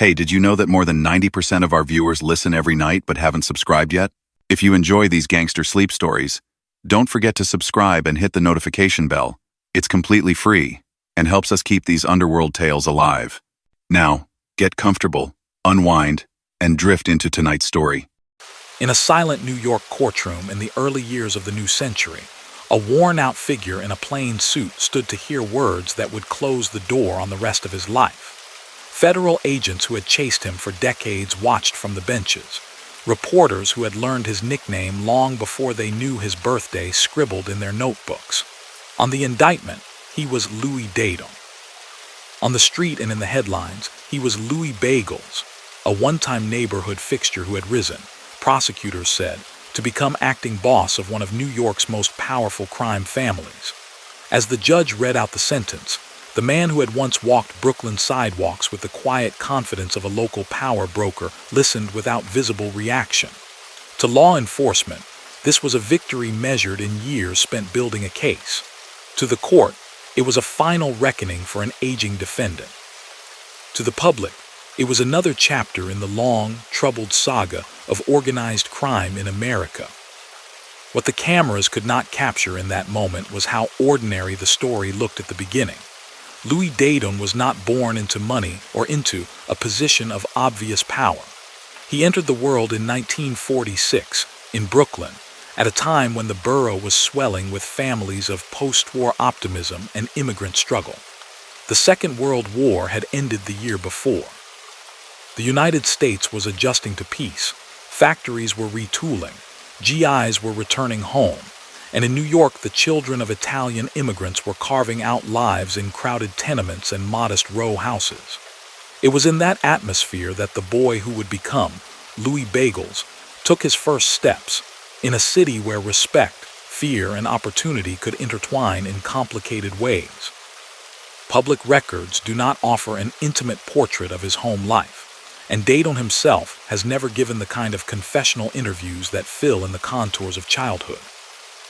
Hey, did you know that more than 90% of our viewers listen every night but haven't subscribed yet? If you enjoy these gangster sleep stories, don't forget to subscribe and hit the notification bell. It's completely free and helps us keep these underworld tales alive. Now, get comfortable, unwind, and drift into tonight's story. In a silent New York courtroom in the early years of the new century, a worn-out figure in a plain suit stood to hear words that would close the door on the rest of his life. Federal agents who had chased him for decades watched from the benches. Reporters who had learned his nickname long before they knew his birthday scribbled in their notebooks. On the indictment, he was Louie Daidone. On the street and in the headlines, he was Louie Bagels, a one-time neighborhood fixture who had risen, prosecutors said, to become acting boss of one of New York's most powerful crime families. As the judge read out the sentence, the man who had once walked Brooklyn sidewalks with the quiet confidence of a local power broker listened without visible reaction. To law enforcement, this was a victory measured in years spent building a case. To the court, it was a final reckoning for an aging defendant. To the public, it was another chapter in the long, troubled saga of organized crime in America. What the cameras could not capture in that moment was how ordinary the story looked at the beginning. Louie Daidone was not born into money or into a position of obvious power. He entered the world in 1946 in Brooklyn, at a time when the borough was swelling with families of post-war optimism and immigrant struggle. The Second World War had ended the year before. The United States was adjusting to peace, factories were retooling, GIs were returning home, and in New York the children of Italian immigrants were carving out lives in crowded tenements and modest row houses. It was in that atmosphere that the boy who would become Louie Bagels took his first steps, in a city where respect, fear, and opportunity could intertwine in complicated ways. Public records do not offer an intimate portrait of his home life, and Daidone himself has never given the kind of confessional interviews that fill in the contours of childhood.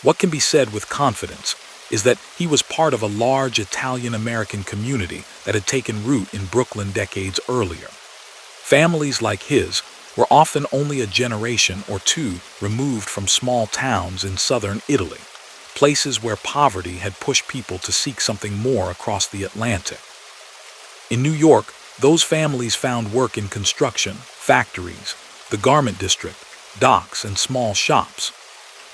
What can be said with confidence is that he was part of a large Italian-American community that had taken root in Brooklyn decades earlier. Families like his were often only a generation or two removed from small towns in southern Italy, places where poverty had pushed people to seek something more across the Atlantic. In New York, those families found work in construction, factories, the garment district, docks, and small shops.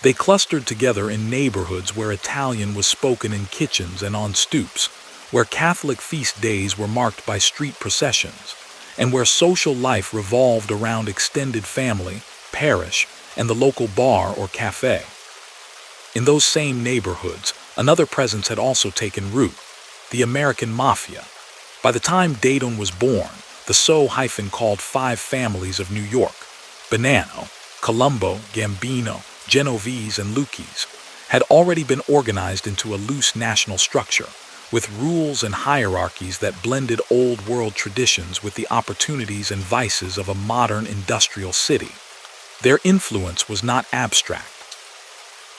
They clustered together in neighborhoods where Italian was spoken in kitchens and on stoops, where Catholic feast days were marked by street processions, and where social life revolved around extended family, parish, and the local bar or cafe. In those same neighborhoods, another presence had also taken root, the American Mafia. By the time Daidone was born, the so-called five families of New York, Bonanno, Colombo, Gambino, Genovese, and Lucchese, had already been organized into a loose national structure, with rules and hierarchies that blended old-world traditions with the opportunities and vices of a modern industrial city. Their influence was not abstract.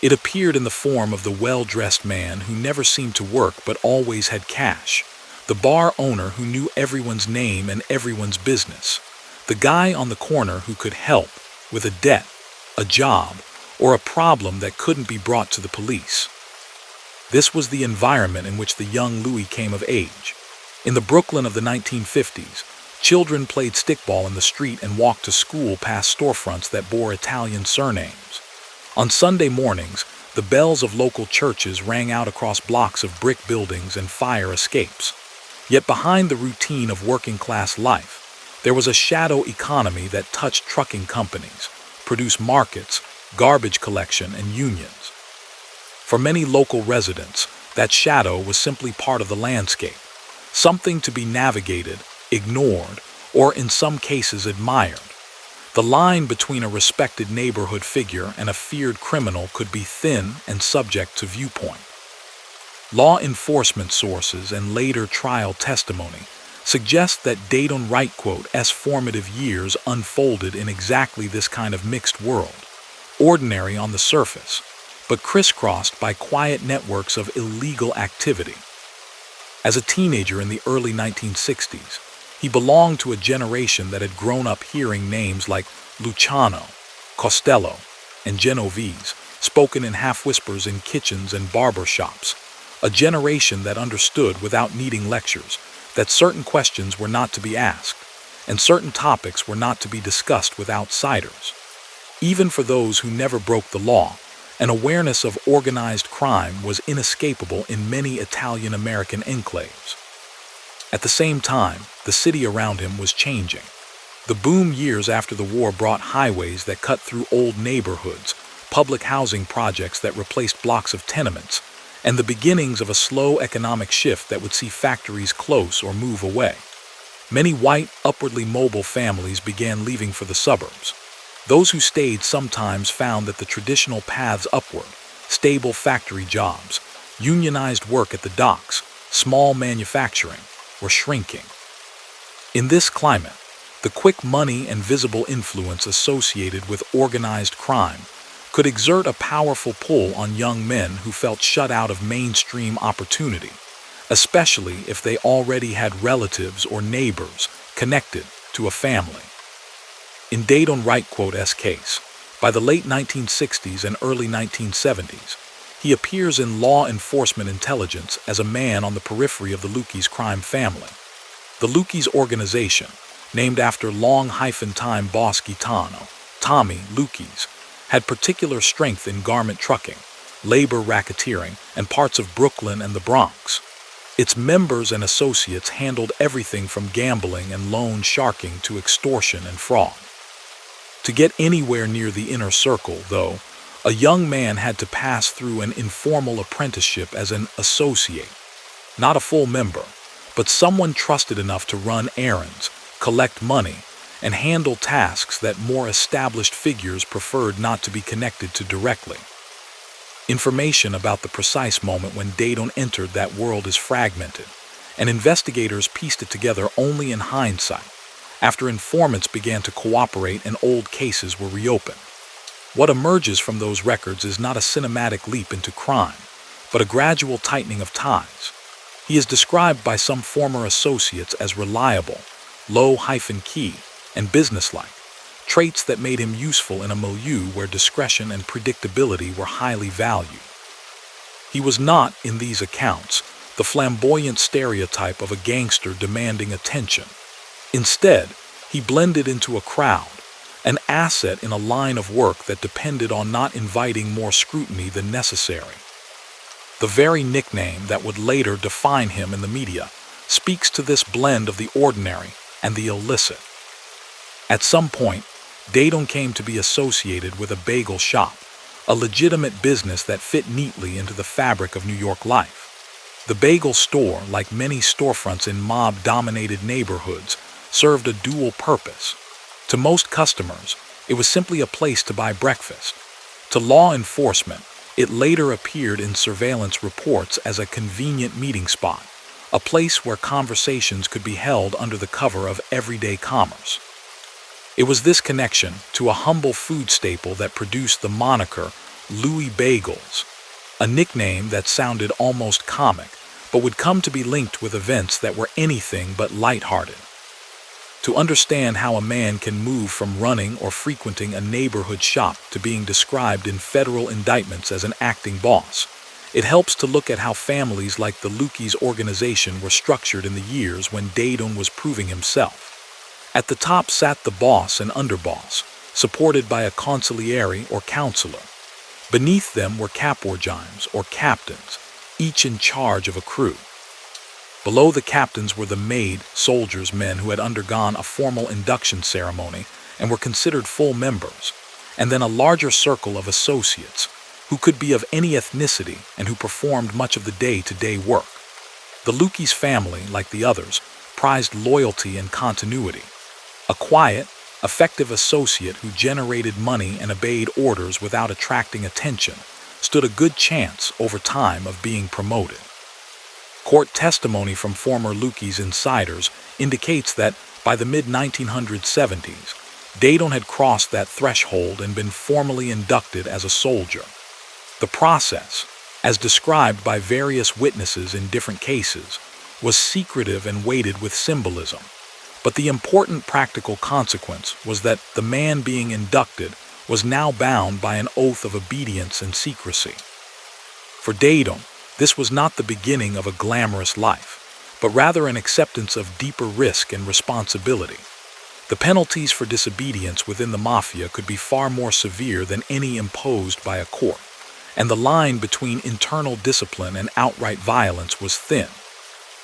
It appeared in the form of the well-dressed man who never seemed to work but always had cash, the bar owner who knew everyone's name and everyone's business, the guy on the corner who could help with a debt, a job, or a problem that couldn't be brought to the police. This was the environment in which the young Louie came of age. In the Brooklyn of the 1950s, children played stickball in the street and walked to school past storefronts that bore Italian surnames. On Sunday mornings, the bells of local churches rang out across blocks of brick buildings and fire escapes. Yet behind the routine of working-class life, there was a shadow economy that touched trucking companies, produced markets, garbage collection, and unions. For many local residents, that shadow was simply part of the landscape, something to be navigated, ignored, or in some cases admired. The line between a respected neighborhood figure and a feared criminal could be thin and subject to viewpoint. Law enforcement sources and later trial testimony suggest that Daidone Wright's formative years unfolded in exactly this kind of mixed world, ordinary on the surface, but crisscrossed by quiet networks of illegal activity. As a teenager in the early 1960s, He belonged to a generation that had grown up hearing names like Luciano, Costello, and Genovese, spoken in half-whispers in kitchens and barber shops. A generation that understood, without needing lectures, that certain questions were not to be asked, and certain topics were not to be discussed with outsiders. Even for those who never broke the law, an awareness of organized crime was inescapable in many Italian-American enclaves. At the same time, the city around him was changing. The boom years after the war brought highways that cut through old neighborhoods, public housing projects that replaced blocks of tenements, and the beginnings of a slow economic shift that would see factories close or move away. Many white, upwardly mobile families began leaving for the suburbs. Those who stayed sometimes found that the traditional paths upward, stable factory jobs, unionized work at the docks, small manufacturing, were shrinking. In this climate, the quick money and visible influence associated with organized crime could exert a powerful pull on young men who felt shut out of mainstream opportunity, especially if they already had relatives or neighbors connected to a family. In Daidone Wright's case, by the late 1960s and early 1970s, he appears in law enforcement intelligence as a man on the periphery of the Lucchese crime family. The Lucchese organization, named after long-time boss Gaetano, Tommy Lucchese, had particular strength in garment trucking, labor racketeering, and parts of Brooklyn and the Bronx. Its members and associates handled everything from gambling and loan sharking to extortion and fraud. To get anywhere near the inner circle, though, a young man had to pass through an informal apprenticeship as an associate, not a full member, but someone trusted enough to run errands, collect money, and handle tasks that more established figures preferred not to be connected to directly. Information about the precise moment when Daidone entered that world is fragmented, and investigators pieced it together only in hindsight, after informants began to cooperate and old cases were reopened. What emerges from those records is not a cinematic leap into crime, but a gradual tightening of ties. He is described by some former associates as reliable, low-key, and businesslike, traits that made him useful in a milieu where discretion and predictability were highly valued. He was not, in these accounts, the flamboyant stereotype of a gangster demanding attention. Instead, he blended into a crowd, an asset in a line of work that depended on not inviting more scrutiny than necessary. The very nickname that would later define him in the media speaks to this blend of the ordinary and the illicit. At some point, Daidone came to be associated with a bagel shop, a legitimate business that fit neatly into the fabric of New York life. The bagel store, like many storefronts in mob-dominated neighborhoods, served a dual purpose. To most customers, it was simply a place to buy breakfast. To law enforcement, it later appeared in surveillance reports as a convenient meeting spot, a place where conversations could be held under the cover of everyday commerce. It was this connection to a humble food staple that produced the moniker Louie Bagels, a nickname that sounded almost comic, but would come to be linked with events that were anything but lighthearted. To understand how a man can move from running or frequenting a neighborhood shop to being described in federal indictments as an acting boss, it helps to look at how families like the Lucchese organization were structured in the years when Daidone was proving himself. At the top sat the boss and underboss, supported by a consigliere or counselor. Beneath them were caporgimes or captains, each in charge of a crew. Below the captains were the made soldiers, men who had undergone a formal induction ceremony and were considered full members, and then a larger circle of associates, who could be of any ethnicity and who performed much of the day-to-day work. The Lucchese family, like the others, prized loyalty and continuity. A quiet, effective associate who generated money and obeyed orders without attracting attention stood a good chance over time of being promoted. Court testimony from former Lucchese insiders indicates that by the mid-1970s, Daidone had crossed that threshold and been formally inducted as a soldier. The process, as described by various witnesses in different cases, was secretive and weighted with symbolism. But the important practical consequence was that the man being inducted was now bound by an oath of obedience and secrecy. For Daidone, this was not the beginning of a glamorous life, but rather an acceptance of deeper risk and responsibility. The penalties for disobedience within the Mafia could be far more severe than any imposed by a court, and the line between internal discipline and outright violence was thin.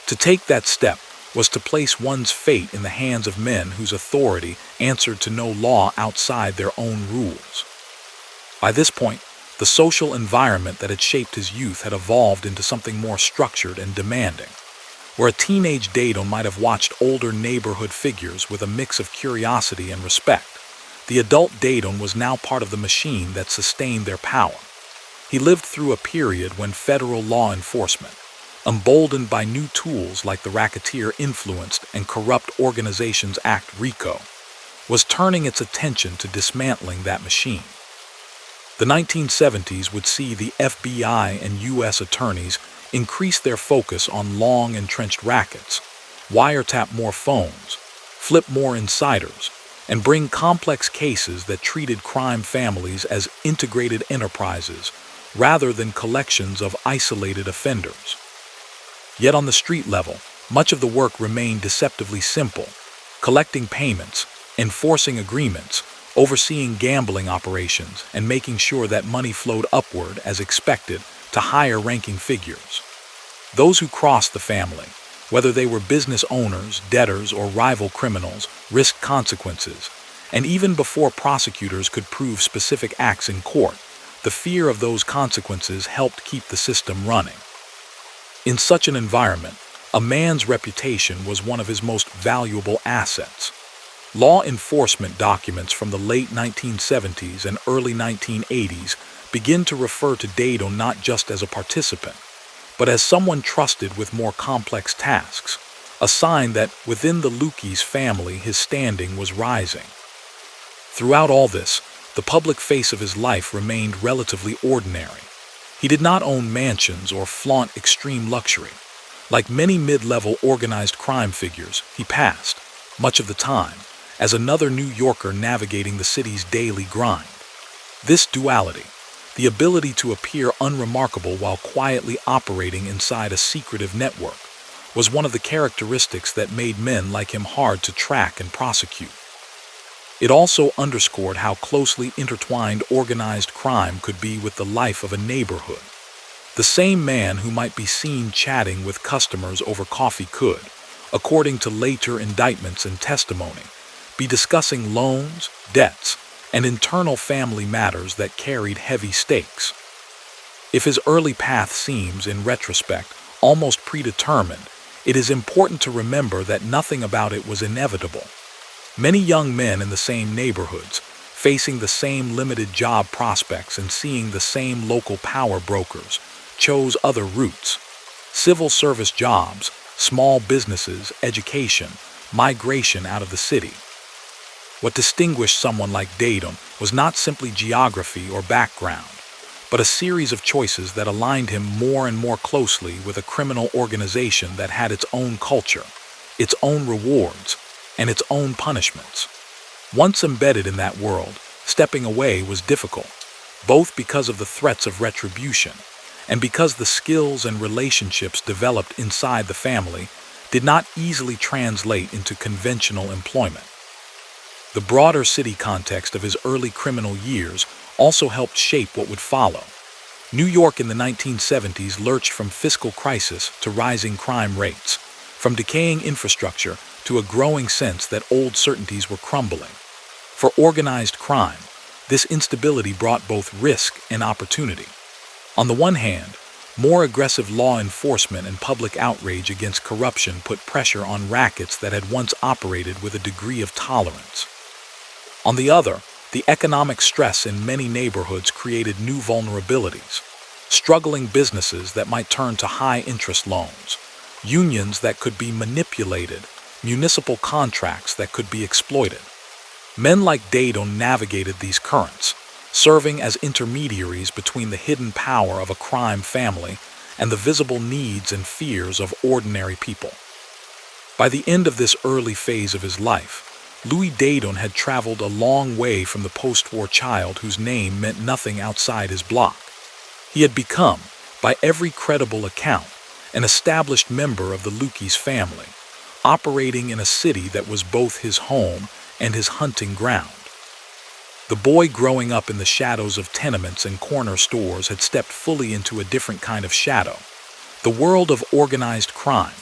To take that step was to place one's fate in the hands of men whose authority answered to no law outside their own rules. By this point, the social environment that had shaped his youth had evolved into something more structured and demanding. Where a teenage Daidone might have watched older neighborhood figures with a mix of curiosity and respect, the adult Daidone was now part of the machine that sustained their power. He lived through a period when federal law enforcement, emboldened by new tools like the Racketeer Influenced and Corrupt Organizations Act (RICO), was turning its attention to dismantling that machine. The 1970s would see the FBI and U.S. attorneys increase their focus on long-entrenched rackets, wiretap more phones, flip more insiders, and bring complex cases that treated crime families as integrated enterprises rather than collections of isolated offenders. Yet on the street level, much of the work remained deceptively simple: collecting payments, enforcing agreements, overseeing gambling operations, and making sure that money flowed upward as expected to higher-ranking figures. Those who crossed the family, whether they were business owners, debtors, or rival criminals, risked consequences, and even before prosecutors could prove specific acts in court, the fear of those consequences helped keep the system running. In such an environment, a man's reputation was one of his most valuable assets. Law enforcement documents from the late 1970s and early 1980s begin to refer to Daidone not just as a participant, but as someone trusted with more complex tasks, a sign that within the Lucchese family his standing was rising. Throughout all this, the public face of his life remained relatively ordinary. He did not own mansions or flaunt extreme luxury. Like many mid-level organized crime figures, he passed, much of the time, as another New Yorker navigating the city's daily grind. This duality, the ability to appear unremarkable while quietly operating inside a secretive network, was one of the characteristics that made men like him hard to track and prosecute. It also underscored how closely intertwined organized crime could be with the life of a neighborhood. The same man who might be seen chatting with customers over coffee could, according to later indictments and testimony, be discussing loans, debts, and internal family matters that carried heavy stakes. If his early path seems, in retrospect, almost predetermined, it is important to remember that nothing about it was inevitable. Many young men in the same neighborhoods, facing the same limited job prospects and seeing the same local power brokers, chose other routes: civil service jobs, small businesses, education, migration out of the city. What distinguished someone like Daidone was not simply geography or background, but a series of choices that aligned him more and more closely with a criminal organization that had its own culture, its own rewards, and its own punishments. Once embedded in that world, stepping away was difficult, both because of the threats of retribution and because the skills and relationships developed inside the family did not easily translate into conventional employment. The broader city context of his early criminal years also helped shape what would follow. New York in the 1970s lurched from fiscal crisis to rising crime rates, from decaying infrastructure to a growing sense that old certainties were crumbling. For organized crime, this instability brought both risk and opportunity. On the one hand, more aggressive law enforcement and public outrage against corruption put pressure on rackets that had once operated with a degree of tolerance. On the other, the economic stress in many neighborhoods created new vulnerabilities: struggling businesses that might turn to high-interest loans, unions that could be manipulated, municipal contracts that could be exploited. Men like Daidone navigated these currents, serving as intermediaries between the hidden power of a crime family and the visible needs and fears of ordinary people. By the end of this early phase of his life, Louie Daidone had traveled a long way from the post-war child whose name meant nothing outside his block. He had become, by every credible account, an established member of the Lucchese family, operating in a city that was both his home and his hunting ground. The boy growing up in the shadows of tenements and corner stores had stepped fully into a different kind of shadow, the world of organized crime,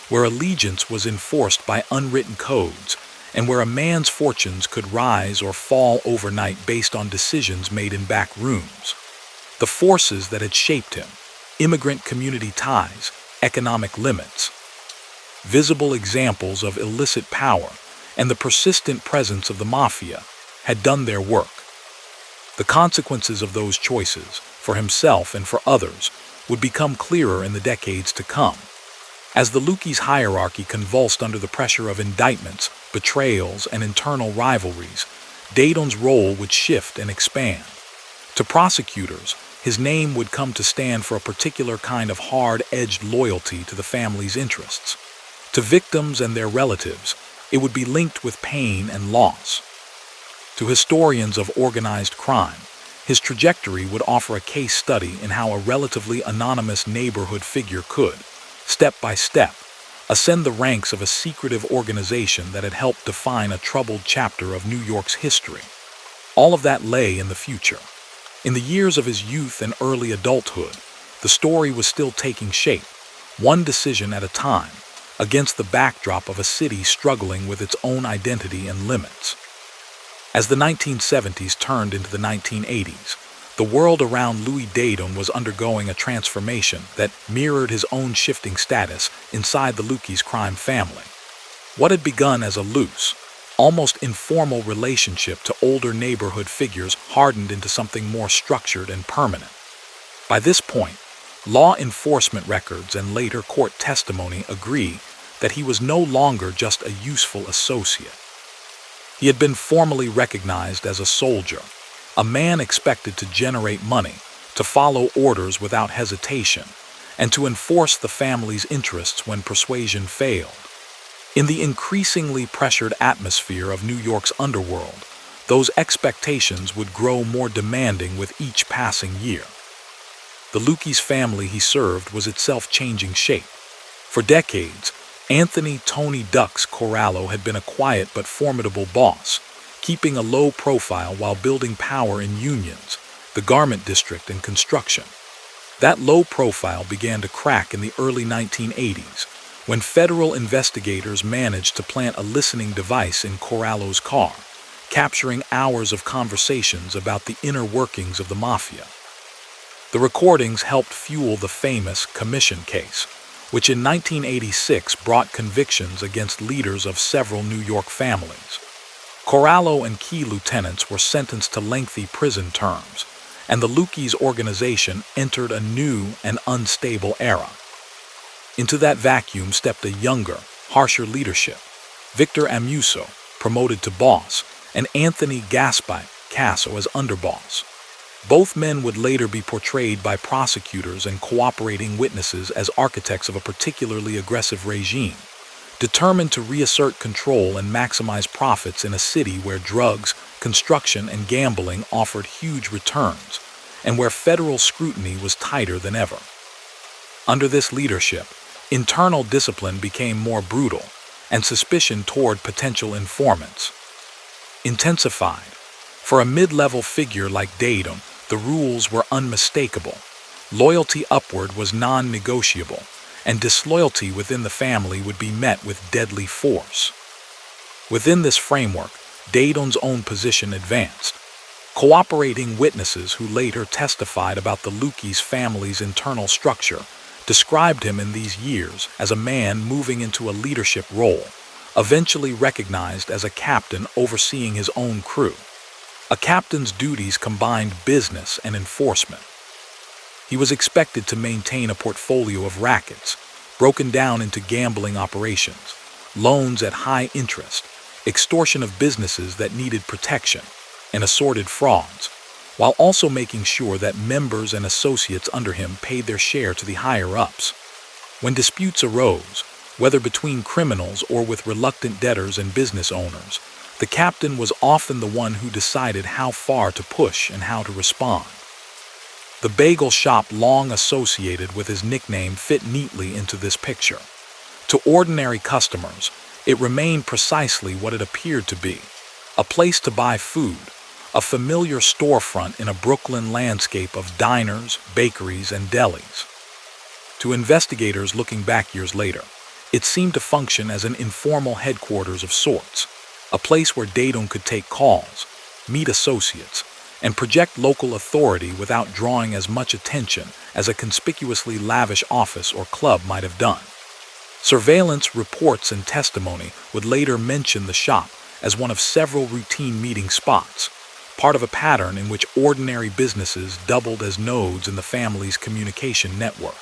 where allegiance was enforced by unwritten codes, and where a man's fortunes could rise or fall overnight based on decisions made in back rooms. The forces that had shaped him, immigrant community ties, economic limits, visible examples of illicit power, and the persistent presence of the Mafia, had done their work. The consequences of those choices, for himself and for others, would become clearer in the decades to come. As the Lucchese hierarchy convulsed under the pressure of indictments, betrayals, and internal rivalries, Daidone's role would shift and expand. To prosecutors, his name would come to stand for a particular kind of hard-edged loyalty to the family's interests. To victims and their relatives, it would be linked with pain and loss. To historians of organized crime, his trajectory would offer a case study in how a relatively anonymous neighborhood figure could, step by step, ascend the ranks of a secretive organization that had helped define a troubled chapter of New York's history. All of that lay in the future. In the years of his youth and early adulthood, the story was still taking shape, one decision at a time, against the backdrop of a city struggling with its own identity and limits. As the 1970s turned into the 1980s, the world around Louie Daidone was undergoing a transformation that mirrored his own shifting status inside the Lucchese crime family. What had begun as a loose, almost informal relationship to older neighborhood figures hardened into something more structured and permanent. By this point, law enforcement records and later court testimony agree that he was no longer just a useful associate. He had been formally recognized as a soldier, a man expected to generate money, to follow orders without hesitation, and to enforce the family's interests when persuasion failed. In the increasingly pressured atmosphere of New York's underworld, those expectations would grow more demanding with each passing year. The Lucchese family he served was itself changing shape. For decades, Anthony "Tony Ducks" Corallo had been a quiet but formidable boss, keeping a low profile while building power in unions, the garment district, and construction. That low profile began to crack in the early 1980s, when federal investigators managed to plant a listening device in Corallo's car, capturing hours of conversations about the inner workings of the Mafia. The recordings helped fuel the famous Commission case, which in 1986 brought convictions against leaders of several New York families. Corallo and key lieutenants were sentenced to lengthy prison terms, and the Lucchese organization entered a new and unstable era. Into that vacuum stepped a younger, harsher leadership: Victor Amuso, promoted to boss, and Anthony "Gaspy" Casso as underboss. Both men would later be portrayed by prosecutors and cooperating witnesses as architects of a particularly aggressive regime, determined to reassert control and maximize profits in a city where drugs, construction, and gambling offered huge returns, and where federal scrutiny was tighter than ever. Under this leadership, internal discipline became more brutal, and suspicion toward potential informants intensified. For a mid-level figure like Daidone, the rules were unmistakable. Loyalty upward was non-negotiable, and disloyalty within the family would be met with deadly force. Within this framework, Daidone's own position advanced. Cooperating witnesses who later testified about the Lucchese family's internal structure described him in these years as a man moving into a leadership role, eventually recognized as a captain overseeing his own crew. A captain's duties combined business and enforcement. He was expected to maintain a portfolio of rackets, broken down into gambling operations, loans at high interest, extortion of businesses that needed protection, and assorted frauds, while also making sure that members and associates under him paid their share to the higher-ups. When disputes arose, Whether between criminals or with reluctant debtors and business owners, the captain was often the one who decided how far to push and how to respond. The bagel shop, long associated with his nickname, fit neatly into this picture. To ordinary customers, it remained precisely what it appeared to be: a place to buy food, a familiar storefront in a Brooklyn landscape of diners, bakeries, and delis. To investigators looking back years later, it seemed to function as an informal headquarters of sorts, a place where Daidone could take calls, meet associates, and project local authority without drawing as much attention as a conspicuously lavish office or club might have done. Surveillance reports and testimony would later mention the shop as one of several routine meeting spots, part of a pattern in which ordinary businesses doubled as nodes in the family's communication network.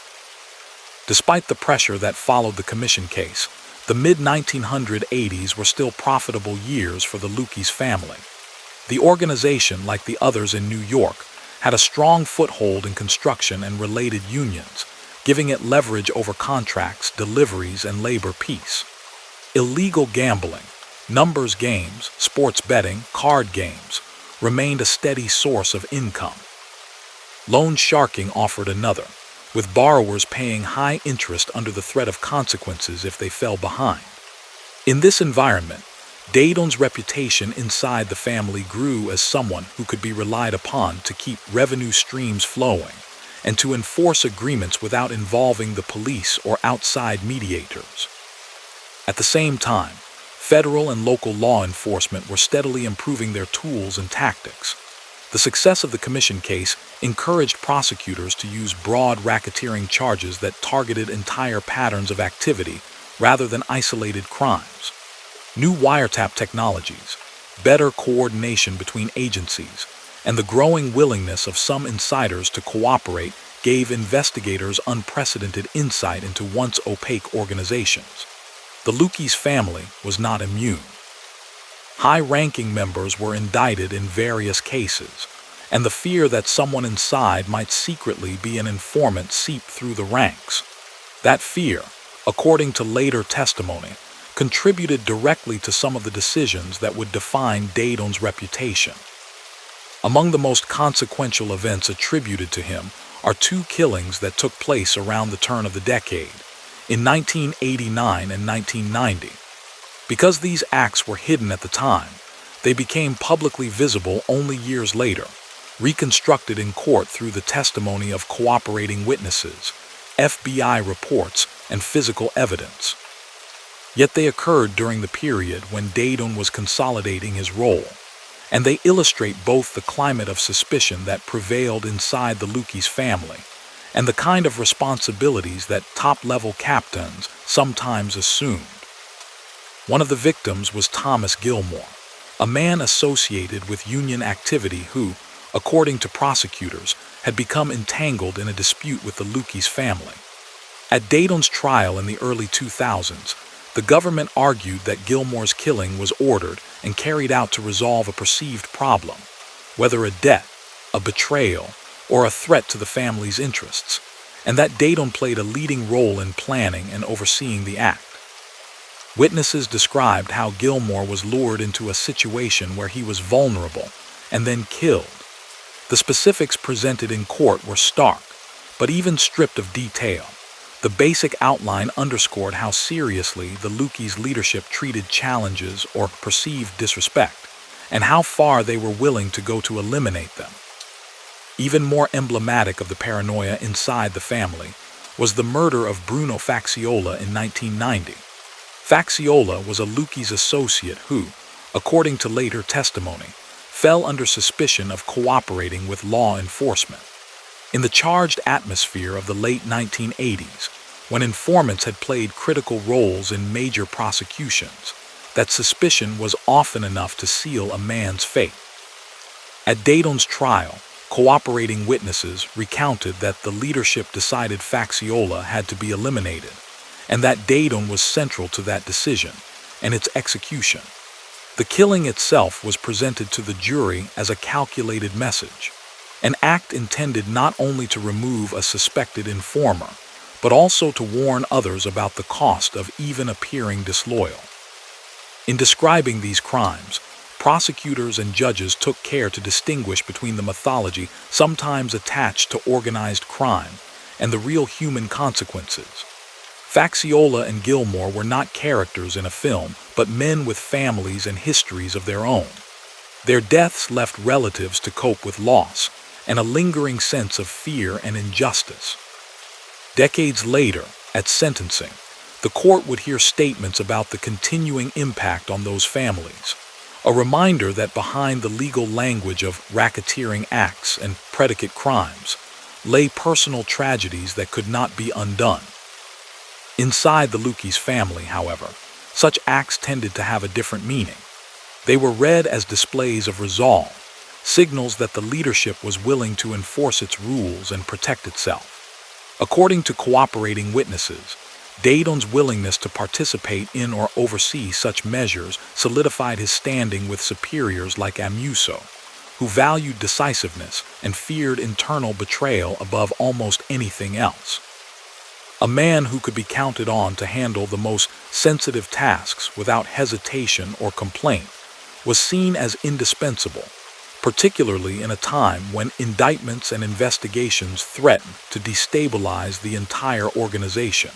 Despite the pressure that followed the commission case, the mid-1980s were still profitable years for the Lucchese family. The organization, like the others in New York, had a strong foothold in construction and related unions, giving it leverage over contracts, deliveries, and labor peace. Illegal gambling, numbers games, sports betting, card games, remained a steady source of income. Loan sharking offered another, with borrowers paying high interest under the threat of consequences if they fell behind. In this environment, Daidone's reputation inside the family grew as someone who could be relied upon to keep revenue streams flowing and to enforce agreements without involving the police or outside mediators. At the same time, federal and local law enforcement were steadily improving their tools and tactics. The success of the commission case encouraged prosecutors to use broad racketeering charges that targeted entire patterns of activity rather than isolated crimes. New wiretap technologies, better coordination between agencies, and the growing willingness of some insiders to cooperate gave investigators unprecedented insight into once opaque organizations. The Lucchese family was not immune. High-ranking members were indicted in various cases, and the fear that someone inside might secretly be an informant seeped through the ranks. That fear, according to later testimony, contributed directly to some of the decisions that would define Daidone's reputation. Among the most consequential events attributed to him are two killings that took place around the turn of the decade, in 1989 and 1990. Because these acts were hidden at the time, they became publicly visible only years later, reconstructed in court through the testimony of cooperating witnesses, FBI reports, and physical evidence. Yet they occurred during the period when Daidone was consolidating his role, and they illustrate both the climate of suspicion that prevailed inside the Lucchese family and the kind of responsibilities that top-level captains sometimes assumed. One of the victims was Thomas Gilmore, a man associated with union activity who, according to prosecutors, had become entangled in a dispute with the Lucchese family. At Daidone's trial in the early 2000s, the government argued that Gilmore's killing was ordered and carried out to resolve a perceived problem, whether a debt, a betrayal, or a threat to the family's interests, and that Daidone played a leading role in planning and overseeing the act. Witnesses described how Gilmore was lured into a situation where he was vulnerable and then killed. The specifics presented in court were stark, but even stripped of detail, the basic outline underscored how seriously the Lucchese leadership treated challenges or perceived disrespect, and how far they were willing to go to eliminate them. Even more emblematic of the paranoia inside the family was the murder of Bruno Facciola in 1990. Facciola was a Lucchese associate who, according to later testimony, fell under suspicion of cooperating with law enforcement. In the charged atmosphere of the late 1980s, when informants had played critical roles in major prosecutions, that suspicion was often enough to seal a man's fate. At Daidone's trial, cooperating witnesses recounted that the leadership decided Facciola had to be eliminated, and that Daidone was central to that decision and its execution. The killing itself was presented to the jury as a calculated message, an act intended not only to remove a suspected informer, but also to warn others about the cost of even appearing disloyal. In describing these crimes, prosecutors and judges took care to distinguish between the mythology sometimes attached to organized crime and the real human consequences. Facciola and Gilmore were not characters in a film, but men with families and histories of their own. Their deaths left relatives to cope with loss and a lingering sense of fear and injustice. Decades later, at sentencing, the court would hear statements about the continuing impact on those families, a reminder that behind the legal language of racketeering acts and predicate crimes lay personal tragedies that could not be undone. Inside the Lucchese family, however, such acts tended to have a different meaning. They were read as displays of resolve, signals that the leadership was willing to enforce its rules and protect itself. According to cooperating witnesses, Daidone's willingness to participate in or oversee such measures solidified his standing with superiors like Amuso, who valued decisiveness and feared internal betrayal above almost anything else. A man who could be counted on to handle the most sensitive tasks without hesitation or complaint was seen as indispensable, particularly in a time when indictments and investigations threatened to destabilize the entire organization.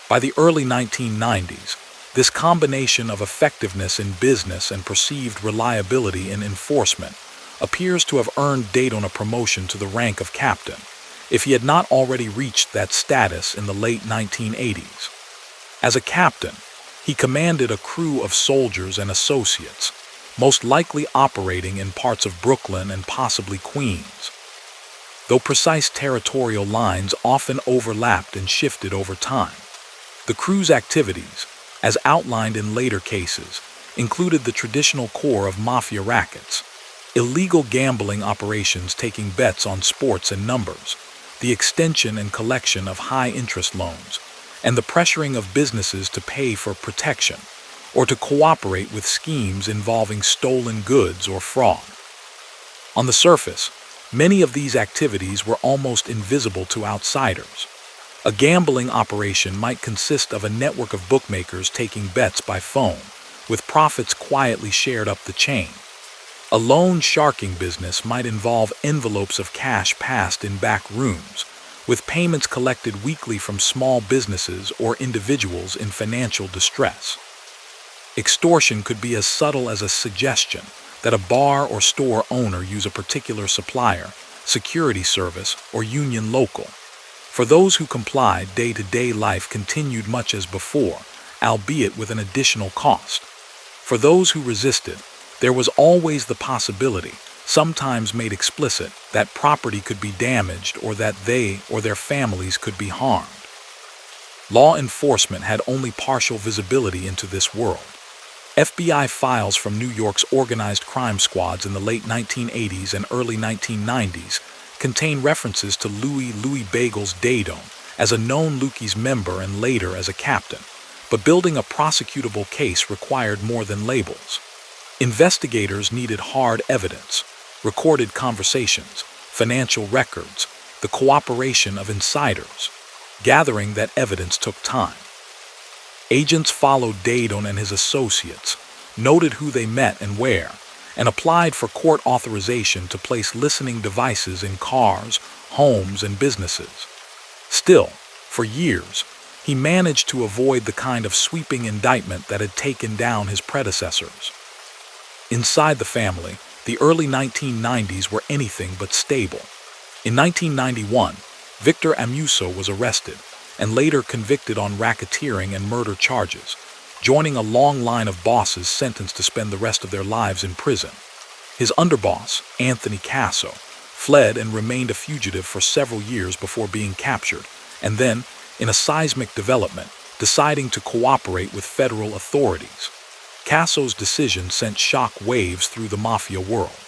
By the early 1990s, this combination of effectiveness in business and perceived reliability in enforcement appears to have earned Daidone a promotion to the rank of captain, if he had not already reached that status in the late 1980s. As a captain, he commanded a crew of soldiers and associates, most likely operating in parts of Brooklyn and possibly Queens. Though precise territorial lines often overlapped and shifted over time, the crew's activities, as outlined in later cases, included the traditional core of Mafia rackets, illegal gambling operations taking bets on sports and numbers, the extension and collection of high-interest loans, and the pressuring of businesses to pay for protection or to cooperate with schemes involving stolen goods or fraud. On the surface, many of these activities were almost invisible to outsiders. A gambling operation might consist of a network of bookmakers taking bets by phone, with profits quietly shared up the chain. A loan sharking business might involve envelopes of cash passed in back rooms, with payments collected weekly from small businesses or individuals in financial distress. Extortion could be as subtle as a suggestion that a bar or store owner use a particular supplier, security service, or union local. For those who complied, day-to-day life continued much as before, albeit with an additional cost. For those who resisted, there was always the possibility, sometimes made explicit, that property could be damaged or that they or their families could be harmed. Law enforcement had only partial visibility into this world. FBI files from New York's organized crime squads in the late 1980s and early 1990s contain references to Louie Bagels Daidone as a known Lucchese member and later as a captain, but building a prosecutable case required more than labels. Investigators needed hard evidence, recorded conversations, financial records, the cooperation of insiders. Gathering that evidence took time. Agents followed Daidone and his associates, noted who they met and where, and applied for court authorization to place listening devices in cars, homes, and businesses. Still, for years, he managed to avoid the kind of sweeping indictment that had taken down his predecessors. Inside the family, the early 1990s were anything but stable. In 1991, Victor Amuso was arrested and later convicted on racketeering and murder charges, joining a long line of bosses sentenced to spend the rest of their lives in prison. His underboss, Anthony Casso, fled and remained a fugitive for several years before being captured, and then, in a seismic development, deciding to cooperate with federal authorities. Casso's decision sent shock waves through the Mafia world.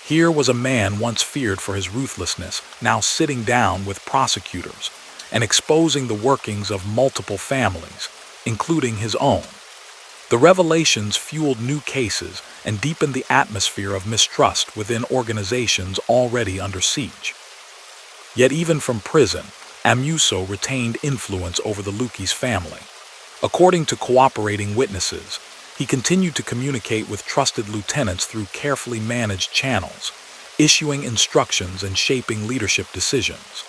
Here was a man once feared for his ruthlessness, now sitting down with prosecutors and exposing the workings of multiple families, including his own. The revelations fueled new cases and deepened the atmosphere of mistrust within organizations already under siege. Yet even from prison, Amuso retained influence over the Lucchese family. According to cooperating witnesses, he continued to communicate with trusted lieutenants through carefully managed channels, issuing instructions and shaping leadership decisions.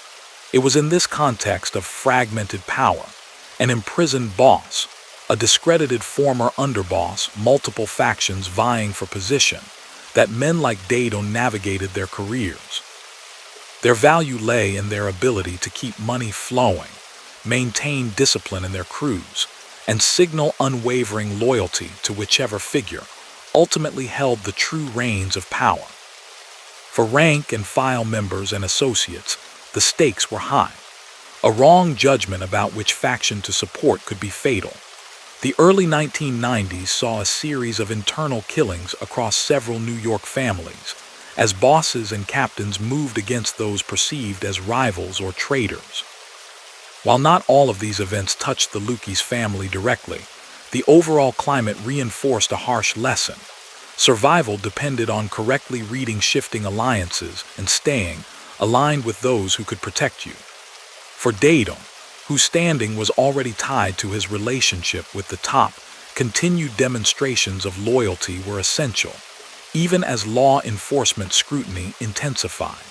It was in this context of fragmented power, an imprisoned boss, a discredited former underboss, multiple factions vying for position, that men like Daidone navigated their careers. Their value lay in their ability to keep money flowing, maintain discipline in their crews, and signal unwavering loyalty to whichever figure ultimately held the true reins of power. For rank and file members and associates, the stakes were high. A wrong judgment about which faction to support could be fatal. The early 1990s saw a series of internal killings across several New York families, as bosses and captains moved against those perceived as rivals or traitors. While not all of these events touched the Lucchese family directly, the overall climate reinforced a harsh lesson. Survival depended on correctly reading shifting alliances and staying aligned with those who could protect you. For Daidone, whose standing was already tied to his relationship with the top, continued demonstrations of loyalty were essential, even as law enforcement scrutiny intensified.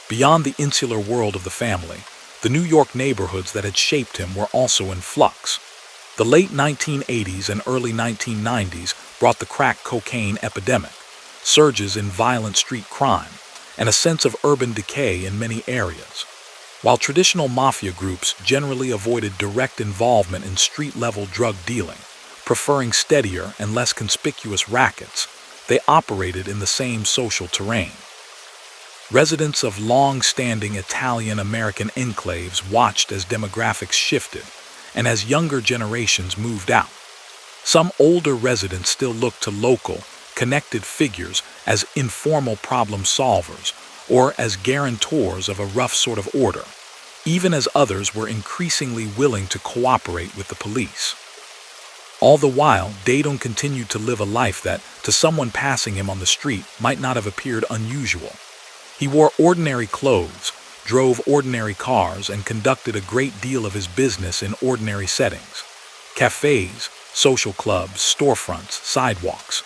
Beyond the insular world of the family, the New York neighborhoods that had shaped him were also in flux. The late 1980s and early 1990s brought the crack cocaine epidemic, surges in violent street crime, and a sense of urban decay in many areas. While traditional mafia groups generally avoided direct involvement in street-level drug dealing, preferring steadier and less conspicuous rackets, they operated in the same social terrain. Residents of long-standing Italian-American enclaves watched as demographics shifted and as younger generations moved out. Some older residents still looked to local, connected figures as informal problem solvers or as guarantors of a rough sort of order, even as others were increasingly willing to cooperate with the police. All the while, Daidone continued to live a life that, to someone passing him on the street, might not have appeared unusual. He wore ordinary clothes, drove ordinary cars, and conducted a great deal of his business in ordinary settings: cafes, social clubs, storefronts, sidewalks.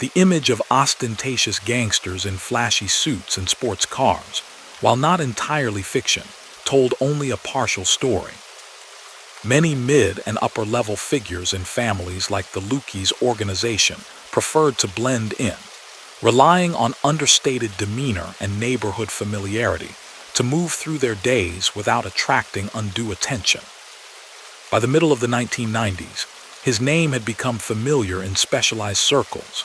The image of ostentatious gangsters in flashy suits and sports cars, while not entirely fiction, told only a partial story. Many mid- and upper-level figures in families like the Lucchese organization preferred to blend in, relying on understated demeanor and neighborhood familiarity to move through their days without attracting undue attention. By the middle of the 1990s, his name had become familiar in specialized circles.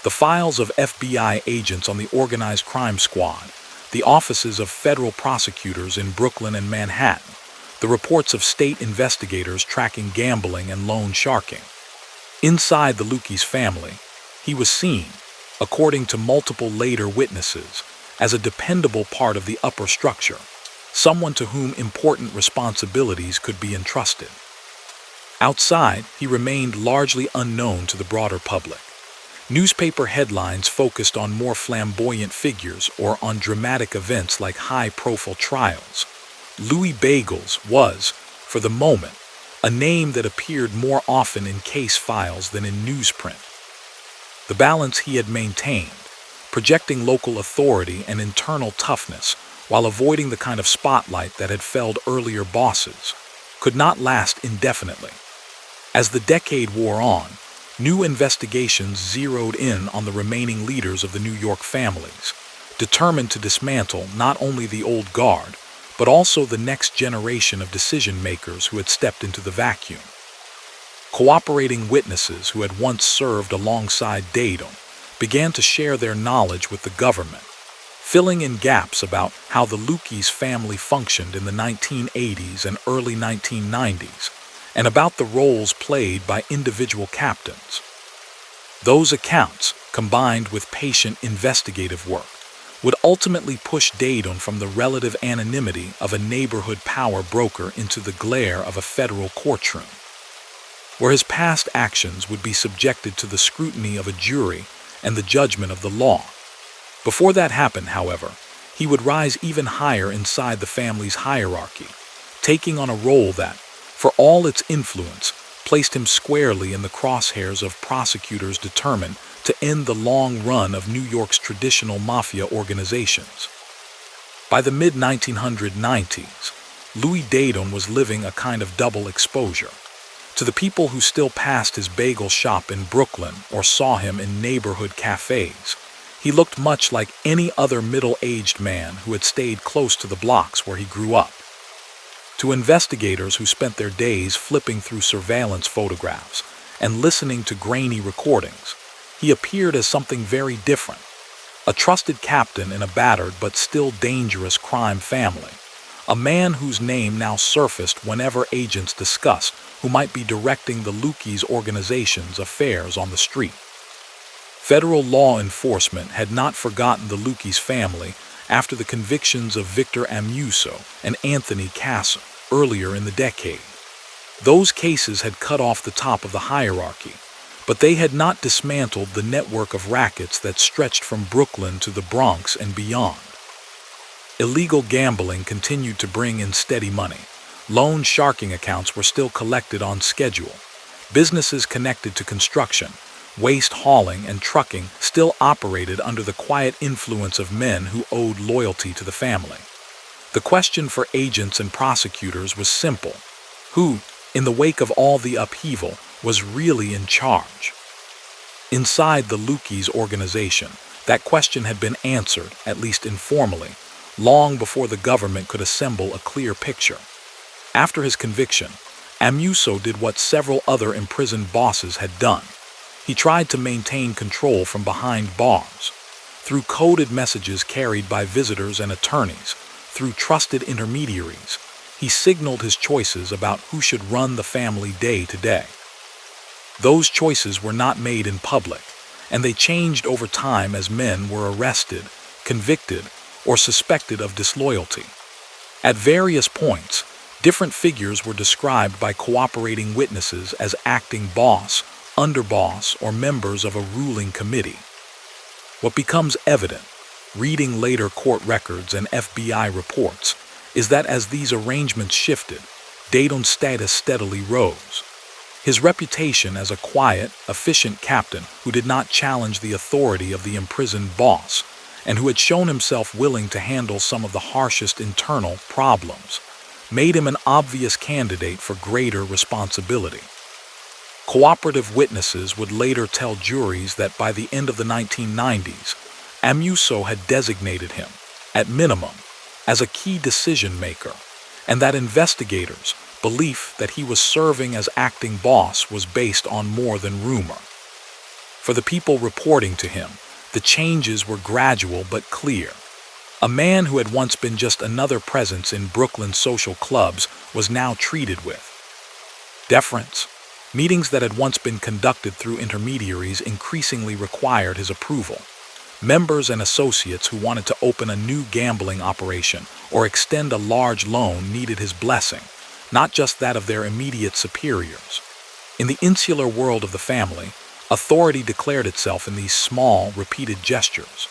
The files of FBI agents on the organized crime squad, the offices of federal prosecutors in Brooklyn and Manhattan, the reports of state investigators tracking gambling and loan sharking. Inside the Lucchese family, he was seen, according to multiple later witnesses, as a dependable part of the upper structure, someone to whom important responsibilities could be entrusted. Outside, he remained largely unknown to the broader public. Newspaper headlines focused on more flamboyant figures or on dramatic events like high-profile trials. Louie Bagels was, for the moment, a name that appeared more often in case files than in newsprint. The balance he had maintained, projecting local authority and internal toughness while avoiding the kind of spotlight that had felled earlier bosses, could not last indefinitely. As the decade wore on, new investigations zeroed in on the remaining leaders of the New York families, determined to dismantle not only the old guard, but also the next generation of decision-makers who had stepped into the vacuum. Cooperating witnesses who had once served alongside Daidone began to share their knowledge with the government, filling in gaps about how the Lucchese family functioned in the 1980s and early 1990s, and about the roles played by individual captains. Those accounts, combined with patient investigative work, would ultimately push Daidone from the relative anonymity of a neighborhood power broker into the glare of a federal courtroom, where his past actions would be subjected to the scrutiny of a jury and the judgment of the law. Before that happened, however, he would rise even higher inside the family's hierarchy, taking on a role that, for all its influence, placed him squarely in the crosshairs of prosecutors determined to end the long run of New York's traditional mafia organizations. By the mid-1990s, Louie Daidone was living a kind of double exposure. To the people who still passed his bagel shop in Brooklyn or saw him in neighborhood cafes, he looked much like any other middle-aged man who had stayed close to the blocks where he grew up. To investigators who spent their days flipping through surveillance photographs and listening to grainy recordings, he appeared as something very different. A trusted captain in a battered but still dangerous crime family. A man whose name now surfaced whenever agents discussed who might be directing the Lucchese organization's affairs on the street. Federal law enforcement had not forgotten the Lucchese family after the convictions of Victor Amuso and Anthony Castle earlier in the decade. Those cases had cut off the top of the hierarchy, but they had not dismantled the network of rackets that stretched from Brooklyn to the Bronx and beyond. Illegal gambling continued to bring in steady money. Loan sharking accounts were still collected on schedule. Businesses connected to construction, waste hauling, and trucking still operated under the quiet influence of men who owed loyalty to the family. The question for agents and prosecutors was simple. Who, in the wake of all the upheaval, was really in charge? Inside the Lucchese organization, that question had been answered, at least informally, long before the government could assemble a clear picture. After his conviction, Amuso did what several other imprisoned bosses had done. He tried to maintain control from behind bars. Through coded messages carried by visitors and attorneys, through trusted intermediaries, he signaled his choices about who should run the family day to day. Those choices were not made in public, and they changed over time as men were arrested, convicted, or suspected of disloyalty. At various points, different figures were described by cooperating witnesses as acting boss, underboss, or members of a ruling committee. What becomes evident, reading later court records and FBI reports, is that as these arrangements shifted, Daidone's status steadily rose. His reputation as a quiet, efficient captain who did not challenge the authority of the imprisoned boss, and who had shown himself willing to handle some of the harshest internal problems, made him an obvious candidate for greater responsibility. Cooperative witnesses would later tell juries that by the end of the 1990s, Amuso had designated him, at minimum, as a key decision-maker, and that investigators' belief that he was serving as acting boss was based on more than rumor. For the people reporting to him, the changes were gradual but clear. A man who had once been just another presence in Brooklyn social clubs was now treated with deference. Meetings that had once been conducted through intermediaries increasingly required his approval. Members and associates who wanted to open a new gambling operation or extend a large loan needed his blessing, not just that of their immediate superiors. In the insular world of the family, authority declared itself in these small, repeated gestures.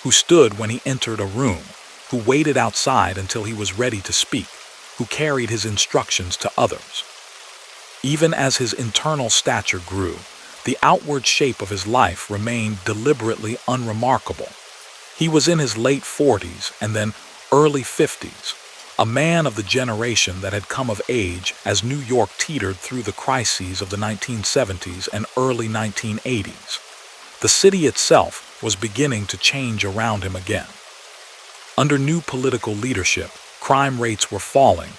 Who stood when he entered a room, who waited outside until he was ready to speak, who carried his instructions to others. Even as his internal stature grew, the outward shape of his life remained deliberately unremarkable. He was in his late 40s and then early 50s, a man of the generation that had come of age as New York teetered through the crises of the 1970s and early 1980s. The city itself was beginning to change around him again. Under new political leadership, crime rates were falling,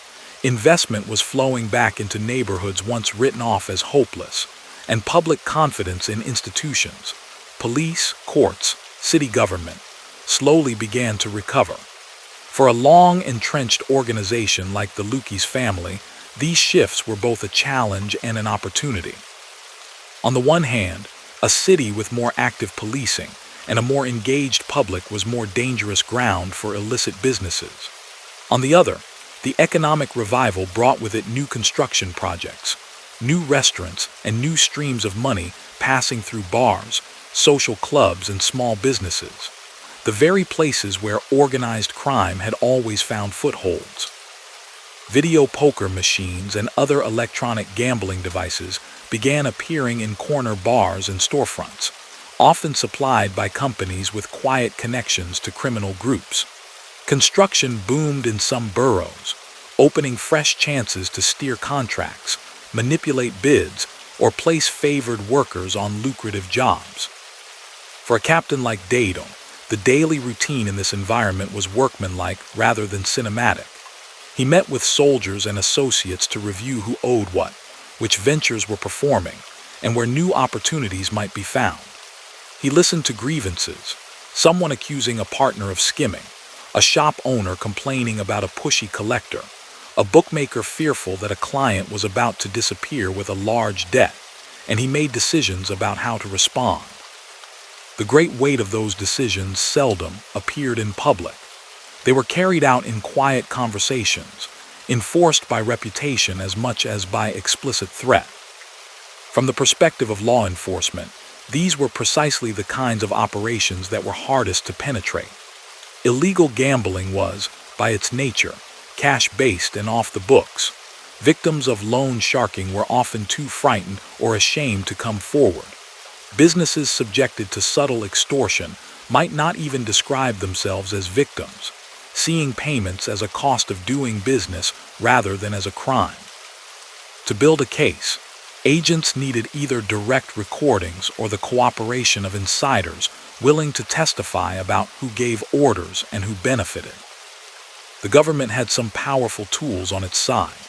investment was flowing back into neighborhoods once written off as hopeless, and public confidence in institutions, police, courts, city government, slowly began to recover. For a long-entrenched organization like the Lucchese family, these shifts were both a challenge and an opportunity. On the one hand, a city with more active policing and a more engaged public was more dangerous ground for illicit businesses. On the other, the economic revival brought with it new construction projects, new restaurants, and new streams of money passing through bars, social clubs, and small businesses. the very places where organized crime had always found footholds. Video poker machines and other electronic gambling devices began appearing in corner bars and storefronts, often supplied by companies with quiet connections to criminal groups. Construction boomed in some boroughs, opening fresh chances to steer contracts, manipulate bids, or place favored workers on lucrative jobs. For a captain like Daidone, the daily routine in this environment was workmanlike rather than cinematic. He met with soldiers and associates to review who owed what, which ventures were performing, and where new opportunities might be found. He listened to grievances, someone accusing a partner of skimming, a shop owner complaining about a pushy collector, a bookmaker fearful that a client was about to disappear with a large debt, and he made decisions about how to respond. The great weight of those decisions seldom appeared in public. They were carried out in quiet conversations, enforced by reputation as much as by explicit threat. From the perspective of law enforcement, these were precisely the kinds of operations that were hardest to penetrate. Illegal gambling was, by its nature, cash-based and off the books. Victims of loan sharking were often too frightened or ashamed to come forward. Businesses subjected to subtle extortion might not even describe themselves as victims, seeing payments as a cost of doing business rather than as a crime. To build a case, agents needed either direct recordings or the cooperation of insiders willing to testify about who gave orders and who benefited. The government had some powerful tools on its side.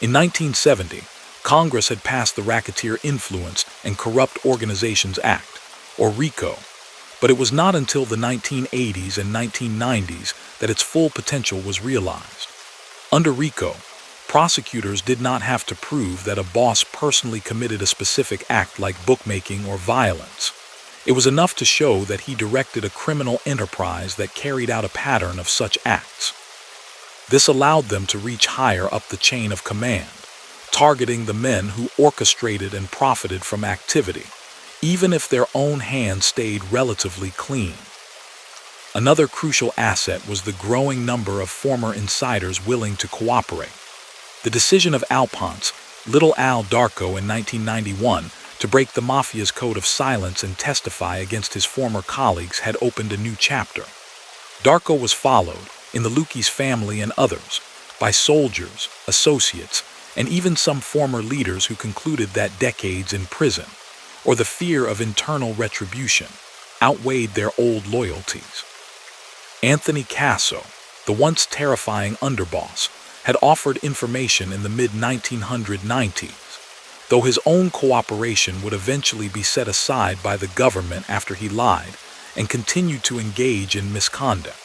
In 1970, Congress had passed the Racketeer Influenced and Corrupt Organizations Act, or RICO, but it was not until the 1980s and 1990s that its full potential was realized. Under RICO, prosecutors did not have to prove that a boss personally committed a specific act like bookmaking or violence. It was enough to show that he directed a criminal enterprise that carried out a pattern of such acts. This allowed them to reach higher up the chain of command, targeting the men who orchestrated and profited from activity, even if their own hands stayed relatively clean. Another crucial asset was the growing number of former insiders willing to cooperate. The decision of Alponte's Little Al Darko in 1991 to break the Mafia's code of silence and testify against his former colleagues had opened a new chapter. Darko was followed, in the Lucchese family and others, by soldiers, associates, and even some former leaders who concluded that decades in prison, or the fear of internal retribution, outweighed their old loyalties. Anthony Casso, the once terrifying underboss, had offered information in the mid-1990s, though his own cooperation would eventually be set aside by the government after he lied and continued to engage in misconduct.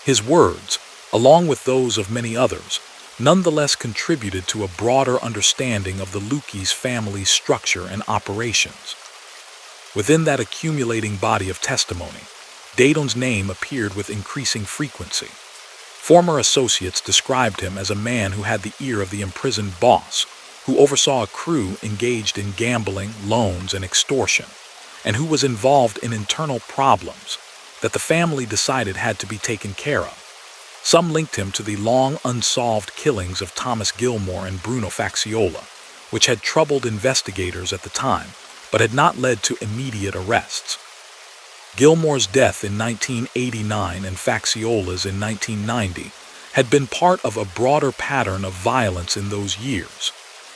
His words, along with those of many others, nonetheless contributed to a broader understanding of the Lucchese family's structure and operations. Within that accumulating body of testimony, Daidone's name appeared with increasing frequency. Former associates described him as a man who had the ear of the imprisoned boss, who oversaw a crew engaged in gambling, loans, and extortion, and who was involved in internal problems that the family decided had to be taken care of. Some linked him to the long unsolved killings of Thomas Gilmore and Bruno Facciola, which had troubled investigators at the time, but had not led to immediate arrests. Gilmore's death in 1989 and Facciola's in 1990 had been part of a broader pattern of violence in those years,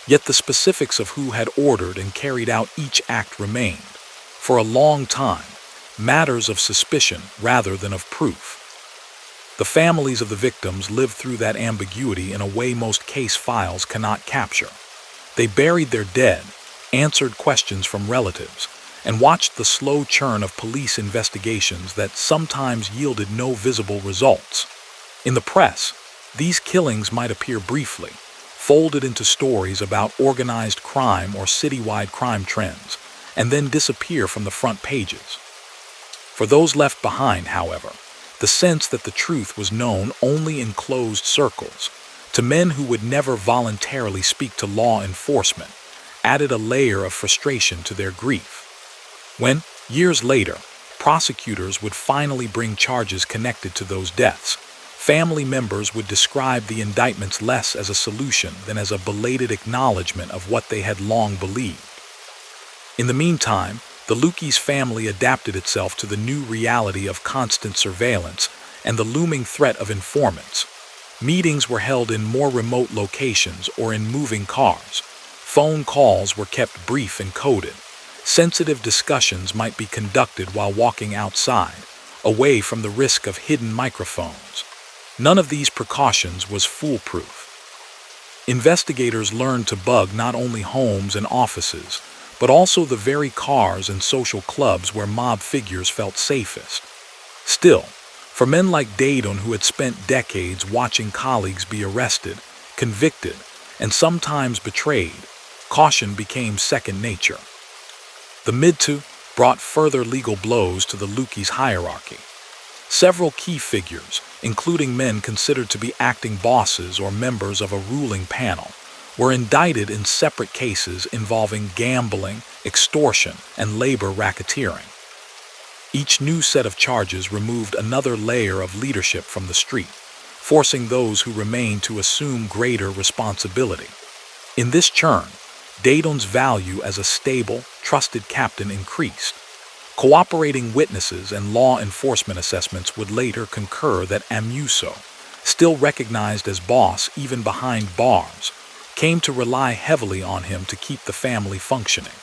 yet the specifics of who had ordered and carried out each act remained, for a long time, matters of suspicion rather than of proof. The families of the victims lived through that ambiguity in a way most case files cannot capture. They buried their dead, answered questions from relatives, and watched the slow churn of police investigations that sometimes yielded no visible results. In the press, these killings might appear briefly, folded into stories about organized crime or citywide crime trends, and then disappear from the front pages. For those left behind, however, the sense that the truth was known only in closed circles, to men who would never voluntarily speak to law enforcement, added a layer of frustration to their grief. When, years later, prosecutors would finally bring charges connected to those deaths, family members would describe the indictments less as a solution than as a belated acknowledgement of what they had long believed. In the meantime, the Lucchese family adapted itself to the new reality of constant surveillance and the looming threat of informants. Meetings were held in more remote locations or in moving cars. Phone calls were kept brief and coded. Sensitive discussions might be conducted while walking outside, away from the risk of hidden microphones. None of these precautions was foolproof. Investigators learned to bug not only homes and offices, but also the very cars and social clubs where mob figures felt safest. Still, for men like Daidone, who had spent decades watching colleagues be arrested, convicted, and sometimes betrayed, caution became second nature. The mid-2 brought further legal blows to the Lucchese hierarchy. Several key figures, including men considered to be acting bosses or members of a ruling panel, were indicted in separate cases involving gambling, extortion, and labor racketeering. Each new set of charges removed another layer of leadership from the street, forcing those who remained to assume greater responsibility. In this churn, Daidone's value as a stable, trusted captain increased. Cooperating witnesses and law enforcement assessments would later concur that Amuso, still recognized as boss even behind bars, came to rely heavily on him to keep the family functioning.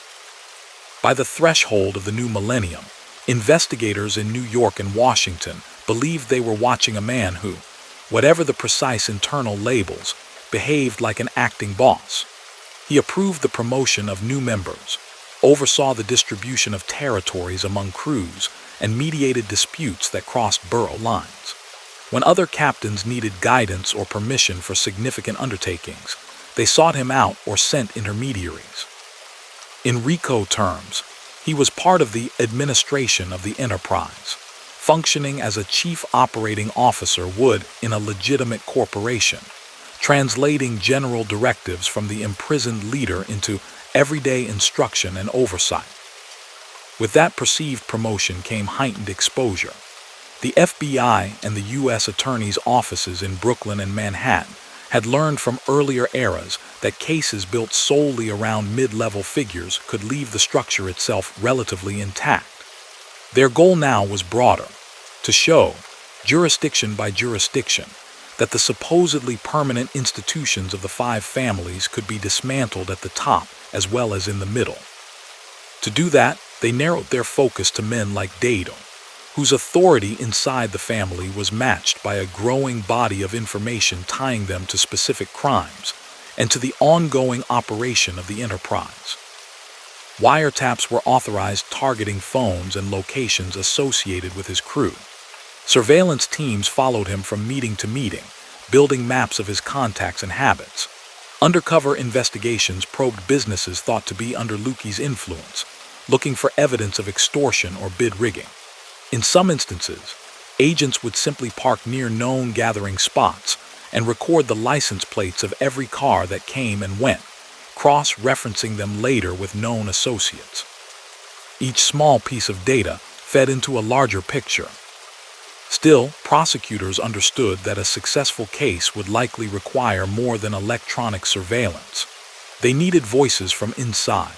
By the threshold of the new millennium, investigators in New York and Washington believed they were watching a man who, whatever the precise internal labels, behaved like an acting boss. He approved the promotion of new members, oversaw the distribution of territories among crews, and mediated disputes that crossed borough lines. When other captains needed guidance or permission for significant undertakings, they sought him out or sent intermediaries. In RICO terms, he was part of the administration of the enterprise, functioning as a chief operating officer would in a legitimate corporation, translating general directives from the imprisoned leader into everyday instruction and oversight. With that perceived promotion came heightened exposure. The FBI and the U.S. Attorney's offices in Brooklyn and Manhattan had learned from earlier eras that cases built solely around mid-level figures could leave the structure itself relatively intact. Their goal now was broader, to show, jurisdiction by jurisdiction, that the supposedly permanent institutions of the five families could be dismantled at the top as well as in the middle. To do that, they narrowed their focus to men like Daidone, whose authority inside the family was matched by a growing body of information tying them to specific crimes and to the ongoing operation of the enterprise. Wiretaps were authorized targeting phones and locations associated with his crew. Surveillance teams followed him from meeting to meeting, building maps of his contacts and habits. Undercover investigations probed businesses thought to be under Lucchese's influence, looking for evidence of extortion or bid rigging. In some instances, agents would simply park near known gathering spots and record the license plates of every car that came and went, cross-referencing them later with known associates. Each small piece of data fed into a larger picture. Still, prosecutors understood that a successful case would likely require more than electronic surveillance. They needed voices from inside,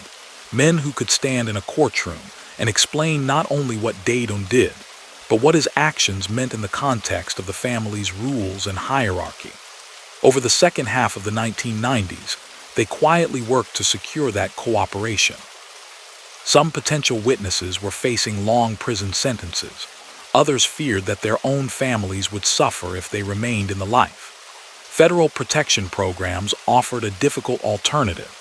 men who could stand in a courtroom and explain not only what Daidone did, but what his actions meant in the context of the family's rules and hierarchy. Over the second half of the 1990s, they quietly worked to secure that cooperation. Some potential witnesses were facing long prison sentences. Others feared that their own families would suffer if they remained in the life. Federal protection programs offered a difficult alternative: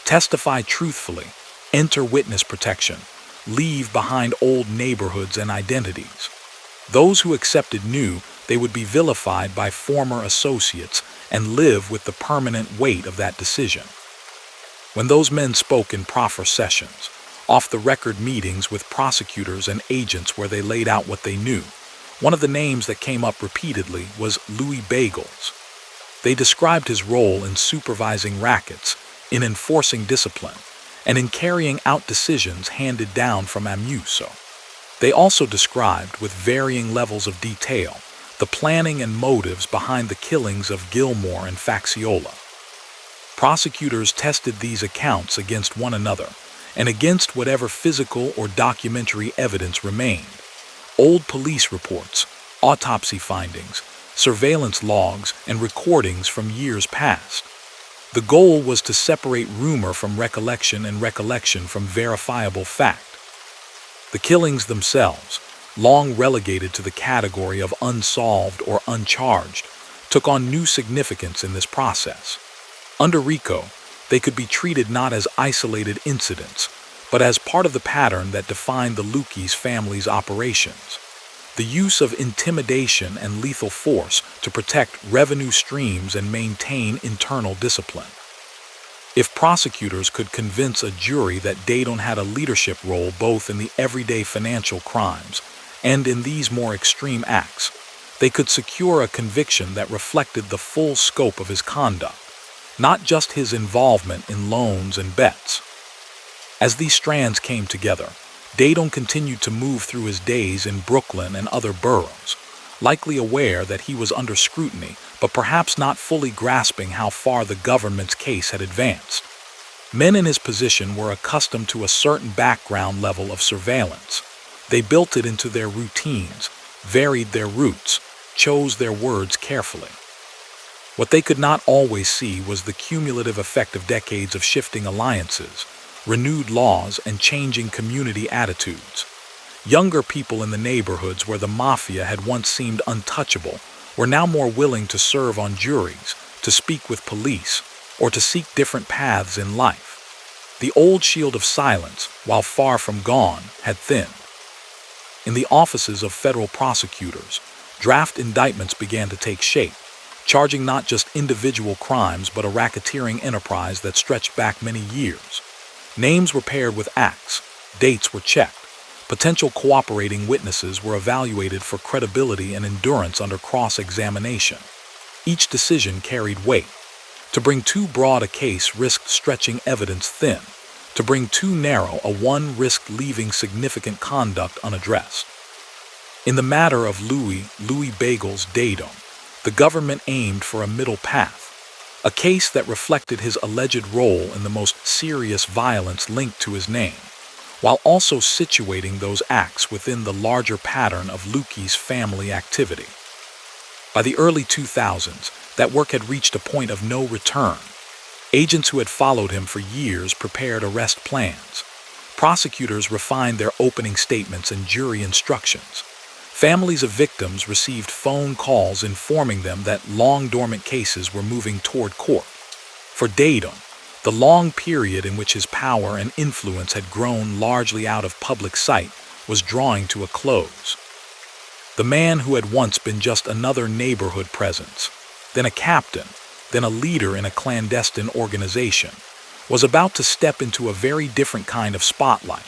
testify truthfully, enter witness protection, leave behind old neighborhoods and identities. Those who accepted knew they would be vilified by former associates and live with the permanent weight of that decision. When those men spoke in proffer sessions, off-the-record meetings with prosecutors and agents where they laid out what they knew, one of the names that came up repeatedly was Louie Bagels. They described his role in supervising rackets, in enforcing discipline, and in carrying out decisions handed down from Amuso. They also described, with varying levels of detail, the planning and motives behind the killings of Gilmore and Faxiola. Prosecutors tested these accounts against one another and against whatever physical or documentary evidence remained: old police reports, autopsy findings, surveillance logs, and recordings from years past. The goal was to separate rumor from recollection and recollection from verifiable fact. The killings themselves, long relegated to the category of unsolved or uncharged, took on new significance in this process. Under RICO, they could be treated not as isolated incidents, but as part of the pattern that defined the Lucchese family's operations. The use of intimidation and lethal force to protect revenue streams and maintain internal discipline. If prosecutors could convince a jury that Daidone had a leadership role both in the everyday financial crimes and in these more extreme acts, they could secure a conviction that reflected the full scope of his conduct, not just his involvement in loans and bets. As these strands came together, Daidone continued to move through his days in Brooklyn and other boroughs, likely aware that he was under scrutiny, but perhaps not fully grasping how far the government's case had advanced. Men in his position were accustomed to a certain background level of surveillance. They built it into their routines, varied their routes, chose their words carefully. What they could not always see was the cumulative effect of decades of shifting alliances, renewed laws, and changing community attitudes. Younger people in the neighborhoods where the Mafia had once seemed untouchable were now more willing to serve on juries, to speak with police, or to seek different paths in life. The old shield of silence, while far from gone, had thinned. In the offices of federal prosecutors, draft indictments began to take shape, charging not just individual crimes but a racketeering enterprise that stretched back many years. Names were paired with acts, dates were checked, potential cooperating witnesses were evaluated for credibility and endurance under cross-examination. Each decision carried weight. To bring too broad a case risked stretching evidence thin. To bring too narrow a one risked leaving significant conduct unaddressed. In the matter of Louie Bagels Daidone, the government aimed for a middle path, a case that reflected his alleged role in the most serious violence linked to his name, while also situating those acts within the larger pattern of Lucchese's family activity. By the early 2000s, that work had reached a point of no return. Agents who had followed him for years prepared arrest plans. Prosecutors refined their opening statements and jury instructions. Families of victims received phone calls informing them that long-dormant cases were moving toward court. For Daidone, the long period in which his power and influence had grown largely out of public sight was drawing to a close. The man who had once been just another neighborhood presence, then a captain, then a leader in a clandestine organization, was about to step into a very different kind of spotlight,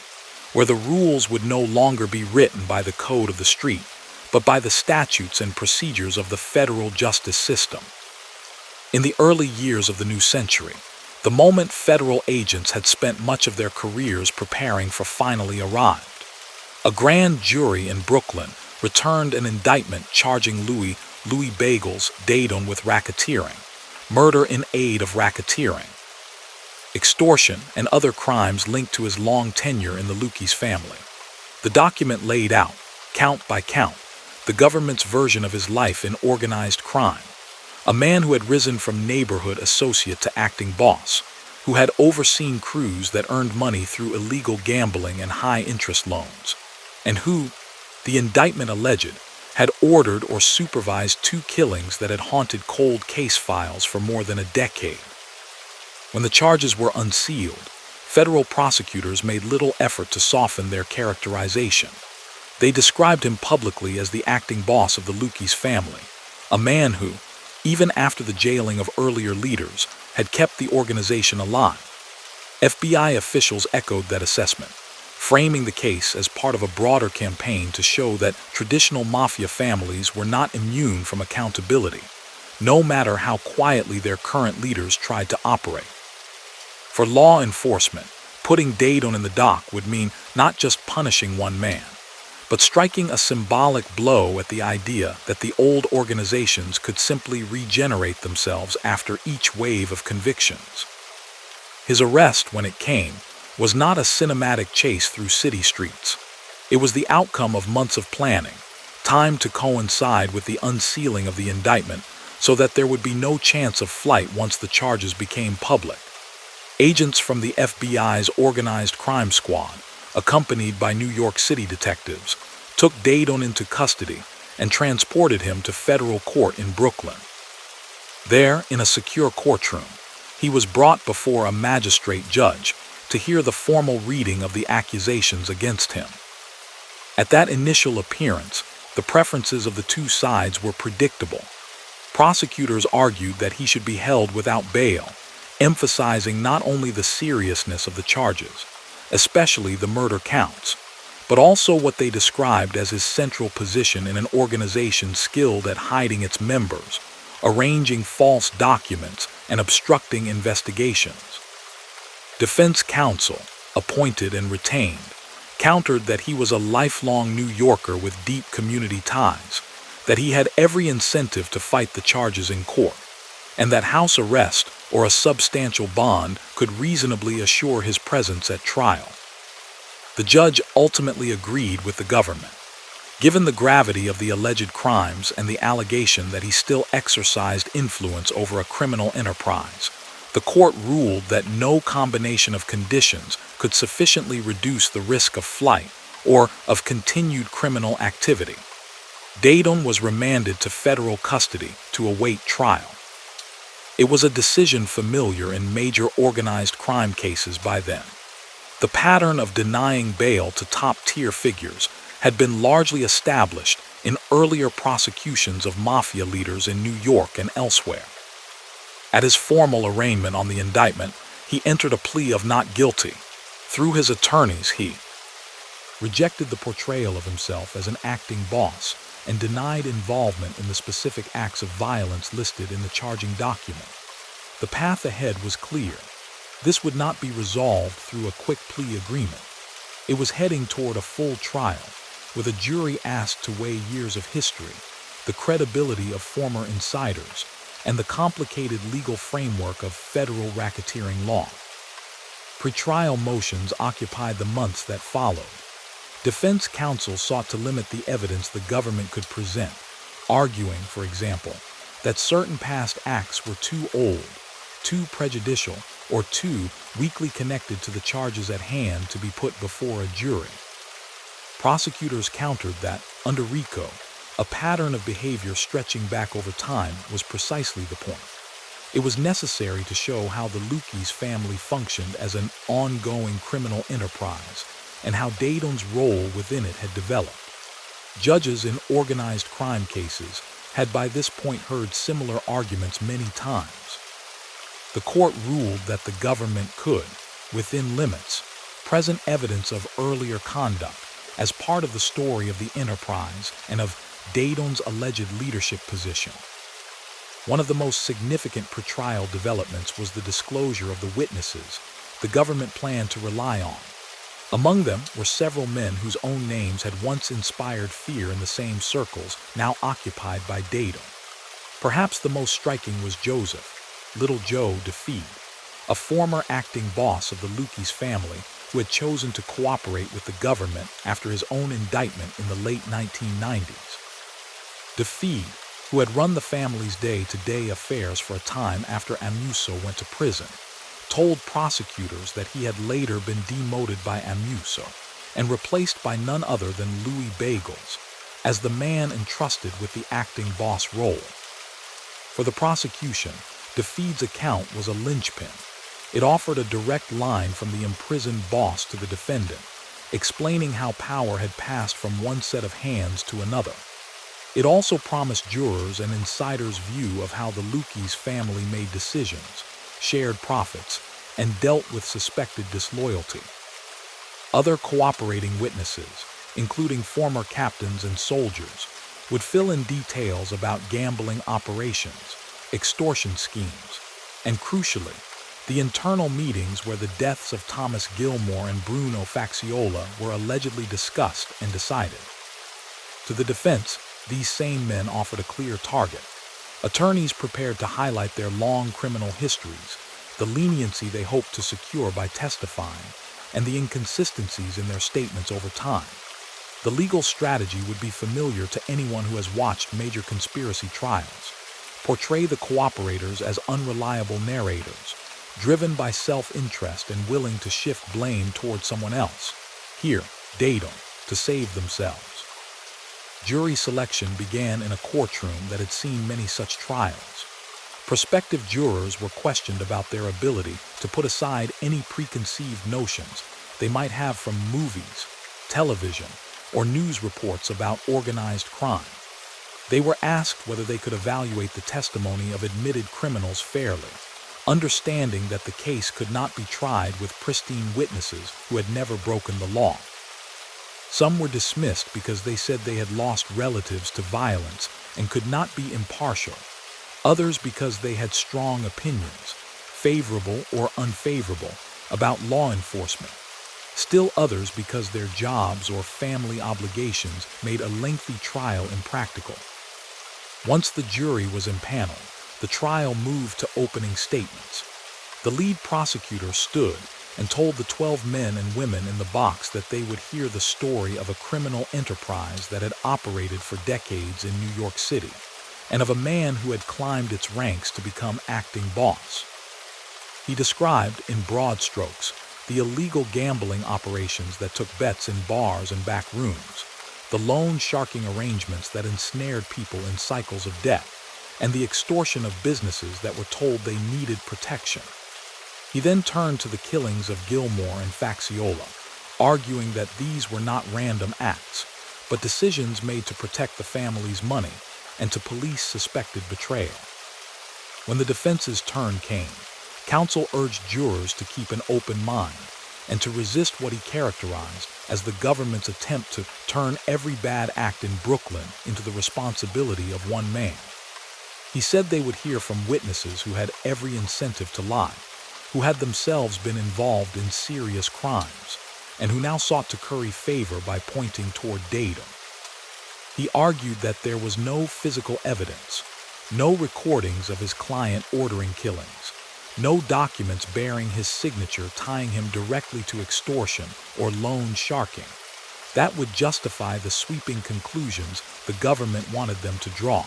where the rules would no longer be written by the code of the street, but by the statutes and procedures of the federal justice system. In the early years of the new century, the moment federal agents had spent much of their careers preparing for finally arrived. A grand jury in Brooklyn returned an indictment charging Louie Bagels Daidone with racketeering, murder in aid of racketeering, extortion, and other crimes linked to his long tenure in the Lucchese family. The document laid out, count by count, the government's version of his life in organized crime. A man who had risen from neighborhood associate to acting boss, who had overseen crews that earned money through illegal gambling and high-interest loans, and who, the indictment alleged, had ordered or supervised 2 killings that had haunted cold case files for more than a decade. When the charges were unsealed, federal prosecutors made little effort to soften their characterization. They described him publicly as the acting boss of the Lucchese family, a man who, even after the jailing of earlier leaders, had kept the organization alive. FBI officials echoed that assessment, framing the case as part of a broader campaign to show that traditional Mafia families were not immune from accountability, no matter how quietly their current leaders tried to operate. For law enforcement, putting Daidone in the dock would mean not just punishing one man, but striking a symbolic blow at the idea that the old organizations could simply regenerate themselves after each wave of convictions. His arrest, when it came, was not a cinematic chase through city streets. It was the outcome of months of planning, timed to coincide with the unsealing of the indictment so that there would be no chance of flight once the charges became public. Agents from the FBI's Organized Crime Squad, accompanied by New York City detectives, took Daidone into custody and transported him to federal court in Brooklyn. There, in a secure courtroom, he was brought before a magistrate judge to hear the formal reading of the accusations against him. At that initial appearance, the preferences of the two sides were predictable. Prosecutors argued that he should be held without bail, emphasizing not only the seriousness of the charges, especially the murder counts, but also what they described as his central position in an organization skilled at hiding its members, arranging false documents, and obstructing investigations. Defense counsel, appointed and retained, countered that he was a lifelong New Yorker with deep community ties, that he had every incentive to fight the charges in court, and that house arrest or a substantial bond could reasonably assure his presence at trial. The judge ultimately agreed with the government. Given the gravity of the alleged crimes and the allegation that he still exercised influence over a criminal enterprise, the court ruled that no combination of conditions could sufficiently reduce the risk of flight or of continued criminal activity. Daidone was remanded to federal custody to await trial. It was a decision familiar in major organized crime cases by then. The pattern of denying bail to top-tier figures had been largely established in earlier prosecutions of Mafia leaders in New York and elsewhere. At his formal arraignment on the indictment, he entered a plea of not guilty. Through his attorneys, he rejected the portrayal of himself as an acting boss and denied involvement in the specific acts of violence listed in the charging document. The path ahead was clear. This would not be resolved through a quick plea agreement. It was heading toward a full trial, with a jury asked to weigh years of history, the credibility of former insiders, and the complicated legal framework of federal racketeering law. Pretrial motions occupied the months that followed. Defense counsel sought to limit the evidence the government could present, arguing, for example, that certain past acts were too old, too prejudicial, or too weakly connected to the charges at hand to be put before a jury. Prosecutors countered that, under RICO, a pattern of behavior stretching back over time was precisely the point. It was necessary to show how the Lucchese family functioned as an ongoing criminal enterprise and how Daidone's role within it had developed. Judges in organized crime cases had by this point heard similar arguments many times. The court ruled that the government could, within limits, present evidence of earlier conduct as part of the story of the enterprise and of Daidone's alleged leadership position. One of the most significant pretrial developments was the disclosure of the witnesses the government planned to rely on. Among them were several men whose own names had once inspired fear in the same circles now occupied by Daidone. Perhaps the most striking was Joseph, Little Joe DeFeed, a former acting boss of the Lucchese family who had chosen to cooperate with the government after his own indictment in the late 1990s. DeFeed, who had run the family's day-to-day affairs for a time after Amuso went to prison, told prosecutors that he had later been demoted by Amuso and replaced by none other than Louie Bagels as the man entrusted with the acting boss role. For the prosecution, DeFeed's account was a linchpin. It offered a direct line from the imprisoned boss to the defendant, explaining how power had passed from one set of hands to another. It also promised jurors an insider's view of how the Lucchese family made decisions, shared profits, and dealt with suspected disloyalty. Other cooperating witnesses, including former captains and soldiers, would fill in details about gambling operations, extortion schemes, and crucially, the internal meetings where the deaths of Thomas Gilmore and Bruno Faxiola were allegedly discussed and decided. To the defense, these same men offered a clear target. Attorneys prepared to highlight their long criminal histories, the leniency they hoped to secure by testifying, and the inconsistencies in their statements over time. The legal strategy would be familiar to anyone who has watched major conspiracy trials. Portray the cooperators as unreliable narrators, driven by self-interest and willing to shift blame toward someone else. Here, Daidone, to save themselves. Jury selection began in a courtroom that had seen many such trials. Prospective jurors were questioned about their ability to put aside any preconceived notions they might have from movies, television, or news reports about organized crime. They were asked whether they could evaluate the testimony of admitted criminals fairly, understanding that the case could not be tried with pristine witnesses who had never broken the law. Some were dismissed because they said they had lost relatives to violence and could not be impartial. Others because they had strong opinions, favorable or unfavorable, about law enforcement. Still others because their jobs or family obligations made a lengthy trial impractical. Once the jury was impaneled, the trial moved to opening statements. The lead prosecutor stood and told the 12 men and women in the box that they would hear the story of a criminal enterprise that had operated for decades in New York City, and of a man who had climbed its ranks to become acting boss. He described, in broad strokes, the illegal gambling operations that took bets in bars and back rooms, the loan sharking arrangements that ensnared people in cycles of debt, and the extortion of businesses that were told they needed protection. He then turned to the killings of Gilmore and Faxiola, arguing that these were not random acts, but decisions made to protect the family's money and to police suspected betrayal. When the defense's turn came, counsel urged jurors to keep an open mind and to resist what he characterized as the government's attempt to turn every bad act in Brooklyn into the responsibility of one man. He said they would hear from witnesses who had every incentive to lie, who had themselves been involved in serious crimes, and who now sought to curry favor by pointing toward Daidone. He argued that there was no physical evidence, no recordings of his client ordering killings, no documents bearing his signature tying him directly to extortion or loan sharking. That would justify the sweeping conclusions the government wanted them to draw.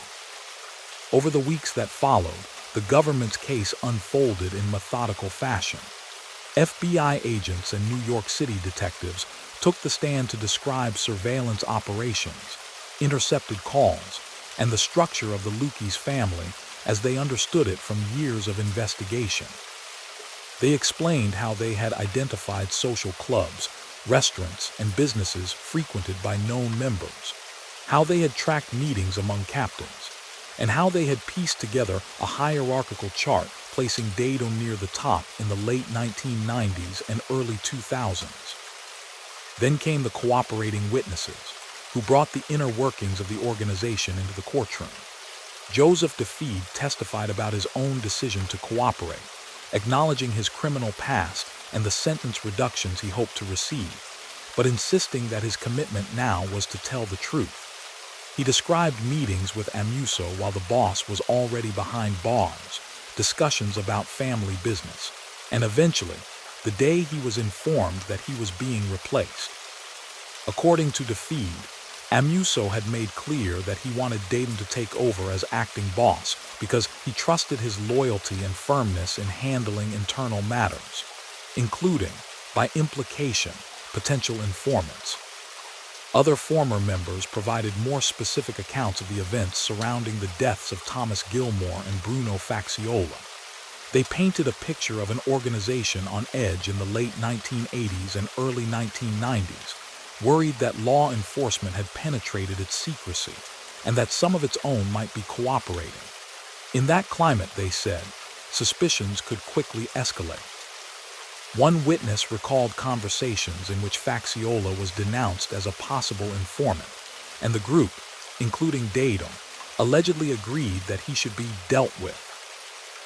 Over the weeks that followed, the government's case unfolded in methodical fashion. FBI agents and New York City detectives took the stand to describe surveillance operations, intercepted calls, and the structure of the Lucchese family as they understood it from years of investigation. They explained how they had identified social clubs, restaurants, and businesses frequented by known members, how they had tracked meetings among captains, and how they had pieced together a hierarchical chart placing Daidone near the top in the late 1990s and early 2000s. Then came the cooperating witnesses, who brought the inner workings of the organization into the courtroom. Joseph DeFeed testified about his own decision to cooperate, acknowledging his criminal past and the sentence reductions he hoped to receive, but insisting that his commitment now was to tell the truth. He described meetings with Amuso while the boss was already behind bars, discussions about family business, and eventually, the day he was informed that he was being replaced. According to DeFeed, Amuso had made clear that he wanted Daidone to take over as acting boss because he trusted his loyalty and firmness in handling internal matters, including, by implication, potential informants. Other former members provided more specific accounts of the events surrounding the deaths of Thomas Gilmore and Bruno Faxiola. They painted a picture of an organization on edge in the late 1980s and early 1990s, worried that law enforcement had penetrated its secrecy and that some of its own might be cooperating. In that climate, they said, suspicions could quickly escalate. One witness recalled conversations in which Faxiola was denounced as a possible informant, and the group, including Daidone, allegedly agreed that he should be dealt with.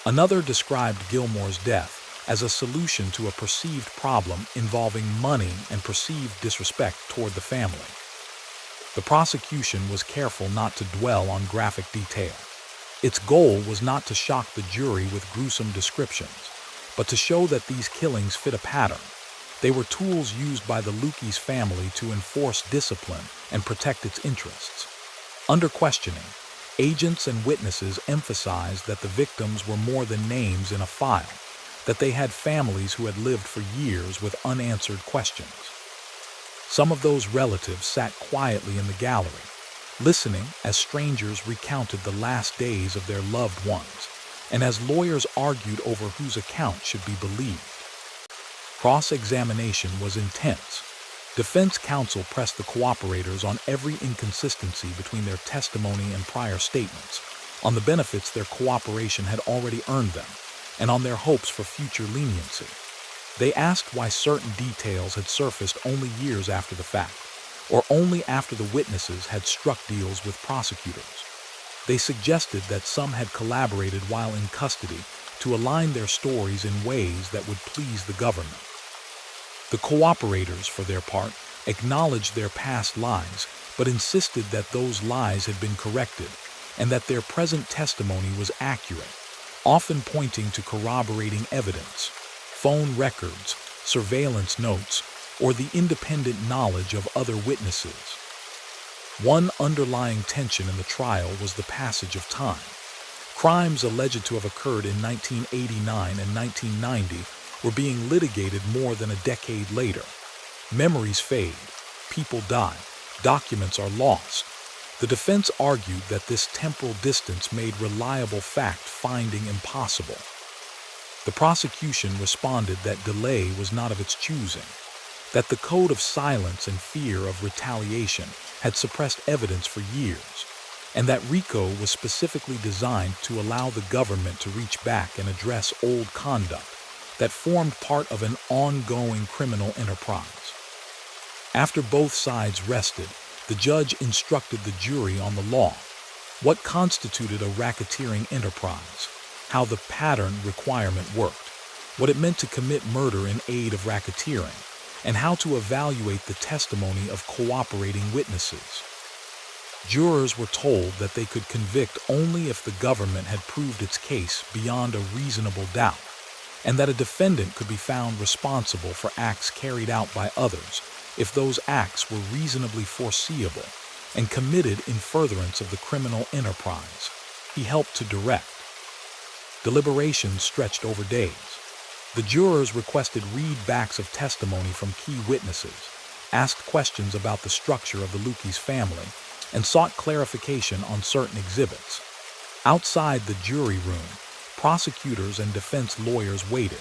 Another described Gilmore's death as a solution to a perceived problem involving money and perceived disrespect toward the family. The prosecution was careful not to dwell on graphic detail. Its goal was not to shock the jury with gruesome descriptions, but to show that these killings fit a pattern. They were tools used by the Lucchese family to enforce discipline and protect its interests. Under questioning, agents and witnesses emphasized that the victims were more than names in a file, that they had families who had lived for years with unanswered questions. Some of those relatives sat quietly in the gallery, listening as strangers recounted the last days of their loved ones, and as lawyers argued over whose account should be believed. Cross-examination was intense. Defense counsel pressed the cooperators on every inconsistency between their testimony and prior statements, on the benefits their cooperation had already earned them, and on their hopes for future leniency. They asked why certain details had surfaced only years after the fact, or only after the witnesses had struck deals with prosecutors. They suggested that some had collaborated while in custody to align their stories in ways that would please the government. The cooperators, for their part, acknowledged their past lies, but insisted that those lies had been corrected and that their present testimony was accurate, often pointing to corroborating evidence, phone records, surveillance notes, or the independent knowledge of other witnesses. One underlying tension in the trial was the passage of time. Crimes alleged to have occurred in 1989 and 1990 were being litigated more than a decade later. Memories fade, people die, documents are lost. The defense argued that this temporal distance made reliable fact-finding impossible. The prosecution responded that delay was not of its choosing, that the code of silence and fear of retaliation had suppressed evidence for years, and that RICO was specifically designed to allow the government to reach back and address old conduct that formed part of an ongoing criminal enterprise. After both sides rested, the judge instructed the jury on the law, what constituted a racketeering enterprise, how the pattern requirement worked, what it meant to commit murder in aid of racketeering, and how to evaluate the testimony of cooperating witnesses. Jurors were told that they could convict only if the government had proved its case beyond a reasonable doubt, and that a defendant could be found responsible for acts carried out by others if those acts were reasonably foreseeable and committed in furtherance of the criminal enterprise he helped to direct. Deliberations stretched over days. The jurors requested readbacks of testimony from key witnesses, asked questions about the structure of the Lucchese family, and sought clarification on certain exhibits. Outside the jury room, prosecutors and defense lawyers waited,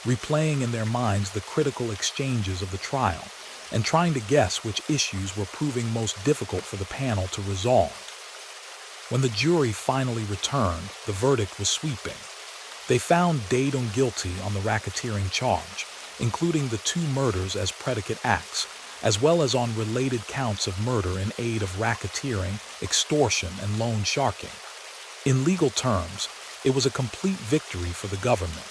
replaying in their minds the critical exchanges of the trial and trying to guess which issues were proving most difficult for the panel to resolve. When the jury finally returned, the verdict was sweeping. They found Daidone guilty on the racketeering charge, including the 2 murders as predicate acts, as well as on related counts of murder in aid of racketeering, extortion, and loan sharking. In legal terms, it was a complete victory for the government.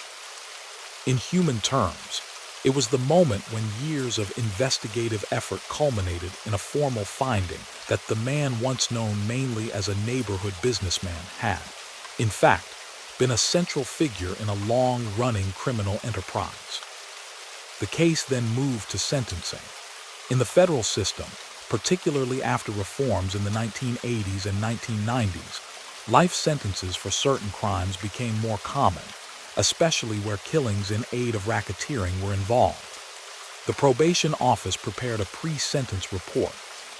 In human terms, it was the moment when years of investigative effort culminated in a formal finding that the man once known mainly as a neighborhood businessman had, in fact, been a central figure in a long-running criminal enterprise. The case then moved to sentencing. In the federal system, particularly after reforms in the 1980s and 1990s, life sentences for certain crimes became more common, especially where killings in aid of racketeering were involved. The probation office prepared a pre-sentence report,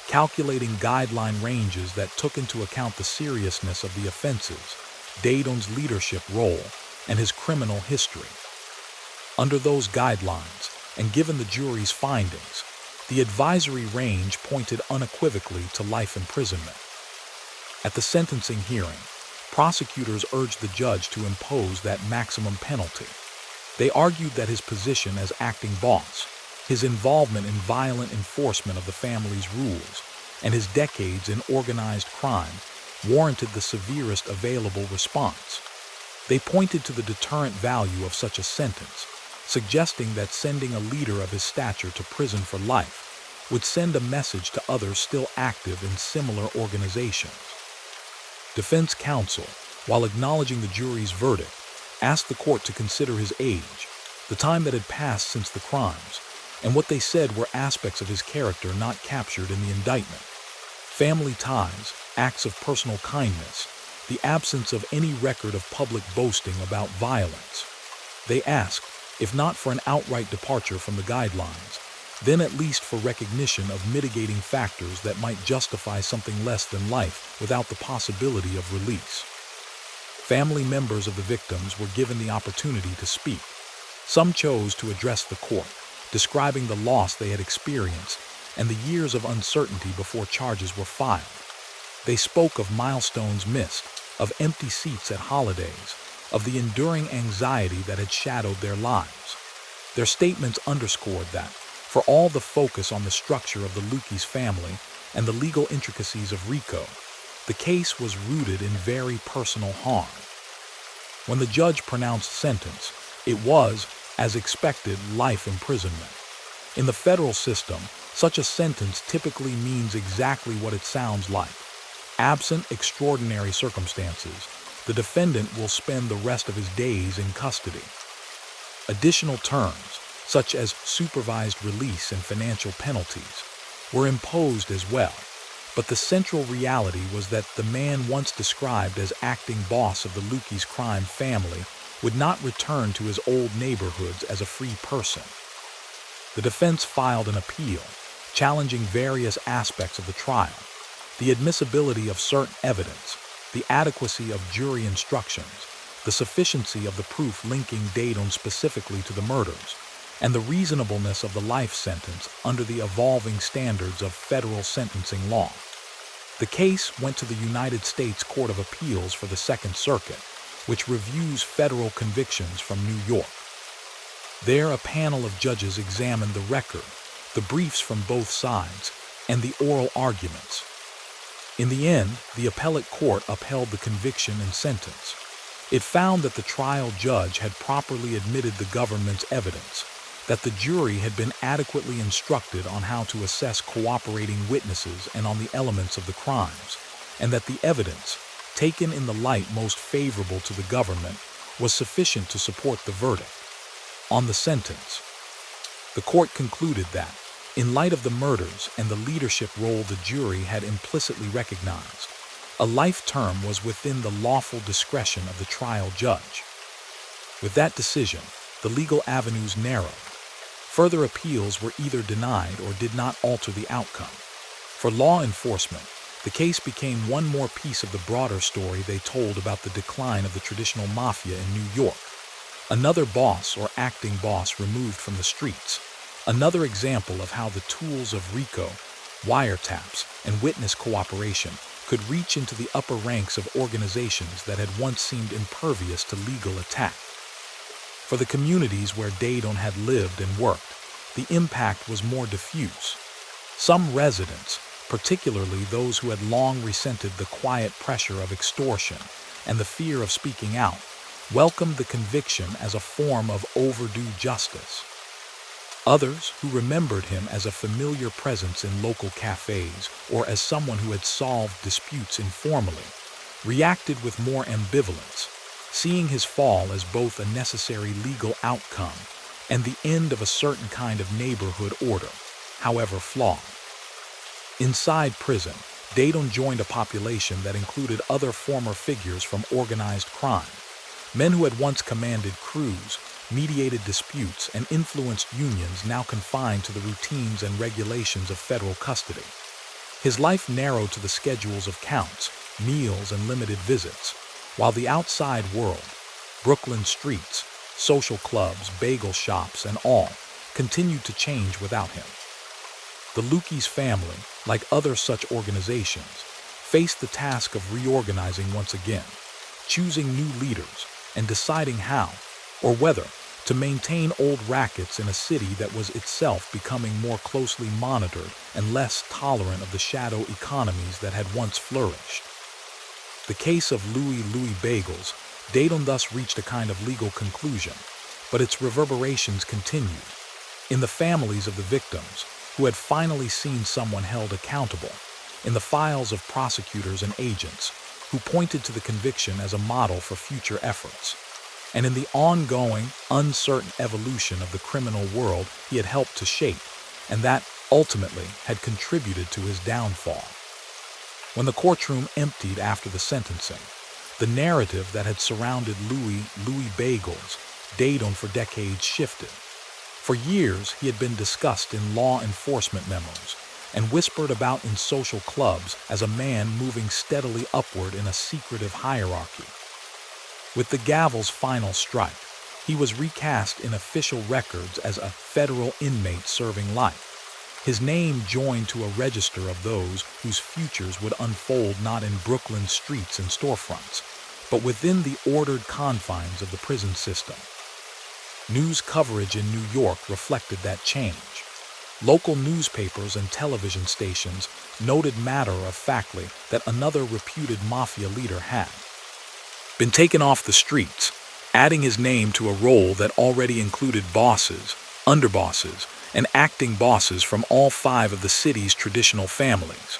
calculating guideline ranges that took into account the seriousness of the offenses, Daidone's leadership role, and his criminal history. Under those guidelines, and given the jury's findings, the advisory range pointed unequivocally to life imprisonment. At the sentencing hearing, prosecutors urged the judge to impose that maximum penalty. They argued that his position as acting boss, his involvement in violent enforcement of the family's rules, and his decades in organized crime warranted the severest available response. They pointed to the deterrent value of such a sentence, suggesting that sending a leader of his stature to prison for life would send a message to others still active in similar organizations. Defense counsel, while acknowledging the jury's verdict, asked the court to consider his age, the time that had passed since the crimes, and what they said were aspects of his character not captured in the indictment. Family ties, acts of personal kindness, the absence of any record of public boasting about violence. They asked, if not for an outright departure from the guidelines, then at least for recognition of mitigating factors that might justify something less than life without the possibility of release. Family members of the victims were given the opportunity to speak. Some chose to address the court, describing the loss they had experienced and the years of uncertainty before charges were filed. They spoke of milestones missed, of empty seats at holidays, of the enduring anxiety that had shadowed their lives. Their statements underscored that, for all the focus on the structure of the Lucchese family and the legal intricacies of RICO, the case was rooted in very personal harm. When the judge pronounced sentence, it was, as expected, life imprisonment. In the federal system, such a sentence typically means exactly what it sounds like. Absent extraordinary circumstances, the defendant will spend the rest of his days in custody. Additional terms, such as supervised release and financial penalties, were imposed as well, but the central reality was that the man once described as acting boss of the Lucchese crime family would not return to his old neighborhoods as a free person. The defense filed an appeal, challenging various aspects of the trial, the admissibility of certain evidence, the adequacy of jury instructions, the sufficiency of the proof linking Daidone specifically to the murders, and the reasonableness of the life sentence under the evolving standards of federal sentencing law. The case went to the United States Court of Appeals for the Second Circuit, which reviews federal convictions from New York. There, a panel of judges examined the record, the briefs from both sides, and the oral arguments. In the end, the appellate court upheld the conviction and sentence. It found that the trial judge had properly admitted the government's evidence, that the jury had been adequately instructed on how to assess cooperating witnesses and on the elements of the crimes, and that the evidence, taken in the light most favorable to the government, was sufficient to support the verdict. On the sentence, the court concluded that, in light of the murders and the leadership role the jury had implicitly recognized, a life term was within the lawful discretion of the trial judge. With that decision, the legal avenues narrowed. Further appeals were either denied or did not alter the outcome. For law enforcement, the case became one more piece of the broader story they told about the decline of the traditional mafia in New York. Another boss or acting boss removed from the streets. Another example of how the tools of RICO, wiretaps, and witness cooperation could reach into the upper ranks of organizations that had once seemed impervious to legal attack. For the communities where Daidone had lived and worked, the impact was more diffuse. Some residents, particularly those who had long resented the quiet pressure of extortion and the fear of speaking out, welcomed the conviction as a form of overdue justice. Others, who remembered him as a familiar presence in local cafes or as someone who had solved disputes informally, reacted with more ambivalence, seeing his fall as both a necessary legal outcome and the end of a certain kind of neighborhood order, however flawed. Inside prison, Daidone joined a population that included other former figures from organized crime, men who had once commanded crews, mediated disputes, and influenced unions now confined to the routines and regulations of federal custody. His life narrowed to the schedules of counts, meals, and limited visits, while the outside world, Brooklyn streets, social clubs, bagel shops, and all, continued to change without him. The Lucchese family, like other such organizations, faced the task of reorganizing once again, choosing new leaders, and deciding how, or whether, to maintain old rackets in a city that was itself becoming more closely monitored and less tolerant of the shadow economies that had once flourished. The case of Louie Bagels, Daidone thus reached a kind of legal conclusion, but its reverberations continued. In the families of the victims, who had finally seen someone held accountable in the files of prosecutors and agents who pointed to the conviction as a model for future efforts, and in the ongoing, uncertain evolution of the criminal world he had helped to shape, and that, ultimately, had contributed to his downfall. When the courtroom emptied after the sentencing, the narrative that had surrounded Louie Bagels, Daidone for decades shifted. For years, he had been discussed in law enforcement memos and whispered about in social clubs as a man moving steadily upward in a secretive hierarchy. With the gavel's final strike, he was recast in official records as a federal inmate serving life, his name joined to a register of those whose futures would unfold not in Brooklyn's streets and storefronts, but within the ordered confines of the prison system. News coverage in New York reflected that change. Local newspapers and television stations noted matter-of-factly that another reputed Mafia leader had been taken off the streets, adding his name to a role that already included bosses, underbosses, and acting bosses from all 5 of the city's traditional families.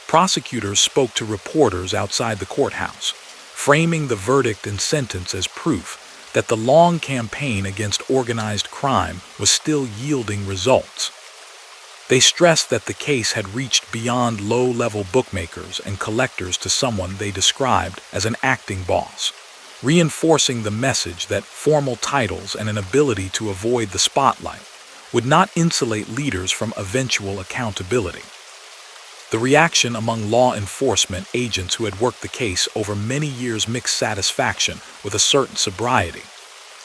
Prosecutors spoke to reporters outside the courthouse, framing the verdict and sentence as proof that the long campaign against organized crime was still yielding results. They stressed that the case had reached beyond low-level bookmakers and collectors to someone they described as an acting boss, reinforcing the message that formal titles and an ability to avoid the spotlight would not insulate leaders from eventual accountability. The reaction among law enforcement agents who had worked the case over many years mixed satisfaction with a certain sobriety.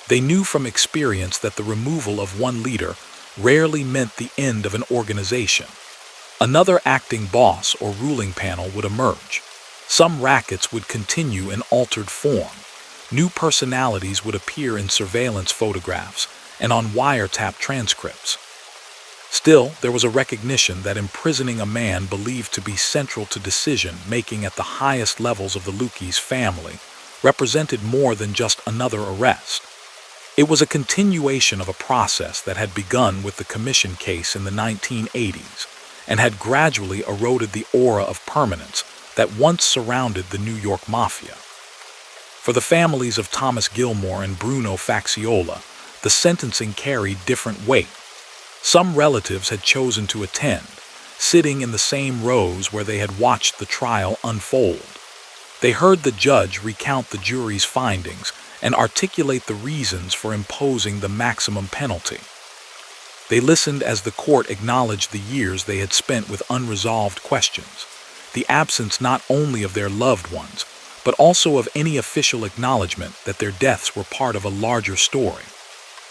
They knew from experience that the removal of one leader rarely meant the end of an organization. Another acting boss or ruling panel would emerge. Some rackets would continue in altered form. New personalities would appear in surveillance photographs and on wiretap transcripts. Still, there was a recognition that imprisoning a man believed to be central to decision-making at the highest levels of the Lucchese family represented more than just another arrest. It was a continuation of a process that had begun with the commission case in the 1980s and had gradually eroded the aura of permanence that once surrounded the New York Mafia. For the families of Thomas Gilmore and Bruno Facciola, the sentencing carried different weight. Some relatives had chosen to attend, sitting in the same rows where they had watched the trial unfold. They heard the judge recount the jury's findings and articulate the reasons for imposing the maximum penalty. They listened as the court acknowledged the years they had spent with unresolved questions, the absence not only of their loved ones, but also of any official acknowledgement that their deaths were part of a larger story.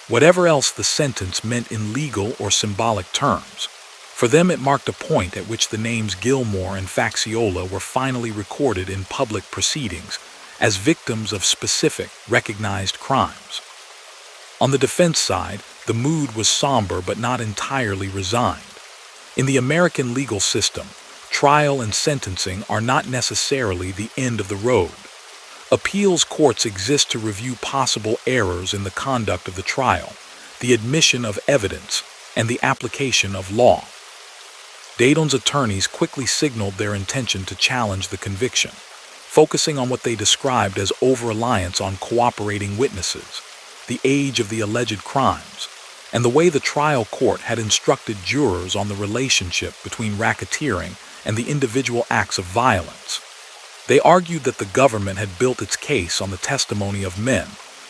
Whatever else the sentence meant in legal or symbolic terms, for them it marked a point at which the names Gilmore and Facciola were finally recorded in public proceedings as victims of specific, recognized crimes. On the defense side, the mood was somber but not entirely resigned. In the American legal system, trial and sentencing are not necessarily the end of the road. Appeals courts exist to review possible errors in the conduct of the trial, the admission of evidence, and the application of law. Daidone's attorneys quickly signaled their intention to challenge the conviction, focusing on what they described as over-reliance on cooperating witnesses, the age of the alleged crimes, and the way the trial court had instructed jurors on the relationship between racketeering and the individual acts of violence. They argued that the government had built its case on the testimony of men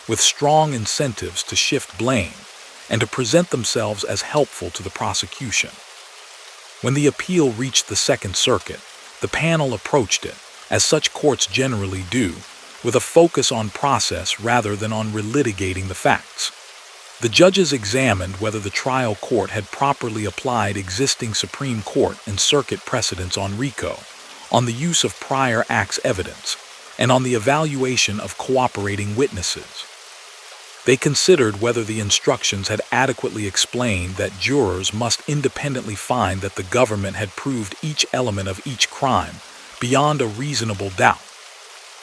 with strong incentives to shift blame and to present themselves as helpful to the prosecution. When the appeal reached the Second Circuit, the panel approached it, as such courts generally do, with a focus on process rather than on relitigating the facts. The judges examined whether the trial court had properly applied existing Supreme Court and circuit precedents on RICO, on the use of prior acts evidence, and on the evaluation of cooperating witnesses. They considered whether the instructions had adequately explained that jurors must independently find that the government had proved each element of each crime beyond a reasonable doubt.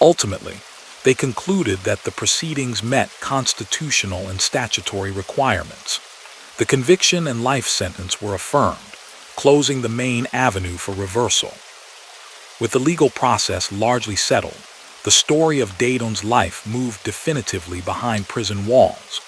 Ultimately, they concluded that the proceedings met constitutional and statutory requirements. The conviction and life sentence were affirmed, closing the main avenue for reversal. With the legal process largely settled, the story of Daidone's life moved definitively behind prison walls.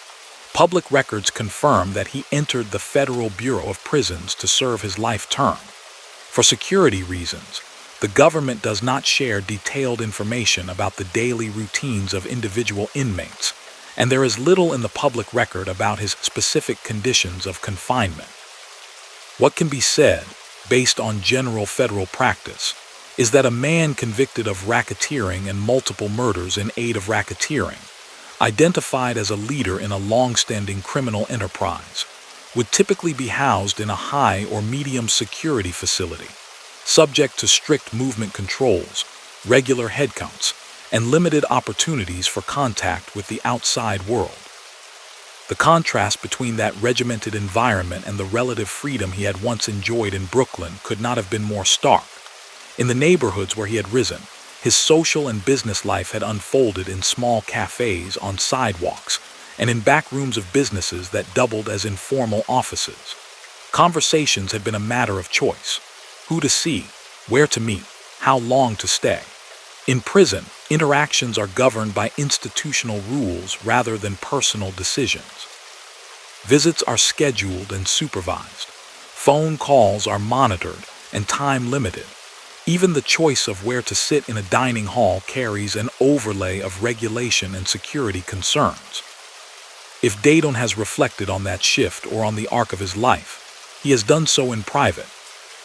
Public records confirm that he entered the Federal Bureau of Prisons to serve his life term. For security reasons, the government does not share detailed information about the daily routines of individual inmates, and there is little in the public record about his specific conditions of confinement. What can be said, based on general federal practice, is that a man convicted of racketeering and multiple murders in aid of racketeering, identified as a leader in a long-standing criminal enterprise, would typically be housed in a high or medium security facility, subject to strict movement controls, regular head counts, and limited opportunities for contact with the outside world. The contrast between that regimented environment and the relative freedom he had once enjoyed in Brooklyn could not have been more stark. In the neighborhoods where he had risen, his social and business life had unfolded in small cafes on sidewalks and in back rooms of businesses that doubled as informal offices. Conversations had been a matter of choice: who to see, where to meet, how long to stay. In prison, interactions are governed by institutional rules rather than personal decisions. Visits are scheduled and supervised. Phone calls are monitored and time limited. Even the choice of where to sit in a dining hall carries an overlay of regulation and security concerns. If Daidone has reflected on that shift or on the arc of his life, he has done so in private.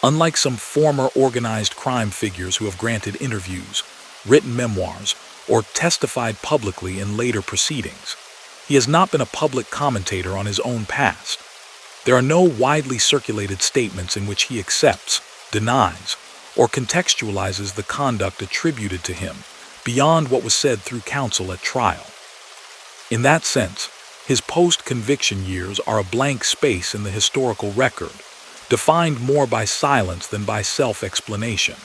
Unlike some former organized crime figures who have granted interviews, written memoirs, or testified publicly in later proceedings, he has not been a public commentator on his own past. There are no widely circulated statements in which he accepts, denies, or contextualizes the conduct attributed to him beyond what was said through counsel at trial. In that sense, his post-conviction years are a blank space in the historical record, defined more by silence than by self-explanation.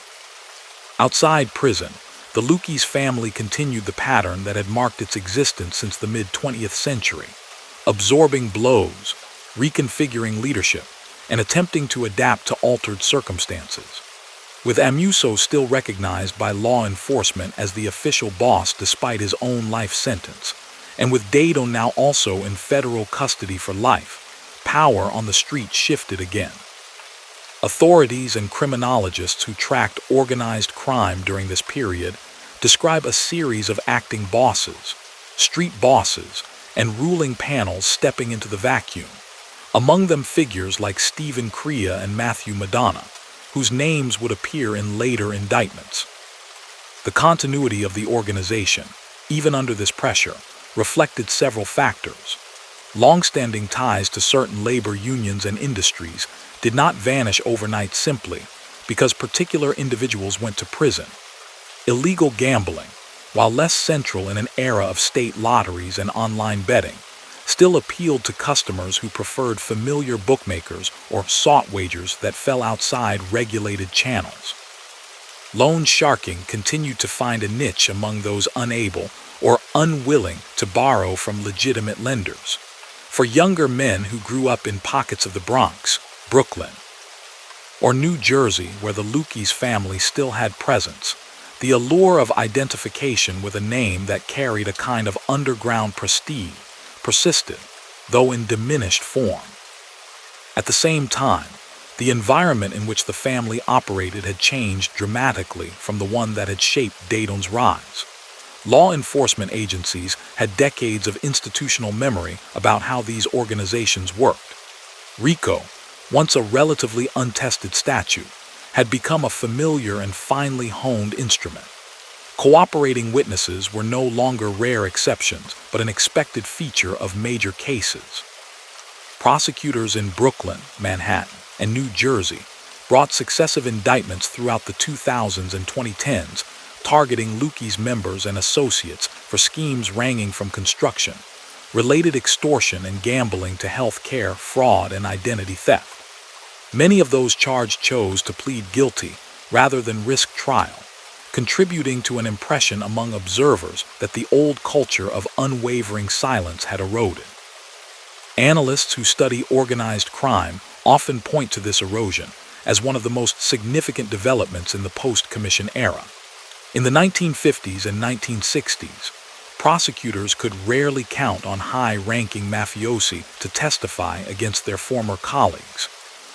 Outside prison, the Lucchese family continued the pattern that had marked its existence since the mid-20th century, absorbing blows, reconfiguring leadership, and attempting to adapt to altered circumstances. With Amuso still recognized by law enforcement as the official boss despite his own life sentence, and with Daidone now also in federal custody for life, power on the street shifted again. Authorities and criminologists who tracked organized crime during this period describe a series of acting bosses, street bosses, and ruling panels stepping into the vacuum, among them figures like Stephen Crea and Matthew Madonna, whose names would appear in later indictments. The continuity of the organization, even under this pressure, reflected several factors. Long-standing ties to certain labor unions and industries did not vanish overnight simply because particular individuals went to prison. Illegal gambling, while less central in an era of state lotteries and online betting, still appealed to customers who preferred familiar bookmakers or sought wagers that fell outside regulated channels. Loan sharking continued to find a niche among those unable or unwilling to borrow from legitimate lenders. For younger men who grew up in pockets of the Bronx, Brooklyn, or New Jersey where the Lucchese family still had presence, the allure of identification with a name that carried a kind of underground prestige persisted, though in diminished form. At the same time, the environment in which the family operated had changed dramatically from the one that had shaped Daidone's rise. Law enforcement agencies had decades of institutional memory about how these organizations worked. RICO, once a relatively untested statute, had become a familiar and finely honed instrument. Cooperating witnesses were no longer rare exceptions, but an expected feature of major cases. Prosecutors in Brooklyn, Manhattan, and New Jersey brought successive indictments throughout the 2000s and 2010s, targeting Lucchese members and associates for schemes ranging from construction, related extortion and gambling to health care, fraud, and identity theft. Many of those charged chose to plead guilty rather than risk trial, contributing to an impression among observers that the old culture of unwavering silence had eroded. Analysts who study organized crime often point to this erosion as one of the most significant developments in the post-commission era. In the 1950s and 1960s, prosecutors could rarely count on high-ranking mafiosi to testify against their former colleagues.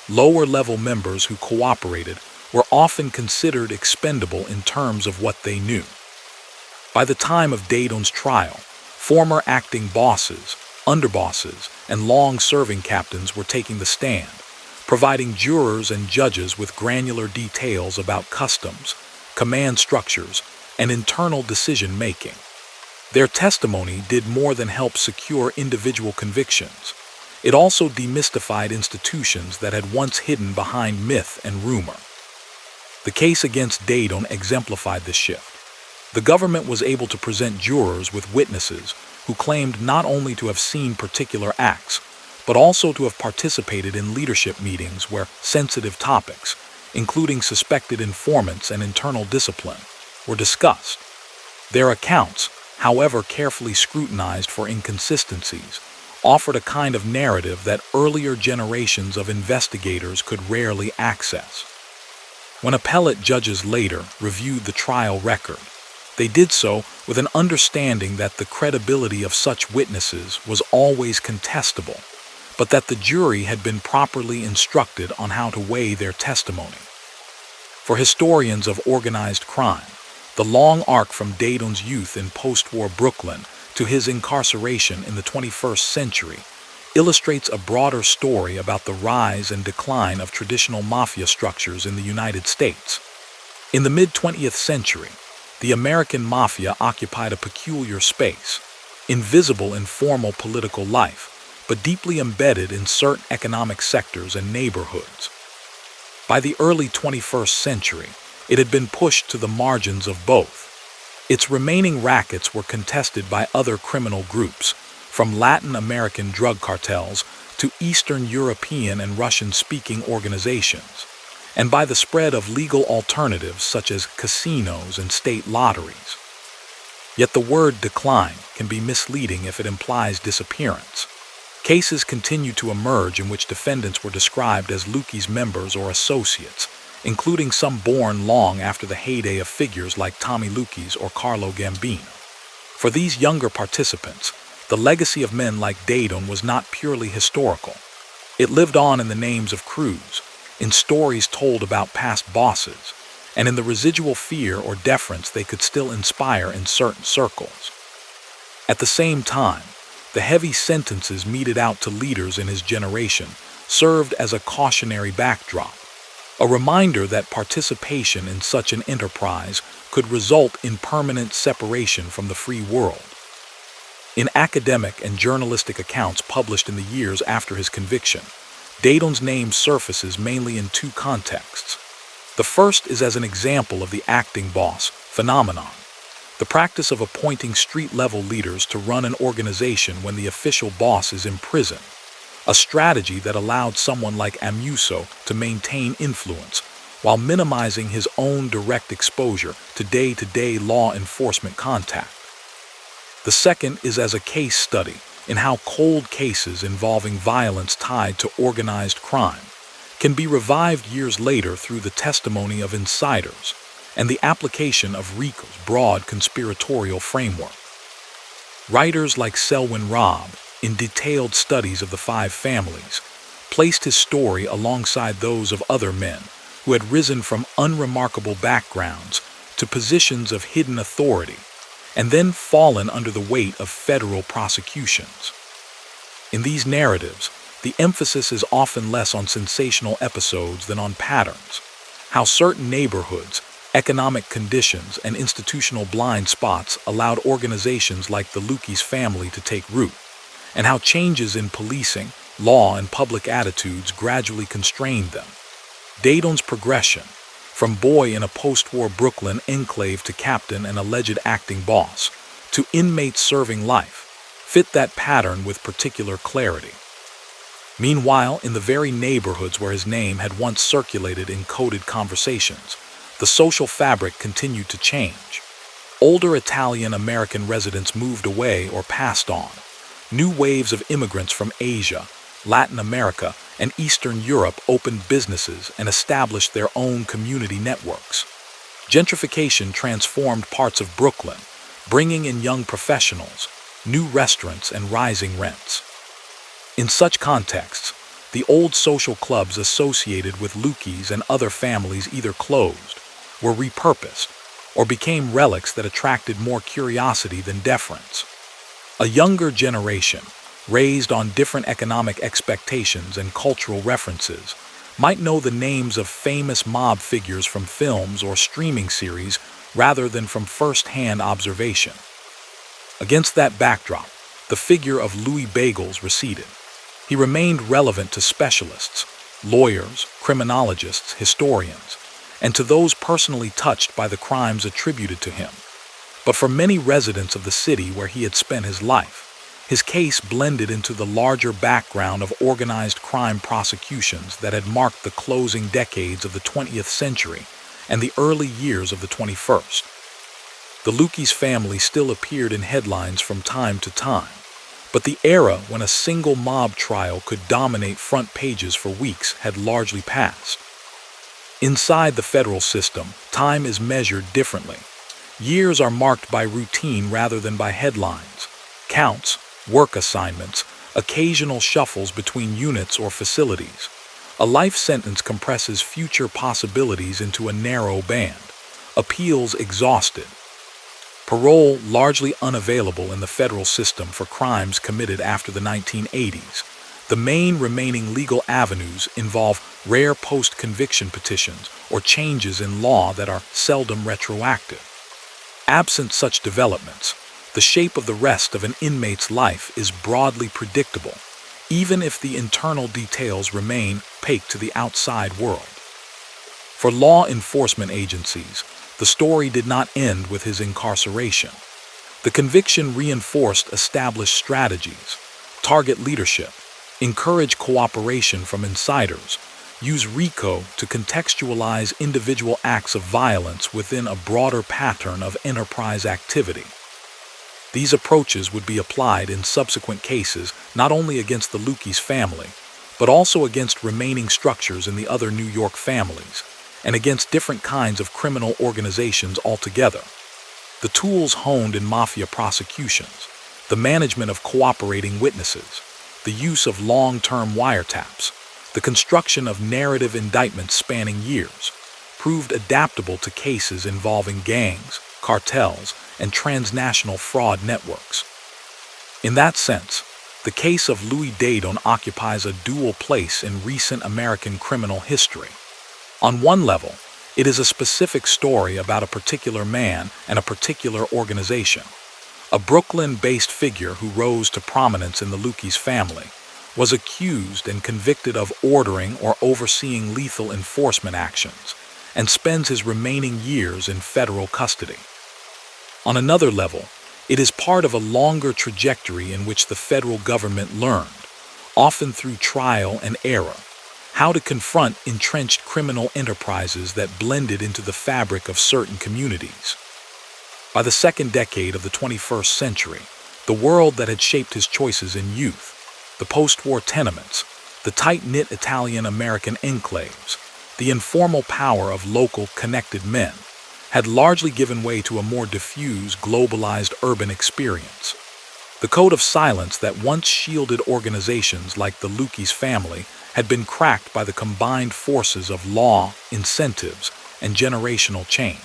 Lower-level members who cooperated were often considered expendable in terms of what they knew. By the time of Daidone's trial, former acting bosses, underbosses, and long-serving captains were taking the stand, providing jurors and judges with granular details about customs, command structures, and internal decision-making. Their testimony did more than help secure individual convictions. It also demystified institutions that had once hidden behind myth and rumor. The case against Daidone exemplified this shift. The government was able to present jurors with witnesses who claimed not only to have seen particular acts, but also to have participated in leadership meetings where sensitive topics, including suspected informants and internal discipline, were discussed. Their accounts, however carefully scrutinized for inconsistencies, offered a kind of narrative that earlier generations of investigators could rarely access. When appellate judges later reviewed the trial record, they did so with an understanding that the credibility of such witnesses was always contestable, but that the jury had been properly instructed on how to weigh their testimony. For historians of organized crime, the long arc from Daidone's youth in post-war Brooklyn to his incarceration in the 21st century illustrates a broader story about the rise and decline of traditional mafia structures in the United States. In the mid-20th century, the American mafia occupied a peculiar space, invisible in formal political life, but deeply embedded in certain economic sectors and neighborhoods. By the early 21st century, it had been pushed to the margins of both. Its remaining rackets were contested by other criminal groups, from Latin American drug cartels to Eastern European and Russian-speaking organizations, and by the spread of legal alternatives such as casinos and state lotteries. Yet the word decline can be misleading if it implies disappearance. Cases continue to emerge in which defendants were described as Lucchese members or associates, including some born long after the heyday of figures like Tommy Lucchese or Carlo Gambino. For these younger participants, the legacy of men like Daidone was not purely historical. It lived on in the names of crews, in stories told about past bosses, and in the residual fear or deference they could still inspire in certain circles. At the same time, the heavy sentences meted out to leaders in his generation served as a cautionary backdrop, a reminder that participation in such an enterprise could result in permanent separation from the free world. In academic and journalistic accounts published in the years after his conviction, Daidone's name surfaces mainly in two contexts. The first is as an example of the acting boss phenomenon, the practice of appointing street-level leaders to run an organization when the official boss is in prison, a strategy that allowed someone like Amuso to maintain influence while minimizing his own direct exposure to day-to-day law enforcement contact. The second is as a case study in how cold cases involving violence tied to organized crime can be revived years later through the testimony of insiders and the application of RICO's broad conspiratorial framework. Writers like Selwyn Robb, in detailed studies of the five families, placed his story alongside those of other men who had risen from unremarkable backgrounds to positions of hidden authority and then fallen under the weight of federal prosecutions. In these narratives, the emphasis is often less on sensational episodes than on patterns, how certain neighborhoods, economic conditions, and institutional blind spots allowed organizations like the Lucchese family to take root, and how changes in policing, law, and public attitudes gradually constrained them. Daidone's progression, from boy in a post-war Brooklyn enclave to captain and alleged acting boss, to inmate serving life, fit that pattern with particular clarity. Meanwhile, in the very neighborhoods where his name had once circulated in coded conversations, the social fabric continued to change. Older Italian-American residents moved away or passed on. New waves of immigrants from Asia, Latin America, and Eastern Europe opened businesses and established their own community networks. Gentrification transformed parts of Brooklyn, bringing in young professionals, new restaurants, and rising rents. In such contexts, the old social clubs associated with Lucchese and other families either closed, were repurposed, or became relics that attracted more curiosity than deference. A younger generation, raised on different economic expectations and cultural references, might know the names of famous mob figures from films or streaming series rather than from first-hand observation. Against that backdrop, the figure of Louie Bagels receded. He remained relevant to specialists, lawyers, criminologists, historians, and to those personally touched by the crimes attributed to him. But for many residents of the city where he had spent his life, his case blended into the larger background of organized crime prosecutions that had marked the closing decades of the 20th century and the early years of the 21st. The Lucchese family still appeared in headlines from time to time, but the era when a single mob trial could dominate front pages for weeks had largely passed. Inside the federal system, time is measured differently. Years are marked by routine rather than by headlines, counts, work assignments, occasional shuffles between units or facilities. A life sentence compresses future possibilities into a narrow band, appeals exhausted. Parole largely unavailable in the federal system for crimes committed after the 1980s. The main remaining legal avenues involve rare post-conviction petitions or changes in law that are seldom retroactive. Absent such developments, the shape of the rest of an inmate's life is broadly predictable, even if the internal details remain opaque to the outside world. For law enforcement agencies, the story did not end with his incarceration. The conviction reinforced established strategies, target leadership, encourage cooperation from insiders, use RICO to contextualize individual acts of violence within a broader pattern of enterprise activity. These approaches would be applied in subsequent cases not only against the Lucchese family, but also against remaining structures in the other New York families, and against different kinds of criminal organizations altogether. The tools honed in Mafia prosecutions, the management of cooperating witnesses, the use of long-term wiretaps, the construction of narrative indictments spanning years, proved adaptable to cases involving gangs, cartels, and transnational fraud networks. In that sense, the case of Louie Daidone occupies a dual place in recent American criminal history. On one level, it is a specific story about a particular man and a particular organization. A Brooklyn-based figure who rose to prominence in the Lucchese family was accused and convicted of ordering or overseeing lethal enforcement actions and spends his remaining years in federal custody. On another level, it is part of a longer trajectory in which the federal government learned, often through trial and error, how to confront entrenched criminal enterprises that blended into the fabric of certain communities. By the second decade of the 21st century, the world that had shaped his choices in youth, the post-war tenements, the tight-knit Italian-American enclaves, the informal power of local connected men, had largely given way to a more diffuse, globalized urban experience. The code of silence that once shielded organizations like the Lucchese family had been cracked by the combined forces of law, incentives, and generational change.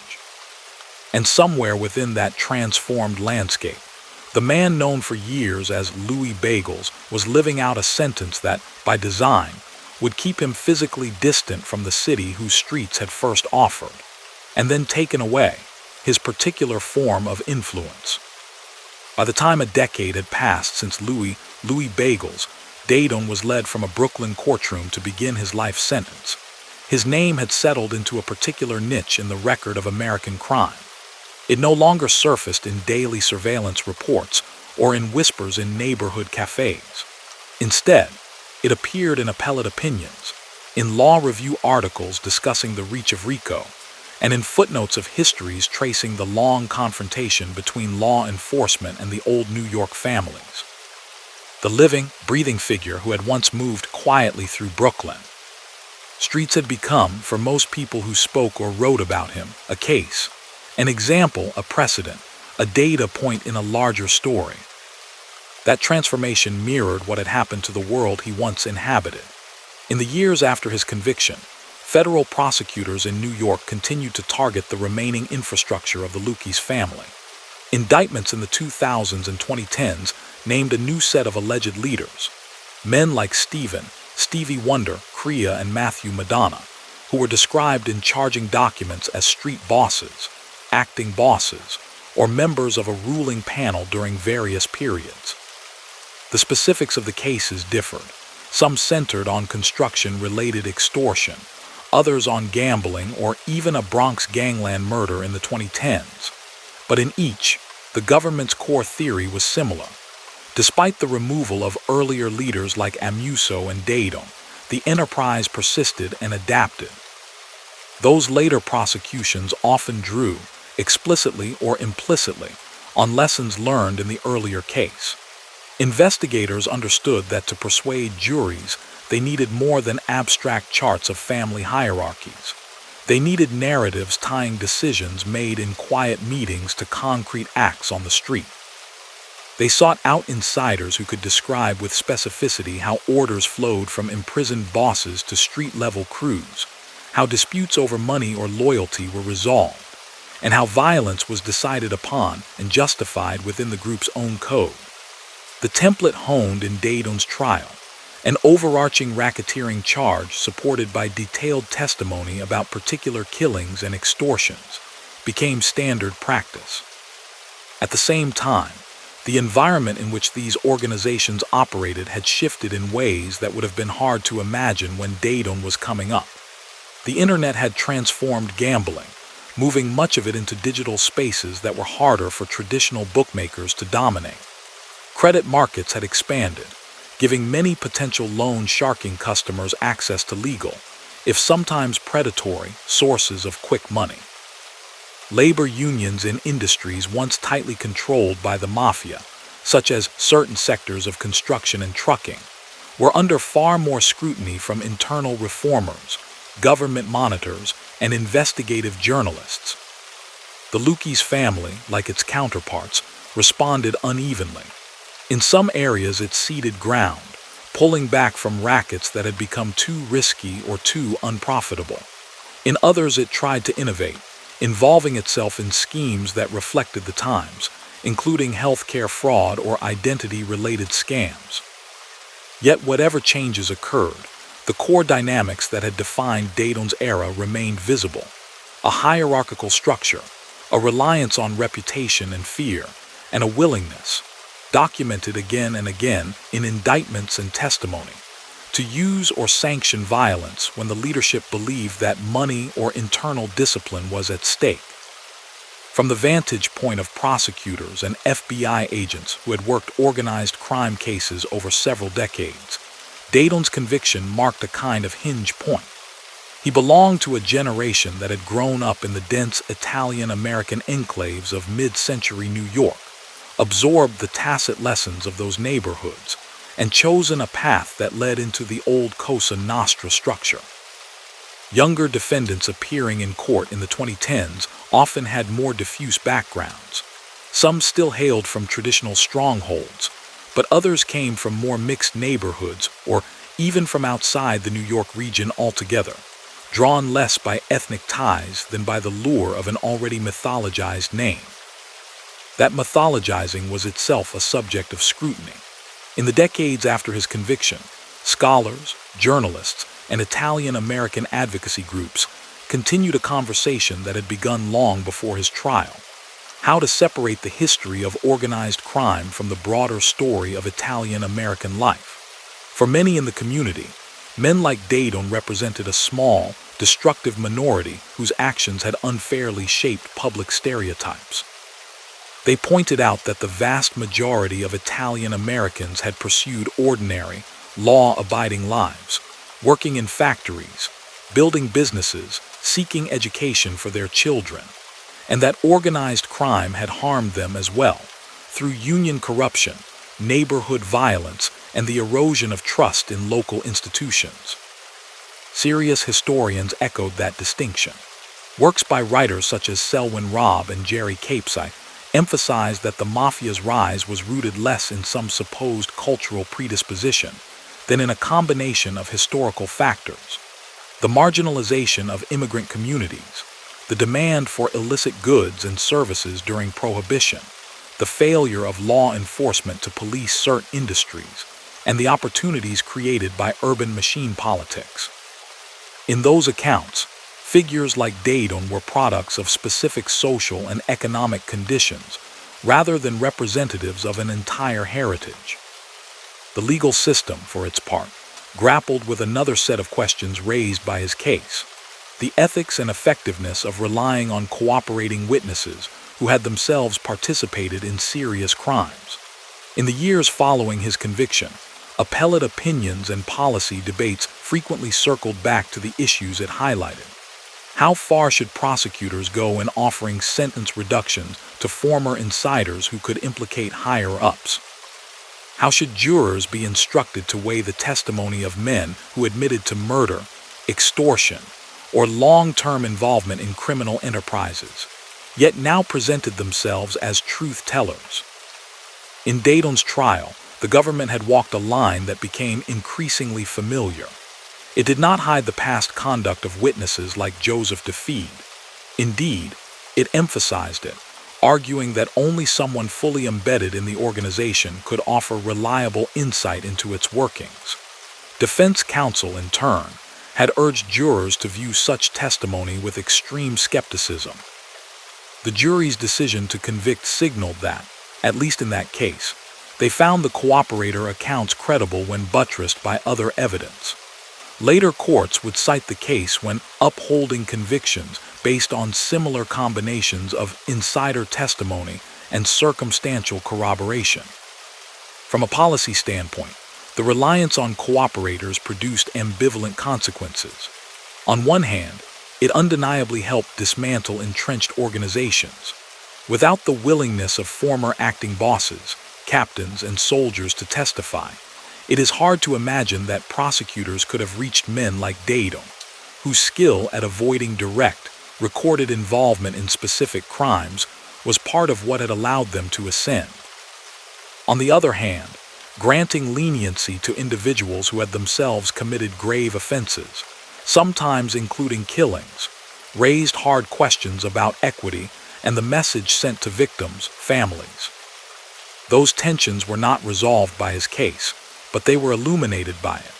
And somewhere within that transformed landscape, the man known for years as Louie Bagels was living out a sentence that, by design, would keep him physically distant from the city whose streets had first offered, and then taken away, his particular form of influence. By the time a decade had passed since Louie Bagels, Daidone was led from a Brooklyn courtroom to begin his life sentence. His name had settled into a particular niche in the record of American crime. It no longer surfaced in daily surveillance reports or in whispers in neighborhood cafes. Instead, it appeared in appellate opinions, in law review articles discussing the reach of RICO, and in footnotes of histories tracing the long confrontation between law enforcement and the old New York families. the living, breathing figure who had once moved quietly through Brooklyn. Streets had become, for most people who spoke or wrote about him, a case, an example, a precedent, a data point in a larger story. That transformation mirrored what had happened to the world he once inhabited. In the years after his conviction, federal prosecutors in New York continued to target the remaining infrastructure of the Lucchese family. Indictments in the 2000s and 2010s named a new set of alleged leaders, men like Stevie Wonder, Kriya, and Matthew Madonna, who were described in charging documents as street bosses, acting bosses, or members of a ruling panel during various periods. The specifics of the cases differed, some centered on construction-related extortion, others on gambling or even a Bronx gangland murder in the 2010s. But in each, the government's core theory was similar. Despite the removal of earlier leaders like Amuso and Daidone, the enterprise persisted and adapted. Those later prosecutions often drew, explicitly or implicitly, on lessons learned in the earlier case. Investigators understood that to persuade juries, they needed more than abstract charts of family hierarchies. They needed narratives tying decisions made in quiet meetings to concrete acts on the street. They sought out insiders who could describe with specificity how orders flowed from imprisoned bosses to street-level crews, how disputes over money or loyalty were resolved, and how violence was decided upon and justified within the group's own code. The template honed in Daidone's trial, an overarching racketeering charge supported by detailed testimony about particular killings and extortions, became standard practice. At the same time, the environment in which these organizations operated had shifted in ways that would have been hard to imagine when Daidone was coming up. The internet had transformed gambling, moving much of it into digital spaces that were harder for traditional bookmakers to dominate. Credit markets had expanded, giving many potential loan sharking customers access to legal, if sometimes predatory, sources of quick money. Labor unions in industries once tightly controlled by the Mafia, such as certain sectors of construction and trucking, were under far more scrutiny from internal reformers, government monitors, and investigative journalists. The Lucchese family, like its counterparts, responded unevenly. In some areas it ceded ground, pulling back from rackets that had become too risky or too unprofitable. In others it tried to innovate, involving itself in schemes that reflected the times, including healthcare fraud or identity-related scams. Yet whatever changes occurred, the core dynamics that had defined Daidone's era remained visible. A hierarchical structure, a reliance on reputation and fear, and a willingness, documented again and again in indictments and testimony, to use or sanction violence when the leadership believed that money or internal discipline was at stake. From the vantage point of prosecutors and FBI agents who had worked organized crime cases over several decades, Daidone's conviction marked a kind of hinge point. He belonged to a generation that had grown up in the dense Italian-American enclaves of mid-century New York, absorbed the tacit lessons of those neighborhoods, and chosen a path that led into the old Cosa Nostra structure. Younger defendants appearing in court in the 2010s often had more diffuse backgrounds. Some still hailed from traditional strongholds, but others came from more mixed neighborhoods or even from outside the New York region altogether, drawn less by ethnic ties than by the lure of an already mythologized name. That mythologizing was itself a subject of scrutiny. In the decades after his conviction, scholars, journalists, and Italian-American advocacy groups continued a conversation that had begun long before his trial: how to separate the history of organized crime from the broader story of Italian-American life. For many in the community, men like Daidone represented a small, destructive minority whose actions had unfairly shaped public stereotypes. They pointed out that the vast majority of Italian Americans had pursued ordinary, law-abiding lives, working in factories, building businesses, seeking education for their children, and that organized crime had harmed them as well, through union corruption, neighborhood violence, and the erosion of trust in local institutions. Serious historians echoed that distinction. Works by writers such as Selwyn Robb and Jerry Capeside emphasized that the Mafia's rise was rooted less in some supposed cultural predisposition than in a combination of historical factors: the marginalization of immigrant communities, the demand for illicit goods and services during Prohibition, the failure of law enforcement to police certain industries, and the opportunities created by urban machine politics. In those accounts, figures like Daidone were products of specific social and economic conditions rather than representatives of an entire heritage. The legal system, for its part, grappled with another set of questions raised by his case: the ethics and effectiveness of relying on cooperating witnesses who had themselves participated in serious crimes. In the years following his conviction, appellate opinions and policy debates frequently circled back to the issues it highlighted. How far should prosecutors go in offering sentence reductions to former insiders who could implicate higher-ups? How should jurors be instructed to weigh the testimony of men who admitted to murder, extortion, or long-term involvement in criminal enterprises, yet now presented themselves as truth-tellers? In Daidone's trial, the government had walked a line that became increasingly familiar. It did not hide the past conduct of witnesses like Joseph DeFeed. Indeed, it emphasized it, arguing that only someone fully embedded in the organization could offer reliable insight into its workings. Defense counsel, in turn, had urged jurors to view such testimony with extreme skepticism. The jury's decision to convict signaled that, at least in that case, they found the cooperator accounts credible when buttressed by other evidence. Later courts would cite the case when upholding convictions based on similar combinations of insider testimony and circumstantial corroboration. From a policy standpoint, the reliance on cooperators produced ambivalent consequences. On one hand, it undeniably helped dismantle entrenched organizations. Without the willingness of former acting bosses, captains, and soldiers to testify, it is hard to imagine that prosecutors could have reached men like Daidone, whose skill at avoiding direct, recorded involvement in specific crimes was part of what had allowed them to ascend. On the other hand, granting leniency to individuals who had themselves committed grave offenses, sometimes including killings, raised hard questions about equity and the message sent to victims' families. Those tensions were not resolved by his case, but they were illuminated by it.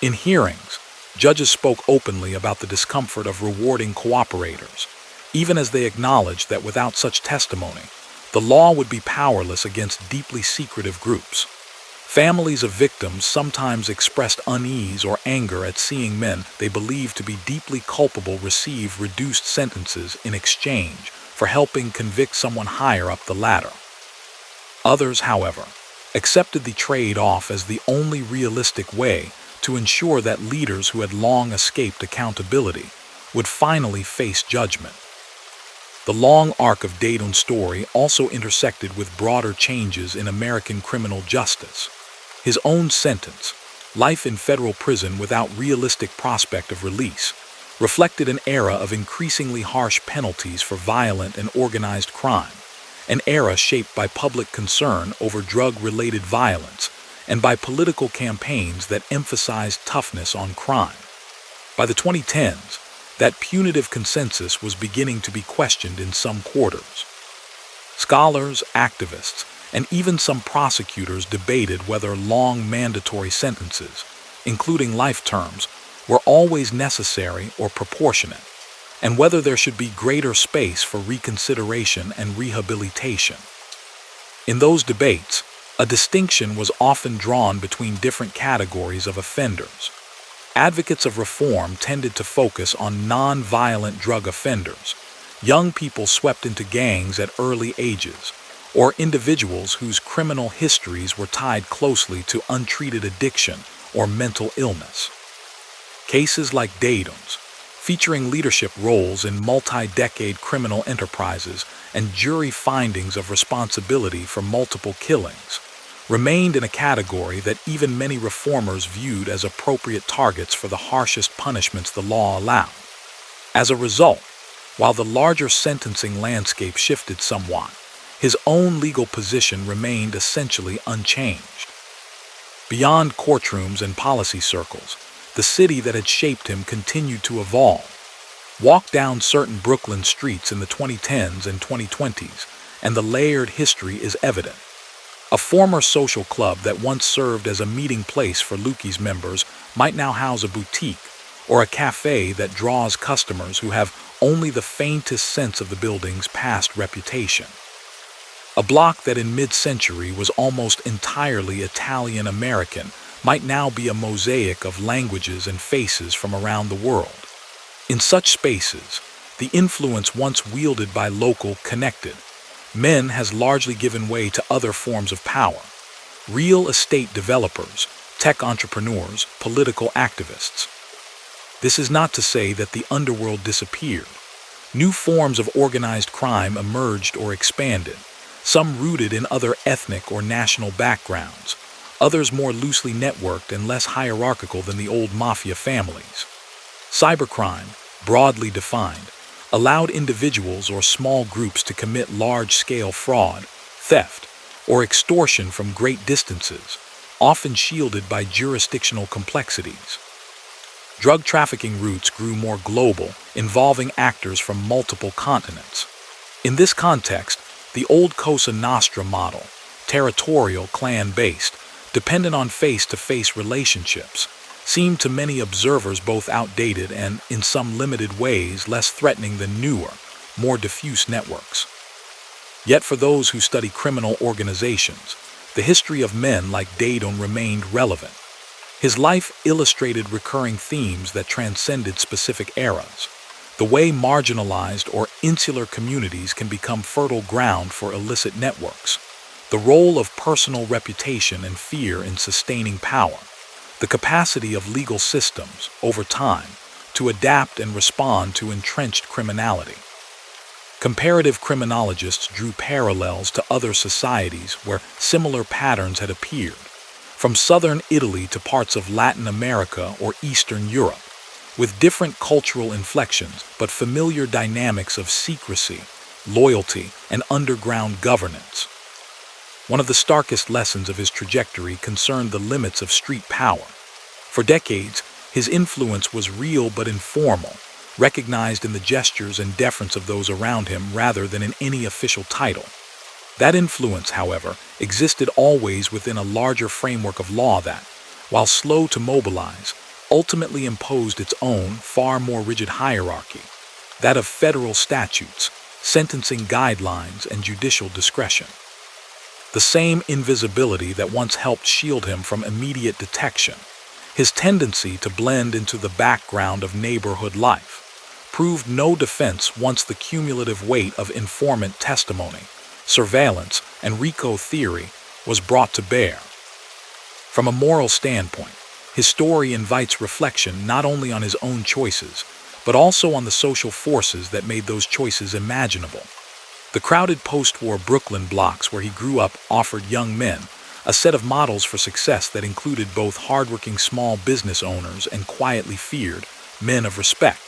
In hearings, judges spoke openly about the discomfort of rewarding cooperators, even as they acknowledged that without such testimony, the law would be powerless against deeply secretive groups. Families of victims sometimes expressed unease or anger at seeing men they believed to be deeply culpable receive reduced sentences in exchange for helping convict someone higher up the ladder. Others, however, accepted the trade-off as the only realistic way to ensure that leaders who had long escaped accountability would finally face judgment. The long arc of Daidone's story also intersected with broader changes in American criminal justice. His own sentence, life in federal prison without realistic prospect of release, reflected an era of increasingly harsh penalties for violent and organized crime, an era shaped by public concern over drug-related violence and by political campaigns that emphasized toughness on crime. By the 2010s, that punitive consensus was beginning to be questioned in some quarters. Scholars, activists, and even some prosecutors debated whether long mandatory sentences, including life terms, were always necessary or proportionate, and whether there should be greater space for reconsideration and rehabilitation. In those debates, a distinction was often drawn between different categories of offenders. Advocates of reform tended to focus on non-violent drug offenders, young people swept into gangs at early ages, or individuals whose criminal histories were tied closely to untreated addiction or mental illness. Cases like Daidone's, featuring leadership roles in multi-decade criminal enterprises and jury findings of responsibility for multiple killings, remained in a category that even many reformers viewed as appropriate targets for the harshest punishments the law allowed. As a result, while the larger sentencing landscape shifted somewhat, his own legal position remained essentially unchanged. Beyond courtrooms and policy circles, the city that had shaped him continued to evolve. Walk down certain Brooklyn streets in the 2010s and 2020s, and the layered history is evident. A former social club that once served as a meeting place for Lucchese members might now house a boutique or a cafe that draws customers who have only the faintest sense of the building's past reputation. A block that in mid-century was almost entirely Italian-American might now be a mosaic of languages and faces from around the world. In such spaces, the influence once wielded by local connected men has largely given way to other forms of power: real estate developers, tech entrepreneurs, political activists. This is not to say that the underworld disappeared. New forms of organized crime emerged or expanded, some rooted in other ethnic or national backgrounds, others more loosely networked and less hierarchical than the old Mafia families. Cybercrime, broadly defined, allowed individuals or small groups to commit large-scale fraud, theft, or extortion from great distances, often shielded by jurisdictional complexities. Drug trafficking routes grew more global, involving actors from multiple continents. In this context, the old Cosa Nostra model, territorial, clan-based, dependent on face-to-face relationships, seemed to many observers both outdated and, in some limited ways, less threatening than newer, more diffuse networks. Yet for those who study criminal organizations, the history of men like Daidone remained relevant. His life illustrated recurring themes that transcended specific eras: the way marginalized or insular communities can become fertile ground for illicit networks, the role of personal reputation and fear in sustaining power, the capacity of legal systems, over time, to adapt and respond to entrenched criminality. Comparative criminologists drew parallels to other societies where similar patterns had appeared, from southern Italy to parts of Latin America or Eastern Europe, with different cultural inflections but familiar dynamics of secrecy, loyalty, and underground governance. One of the starkest lessons of his trajectory concerned the limits of street power. For decades, his influence was real but informal, recognized in the gestures and deference of those around him rather than in any official title. That influence, however, existed always within a larger framework of law that, while slow to mobilize, ultimately imposed its own, far more rigid hierarchy, that of federal statutes, sentencing guidelines, and judicial discretion. The same invisibility that once helped shield him from immediate detection, his tendency to blend into the background of neighborhood life, proved no defense once the cumulative weight of informant testimony, surveillance, and RICO theory was brought to bear. From a moral standpoint, his story invites reflection not only on his own choices, but also on the social forces that made those choices imaginable. The crowded post-war Brooklyn blocks where he grew up offered young men a set of models for success that included both hardworking small business owners and quietly feared men of respect.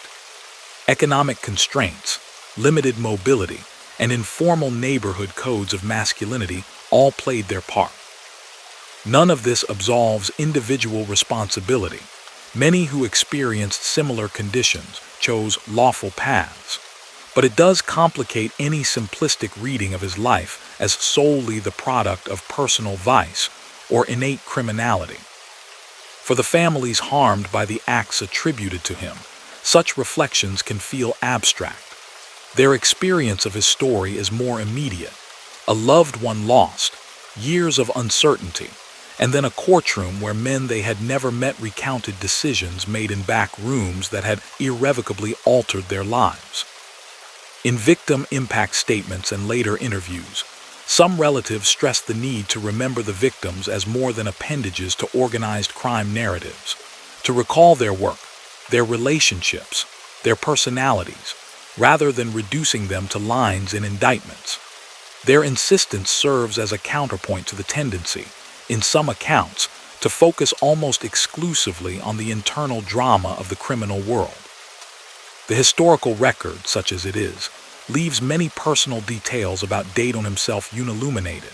Economic constraints, limited mobility, and informal neighborhood codes of masculinity all played their part. None of this absolves individual responsibility. Many who experienced similar conditions chose lawful paths. But it does complicate any simplistic reading of his life as solely the product of personal vice or innate criminality. For the families harmed by the acts attributed to him, such reflections can feel abstract. Their experience of his story is more immediate: a loved one lost, years of uncertainty, and then a courtroom where men they had never met recounted decisions made in back rooms that had irrevocably altered their lives. In victim impact statements and later interviews, some relatives stressed the need to remember the victims as more than appendages to organized crime narratives, to recall their work, their relationships, their personalities, rather than reducing them to lines in indictments. Their insistence serves as a counterpoint to the tendency, in some accounts, to focus almost exclusively on the internal drama of the criminal world. The historical record, such as it is, leaves many personal details about Daidone himself unilluminated.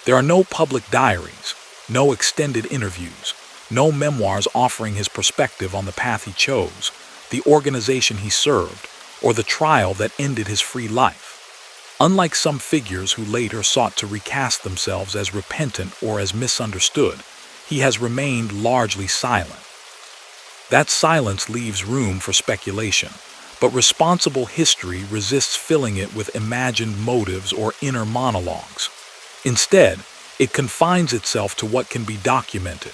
There are no public diaries, no extended interviews, no memoirs offering his perspective on the path he chose, the organization he served, or the trial that ended his free life. Unlike some figures who later sought to recast themselves as repentant or as misunderstood, he has remained largely silent. That silence leaves room for speculation, but responsible history resists filling it with imagined motives or inner monologues. Instead, it confines itself to what can be documented: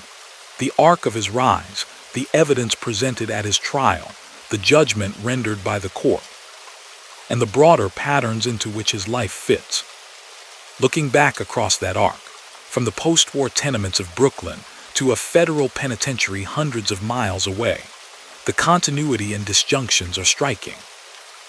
the arc of his rise, the evidence presented at his trial, the judgment rendered by the court, and the broader patterns into which his life fits. Looking back across that arc, from the post-war tenements of Brooklyn to a federal penitentiary hundreds of miles away, the continuity and disjunctions are striking.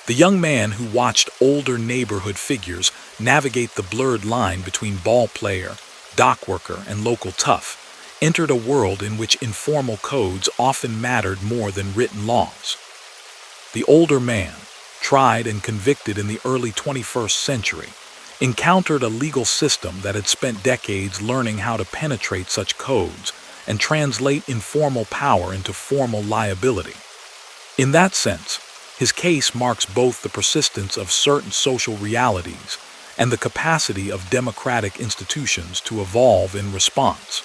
The young man who watched older neighborhood figures navigate the blurred line between ball player, dock worker, and local tough entered a world in which informal codes often mattered more than written laws. The older man, tried and convicted in the early 21st century, encountered a legal system that had spent decades learning how to penetrate such codes and translate informal power into formal liability. In that sense, his case marks both the persistence of certain social realities and the capacity of democratic institutions to evolve in response.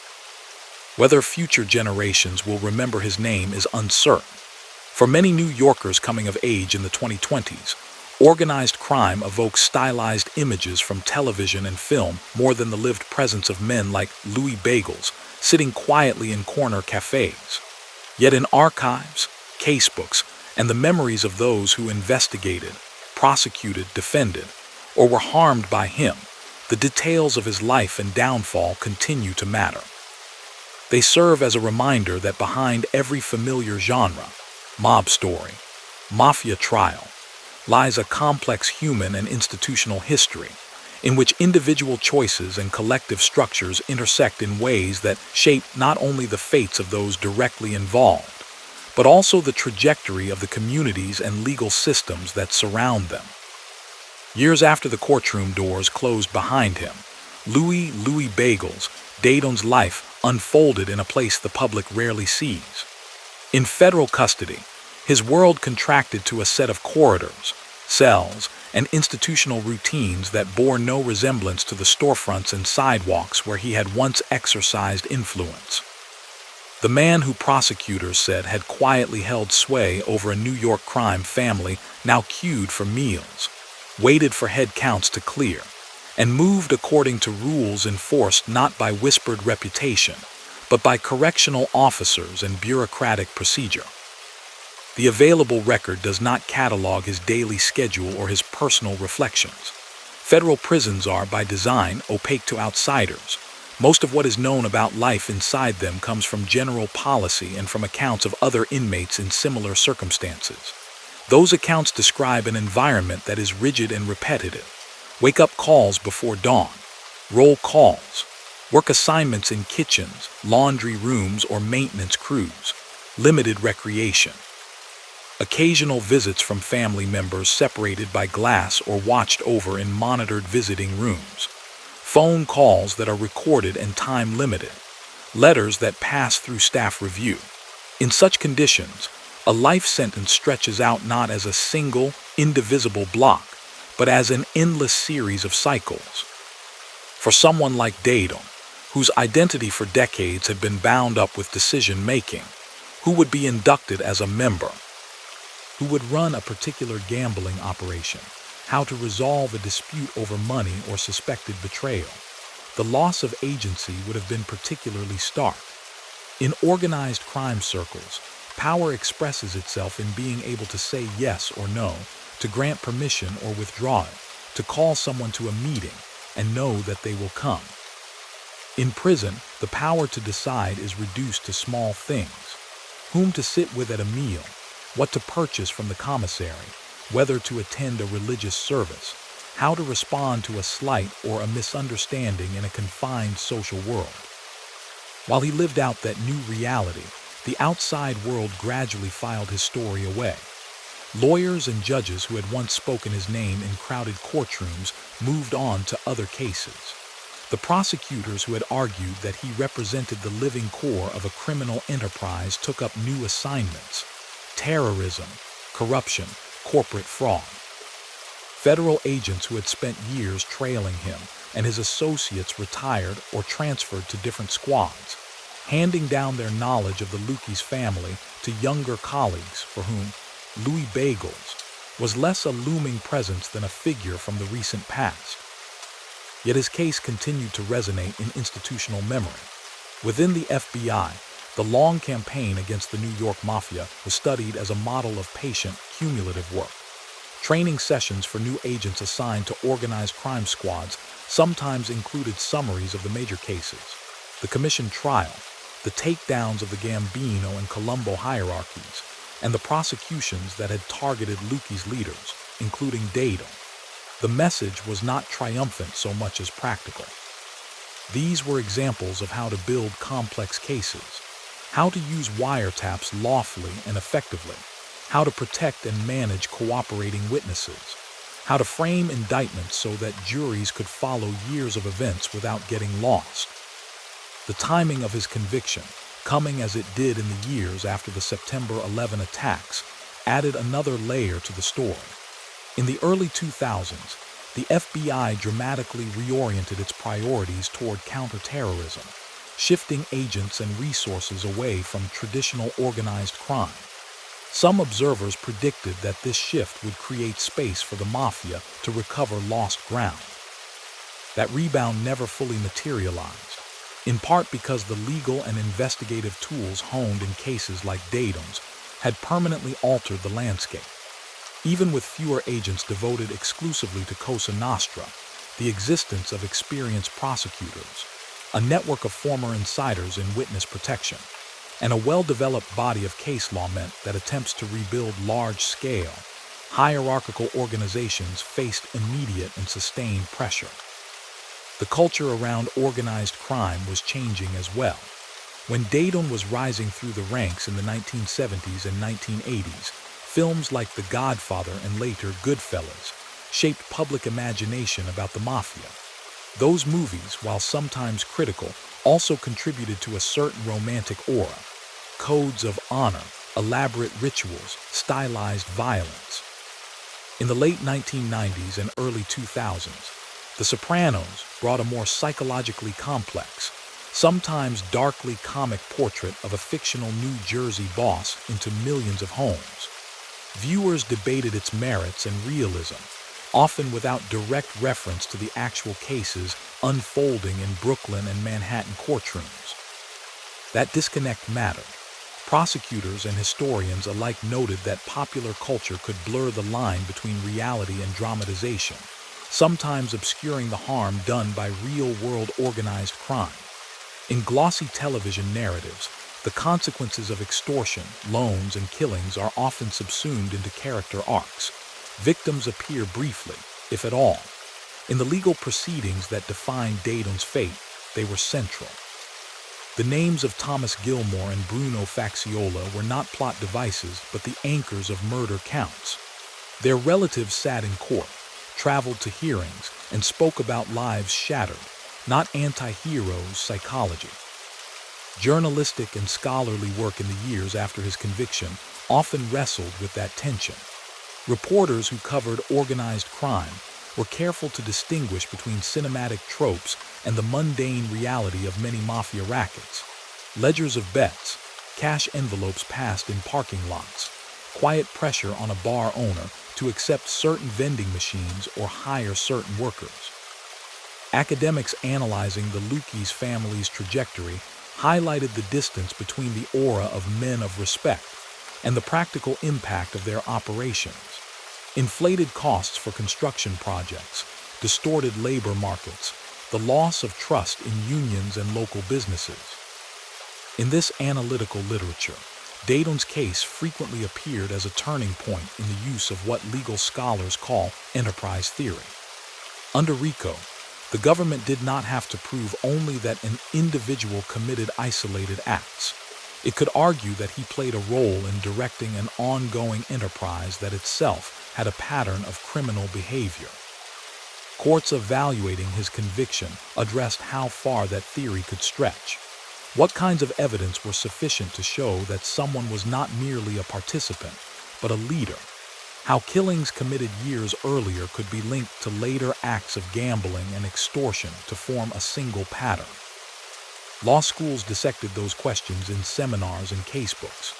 Whether future generations will remember his name is uncertain. For many New Yorkers coming of age in the 2020s, organized crime evokes stylized images from television and film more than the lived presence of men like Louie Bagels sitting quietly in corner cafes. Yet in archives, casebooks, and the memories of those who investigated, prosecuted, defended, or were harmed by him, the details of his life and downfall continue to matter. They serve as a reminder that behind every familiar genre, mob story, mafia trial, lies a complex human and institutional history in which individual choices and collective structures intersect in ways that shape not only the fates of those directly involved, but also the trajectory of the communities and legal systems that surround them. Years after the courtroom doors closed behind him, Louie Bagels, Daidone's life unfolded in a place the public rarely sees. In federal custody, his world contracted to a set of corridors, cells, and institutional routines that bore no resemblance to the storefronts and sidewalks where he had once exercised influence. The man who prosecutors said had quietly held sway over a New York crime family now queued for meals, waited for head counts to clear, and moved according to rules enforced not by whispered reputation, but by correctional officers and bureaucratic procedure. The available record does not catalog his daily schedule or his personal reflections. Federal prisons are, by design, opaque to outsiders. Most of what is known about life inside them comes from general policy and from accounts of other inmates in similar circumstances. Those accounts describe an environment that is rigid and repetitive. Wake-up calls before dawn, roll calls, work assignments in kitchens, laundry rooms, or maintenance crews, limited recreation. Occasional visits from family members separated by glass or watched over in monitored visiting rooms. Phone calls that are recorded and time-limited. Letters that pass through staff review. In such conditions, a life sentence stretches out not as a single, indivisible block, but as an endless series of cycles. For someone like Daidone, whose identity for decades had been bound up with decision-making, who would be inducted as a member, who would run a particular gambling operation, how to resolve a dispute over money or suspected betrayal, the loss of agency would have been particularly stark. In organized crime circles, power expresses itself in being able to say yes or no, to grant permission or withdraw it, to call someone to a meeting and know that they will come. In prison, the power to decide is reduced to small things: whom to sit with at a meal, what to purchase from the commissary, whether to attend a religious service, how to respond to a slight or a misunderstanding in a confined social world. While he lived out that new reality, the outside world gradually filed his story away. Lawyers and judges who had once spoken his name in crowded courtrooms moved on to other cases. The prosecutors who had argued that he represented the living core of a criminal enterprise took up new assignments: terrorism, corruption, corporate fraud. Federal agents who had spent years trailing him and his associates retired or transferred to different squads, handing down their knowledge of the Lucchese family to younger colleagues for whom Louie Bagels was less a looming presence than a figure from the recent past. Yet his case continued to resonate in institutional memory. Within the FBI, the long campaign against the New York Mafia was studied as a model of patient, cumulative work. Training sessions for new agents assigned to organized crime squads sometimes included summaries of the major cases, the commission trial, the takedowns of the Gambino and Colombo hierarchies, and the prosecutions that had targeted Lucchese's leaders, including Daidone. The message was not triumphant so much as practical. These were examples of how to build complex cases, how to use wiretaps lawfully and effectively, how to protect and manage cooperating witnesses, how to frame indictments so that juries could follow years of events without getting lost. The timing of his conviction, coming as it did in the years after the September 11 attacks, added another layer to the story. In the early 2000s, the FBI dramatically reoriented its priorities toward counterterrorism, shifting agents and resources away from traditional organized crime. Some observers predicted that this shift would create space for the Mafia to recover lost ground. That rebound never fully materialized, in part because the legal and investigative tools honed in cases like Daidone's had permanently altered the landscape. Even with fewer agents devoted exclusively to Cosa Nostra, the existence of experienced prosecutors, a network of former insiders in witness protection, and a well-developed body of case law meant that attempts to rebuild large-scale, hierarchical organizations faced immediate and sustained pressure. The culture around organized crime was changing as well. When Daidone was rising through the ranks in the 1970s and 1980s, films like The Godfather and later Goodfellas shaped public imagination about the Mafia. Those movies, while sometimes critical, also contributed to a certain romantic aura: codes of honor, elaborate rituals, stylized violence. In the late 1990s and early 2000s, The Sopranos brought a more psychologically complex, sometimes darkly comic portrait of a fictional New Jersey boss into millions of homes. Viewers debated its merits and realism, often without direct reference to the actual cases unfolding in Brooklyn and Manhattan courtrooms. That disconnect mattered. Prosecutors and historians alike noted that popular culture could blur the line between reality and dramatization, sometimes obscuring the harm done by real-world organized crime. In glossy television narratives, the consequences of extortion, loans, and killings are often subsumed into character arcs. Victims appear briefly, if at all. In the legal proceedings that defined Daidone's fate, they were central. The names of Thomas Gilmore and Bruno Facciola were not plot devices, but the anchors of murder counts. Their relatives sat in court, traveled to hearings, and spoke about lives shattered, not anti-heroes' psychology. Journalistic and scholarly work in the years after his conviction often wrestled with that tension. Reporters who covered organized crime were careful to distinguish between cinematic tropes and the mundane reality of many mafia rackets. Ledgers of bets, cash envelopes passed in parking lots, quiet pressure on a bar owner to accept certain vending machines or hire certain workers. Academics analyzing the Lucchese family's trajectory highlighted the distance between the aura of men of respect and the practical impact of their operations. Inflated costs for construction projects, distorted labor markets, the loss of trust in unions and local businesses. In this analytical literature, Daidone's case frequently appeared as a turning point in the use of what legal scholars call enterprise theory. Under RICO, The government did not have to prove only that an individual committed isolated acts. It could argue that he played a role in directing an ongoing enterprise that itself had a pattern of criminal behavior. Courts evaluating his conviction addressed how far that theory could stretch. What kinds of evidence were sufficient to show that someone was not merely a participant, but a leader? How killings committed years earlier could be linked to later acts of gambling and extortion to form a single pattern. Law schools dissected those questions in seminars and casebooks.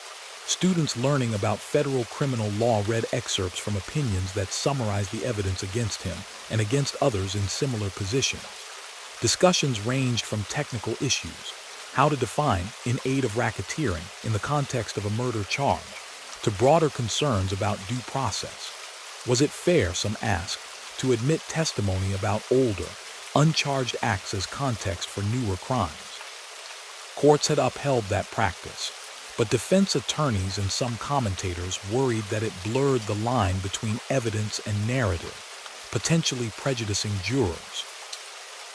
Students learning about federal criminal law read excerpts from opinions that summarized the evidence against him and against others in similar positions. Discussions ranged from technical issues, how to define in aid of racketeering in the context of a murder charge, to broader concerns about due process. Was it fair, some asked, to admit testimony about older, uncharged acts as context for newer crimes? Courts had upheld that practice, but defense attorneys and some commentators worried that it blurred the line between evidence and narrative, potentially prejudicing jurors.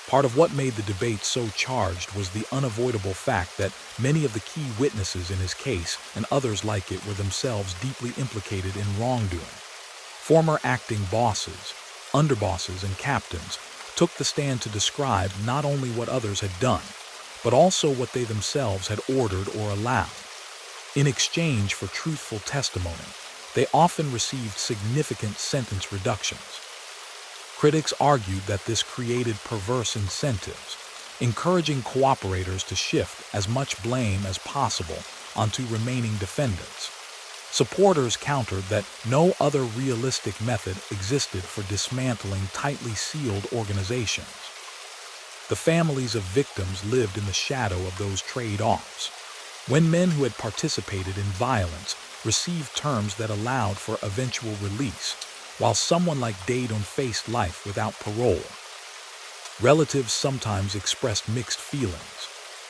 Part of what made the debate so charged was the unavoidable fact that many of the key witnesses in his case and others like it were themselves deeply implicated in wrongdoing. Former acting bosses, underbosses, and captains took the stand to describe not only what others had done, but also what they themselves had ordered or allowed. In exchange for truthful testimony, they often received significant sentence reductions. Critics argued that this created perverse incentives, encouraging cooperators to shift as much blame as possible onto remaining defendants. Supporters countered that no other realistic method existed for dismantling tightly sealed organizations. The families of victims lived in the shadow of those trade-offs. When men who had participated in violence received terms that allowed for eventual release, while someone like Daidone faced life without parole. Relatives sometimes expressed mixed feelings.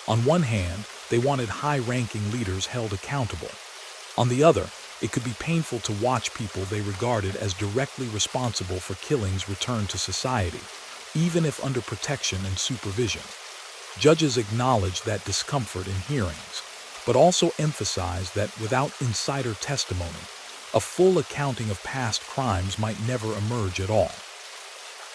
On one hand, they wanted high-ranking leaders held accountable. On the other, it could be painful to watch people they regarded as directly responsible for killings returned to society, even if under protection and supervision. Judges acknowledged that discomfort in hearings, but also emphasized that without insider testimony, a full accounting of past crimes might never emerge at all.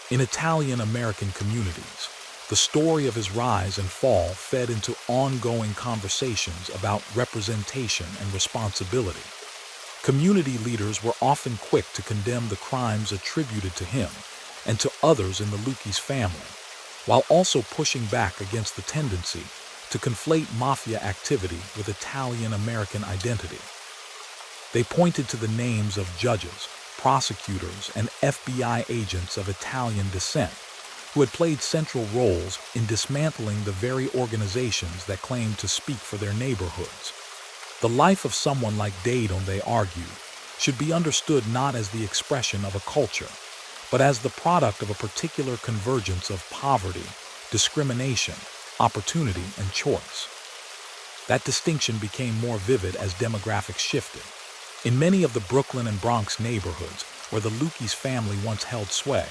In Italian-American communities, the story of his rise and fall fed into ongoing conversations about representation and responsibility. Community leaders were often quick to condemn the crimes attributed to him and to others in the Lucchese family, while also pushing back against the tendency to conflate Mafia activity with Italian-American identity. They pointed to the names of judges, prosecutors, and FBI agents of Italian descent who had played central roles in dismantling the very organizations that claimed to speak for their neighborhoods. The life of someone like Daidone, they argued, should be understood not as the expression of a culture, but as the product of a particular convergence of poverty, discrimination, opportunity, and choice. That distinction became more vivid as demographics shifted. In many of the Brooklyn and Bronx neighborhoods where the Lucchese family once held sway,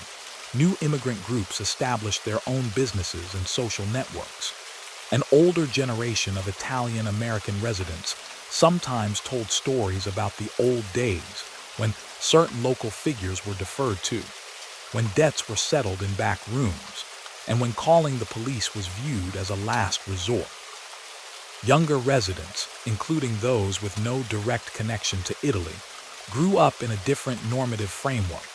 new immigrant groups established their own businesses and social networks. An older generation of Italian-American residents sometimes told stories about the old days when certain local figures were deferred to, when debts were settled in back rooms, and when calling the police was viewed as a last resort. Younger residents, including those with no direct connection to Italy, grew up in a different normative framework,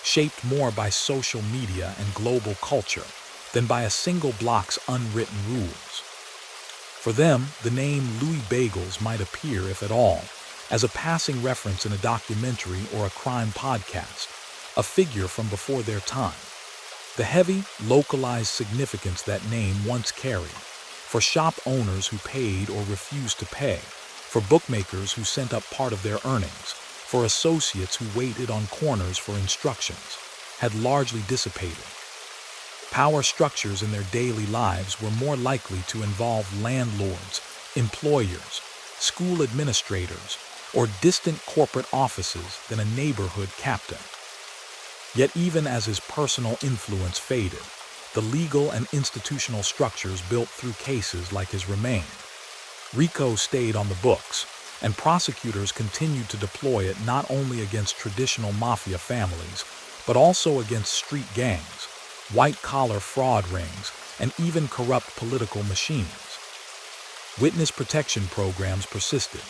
shaped more by social media and global culture than by a single block's unwritten rules. For them, the name Louie Bagels might appear, if at all, as a passing reference in a documentary or a crime podcast, a figure from before their time. The heavy, localized significance that name once carried, for shop owners who paid or refused to pay, for bookmakers who sent up part of their earnings, for associates who waited on corners for instructions, had largely dissipated. Power structures in their daily lives were more likely to involve landlords, employers, school administrators, or distant corporate offices than a neighborhood captain. Yet even as his personal influence faded, the legal and institutional structures built through cases like his remained. RICO stayed on the books, and prosecutors continued to deploy it not only against traditional mafia families, but also against street gangs, white-collar fraud rings, and even corrupt political machines. Witness protection programs persisted,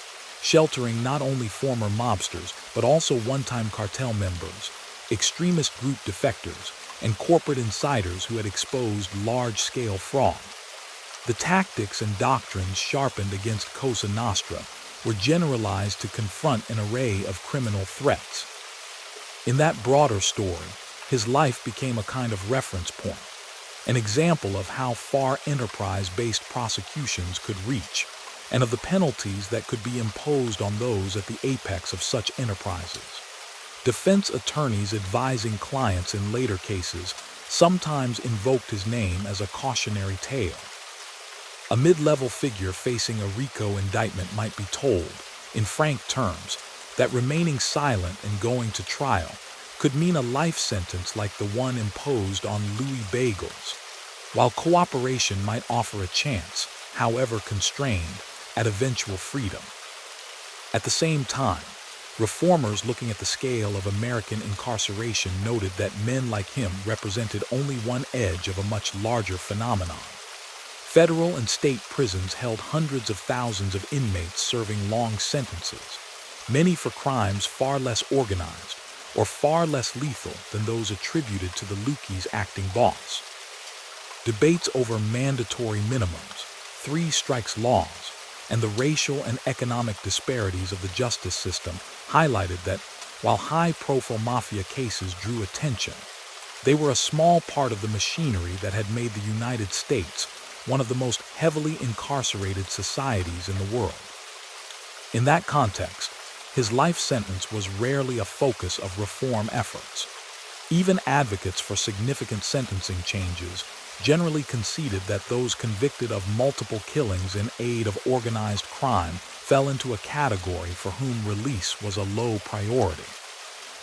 sheltering not only former mobsters, but also one-time cartel members, extremist group defectors, and corporate insiders who had exposed large-scale fraud. The tactics and doctrines sharpened against Cosa Nostra were generalized to confront an array of criminal threats. In that broader story, his life became a kind of reference point, an example of how far enterprise-based prosecutions could reach, and of the penalties that could be imposed on those at the apex of such enterprises. Defense attorneys advising clients in later cases sometimes invoked his name as a cautionary tale. A mid-level figure facing a RICO indictment might be told, in frank terms, that remaining silent and going to trial could mean a life sentence like the one imposed on Louie Bagels, while cooperation might offer a chance, however constrained, at eventual freedom. At the same time, reformers looking at the scale of American incarceration noted that men like him represented only one edge of a much larger phenomenon. Federal and state prisons held hundreds of thousands of inmates serving long sentences, many for crimes far less organized or far less lethal than those attributed to the Lucchese acting boss. Debates over mandatory minimums, three strikes laws, and the racial and economic disparities of the justice system highlighted that, while high-profile mafia cases drew attention, they were a small part of the machinery that had made the United States one of the most heavily incarcerated societies in the world. In that context, his life sentence was rarely a focus of reform efforts. Even advocates for significant sentencing changes generally conceded that those convicted of multiple killings in aid of organized crime fell into a category for whom release was a low priority.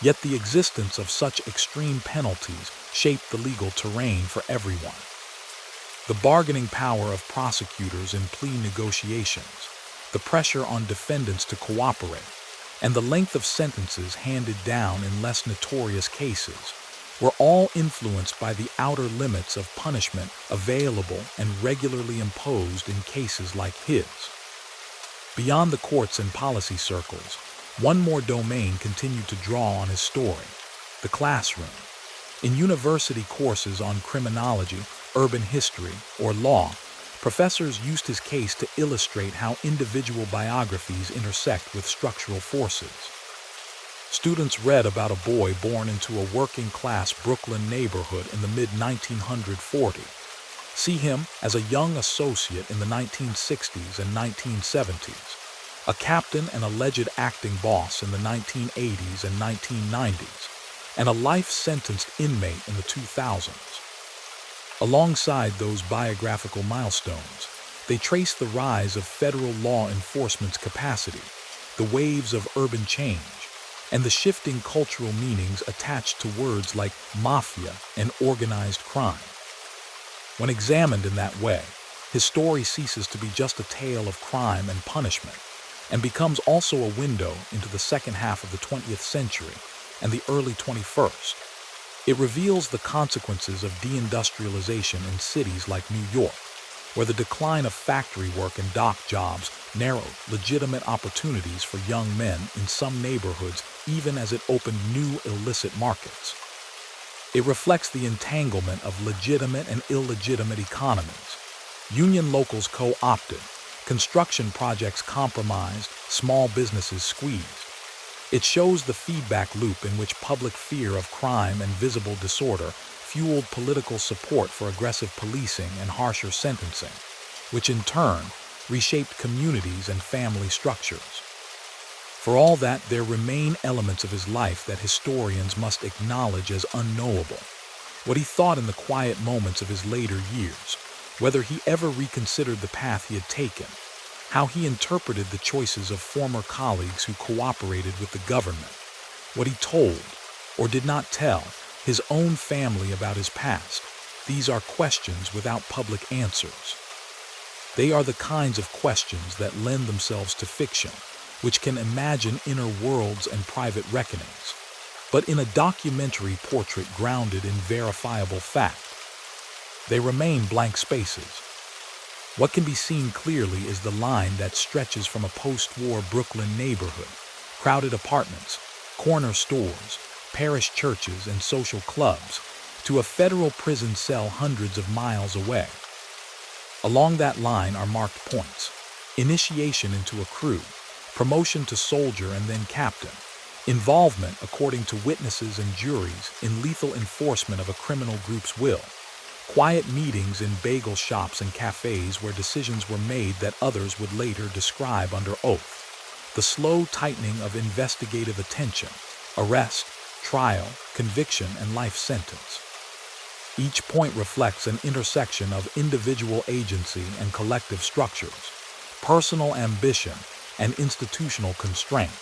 Yet the existence of such extreme penalties shaped the legal terrain for everyone. The bargaining power of prosecutors in plea negotiations, the pressure on defendants to cooperate, and the length of sentences handed down in less notorious cases were all influenced by the outer limits of punishment available and regularly imposed in cases like his. Beyond the courts and policy circles, one more domain continued to draw on his story: the classroom. In university courses on criminology, urban history, or law, professors used his case to illustrate how individual biographies intersect with structural forces. Students read about a boy born into a working-class Brooklyn neighborhood in the mid-1940s, see him as a young associate in the 1960s and 1970s, a captain and alleged acting boss in the 1980s and 1990s, and a life-sentenced inmate in the 2000s. Alongside those biographical milestones, they trace the rise of federal law enforcement's capacity, the waves of urban change, and the shifting cultural meanings attached to words like mafia and organized crime. When examined in that way, his story ceases to be just a tale of crime and punishment, and becomes also a window into the second half of the 20th century and the early 21st. It reveals the consequences of deindustrialization in cities like New York, where the decline of factory work and dock jobs narrowed legitimate opportunities for young men in some neighborhoods, even as it opened new illicit markets. It reflects the entanglement of legitimate and illegitimate economies. Union locals co-opted, construction projects compromised, small businesses squeezed. It shows the feedback loop in which public fear of crime and visible disorder fueled political support for aggressive policing and harsher sentencing, which in turn reshaped communities and family structures. For all that, there remain elements of his life that historians must acknowledge as unknowable. What he thought in the quiet moments of his later years, whether he ever reconsidered the path he had taken, how he interpreted the choices of former colleagues who cooperated with the government, what he told, or did not tell, his own family about his past, these are questions without public answers. They are the kinds of questions that lend themselves to fiction, which can imagine inner worlds and private reckonings, but in a documentary portrait grounded in verifiable fact. They remain blank spaces. What can be seen clearly is the line that stretches from a post-war Brooklyn neighborhood, crowded apartments, corner stores, parish churches, and social clubs, to a federal prison cell hundreds of miles away. Along that line are marked points: initiation into a crew, promotion to soldier and then captain, involvement, according to witnesses and juries, in lethal enforcement of a criminal group's will, quiet meetings in bagel shops and cafes where decisions were made that others would later describe under oath, the slow tightening of investigative attention, arrest, trial, conviction, and life sentence. Each point reflects an intersection of individual agency and collective structures, personal ambition and institutional constraint.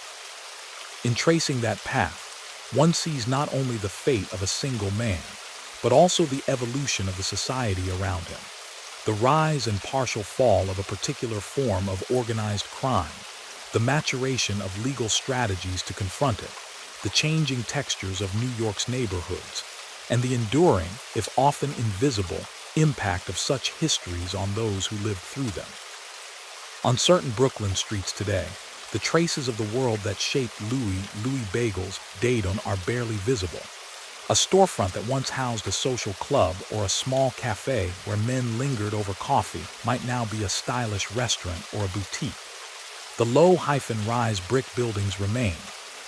In tracing that path, one sees not only the fate of a single man, but also the evolution of the society around him, the rise and partial fall of a particular form of organized crime, the maturation of legal strategies to confront it, the changing textures of New York's neighborhoods, and the enduring, if often invisible, impact of such histories on those who lived through them. On certain Brooklyn streets today, the traces of the world that shaped Louie Bagels, Daidone are barely visible. A storefront that once housed a social club or a small cafe where men lingered over coffee might now be a stylish restaurant or a boutique. The low-rise brick buildings remain.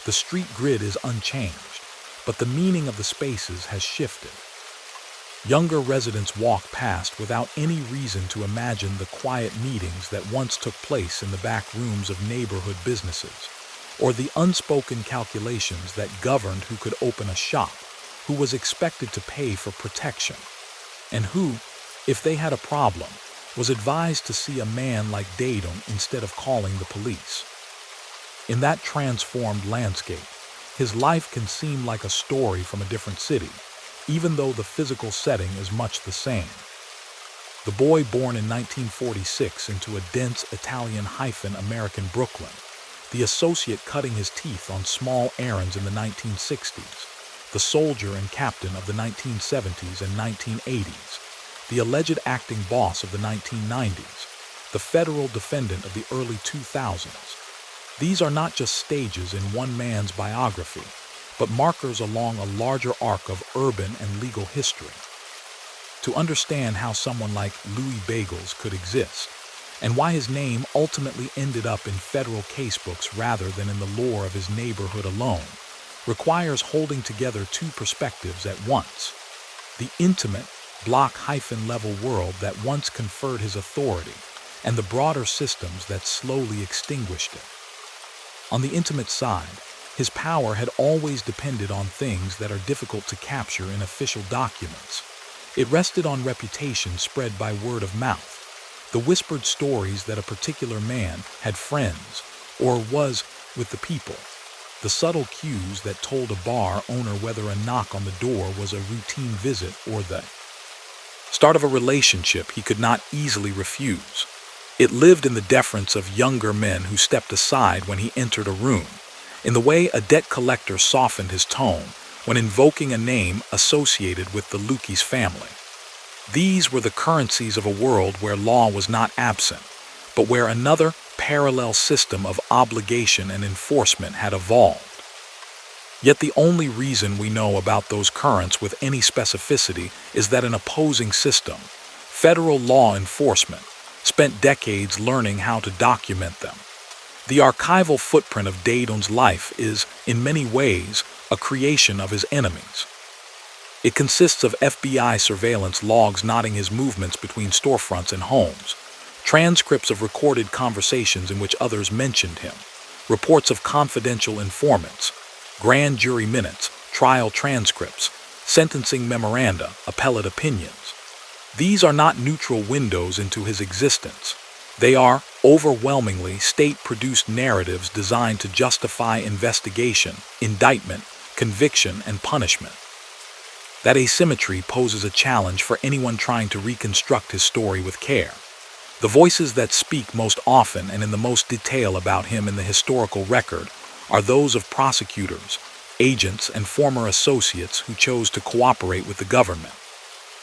The street grid is unchanged, but the meaning of the spaces has shifted. Younger residents walk past without any reason to imagine the quiet meetings that once took place in the back rooms of neighborhood businesses, or the unspoken calculations that governed who could open a shop, who was expected to pay for protection, and who, if they had a problem, was advised to see a man like Daidone instead of calling the police. In that transformed landscape, his life can seem like a story from a different city, even though the physical setting is much the same. The boy born in 1946 into a dense Italian-American Brooklyn, the associate cutting his teeth on small errands in the 1960s, the soldier and captain of the 1970s and 1980s, the alleged acting boss of the 1990s, the federal defendant of the early 2000s. These are not just stages in one man's biography, but markers along a larger arc of urban and legal history. To understand how someone like Louie Bagels could exist, and why his name ultimately ended up in federal casebooks rather than in the lore of his neighborhood alone, requires holding together two perspectives at once: the intimate, block-level world that once conferred his authority, and the broader systems that slowly extinguished it. On the intimate side, his power had always depended on things that are difficult to capture in official documents. It rested on reputation spread by word of mouth, the whispered stories that a particular man had friends or was with the people, the subtle cues that told a bar owner whether a knock on the door was a routine visit or the start of a relationship he could not easily refuse. It lived in the deference of younger men who stepped aside when he entered a room, in the way a debt collector softened his tone when invoking a name associated with the Lucchese family. These were the currencies of a world where law was not absent, but where another parallel system of obligation and enforcement had evolved. Yet the only reason we know about those currents with any specificity is that an opposing system, federal law enforcement, spent decades learning how to document them. The archival footprint of Daidone's life is, in many ways, a creation of his enemies. It consists of FBI surveillance logs knotting his movements between storefronts and homes, transcripts of recorded conversations in which others mentioned him, reports of confidential informants, grand jury minutes, trial transcripts, sentencing memoranda, appellate opinions. These are not neutral windows into his existence. They are, overwhelmingly, state-produced narratives designed to justify investigation, indictment, conviction, and punishment. That asymmetry poses a challenge for anyone trying to reconstruct his story with care. The voices that speak most often and in the most detail about him in the historical record are those of prosecutors, agents, and former associates who chose to cooperate with the government.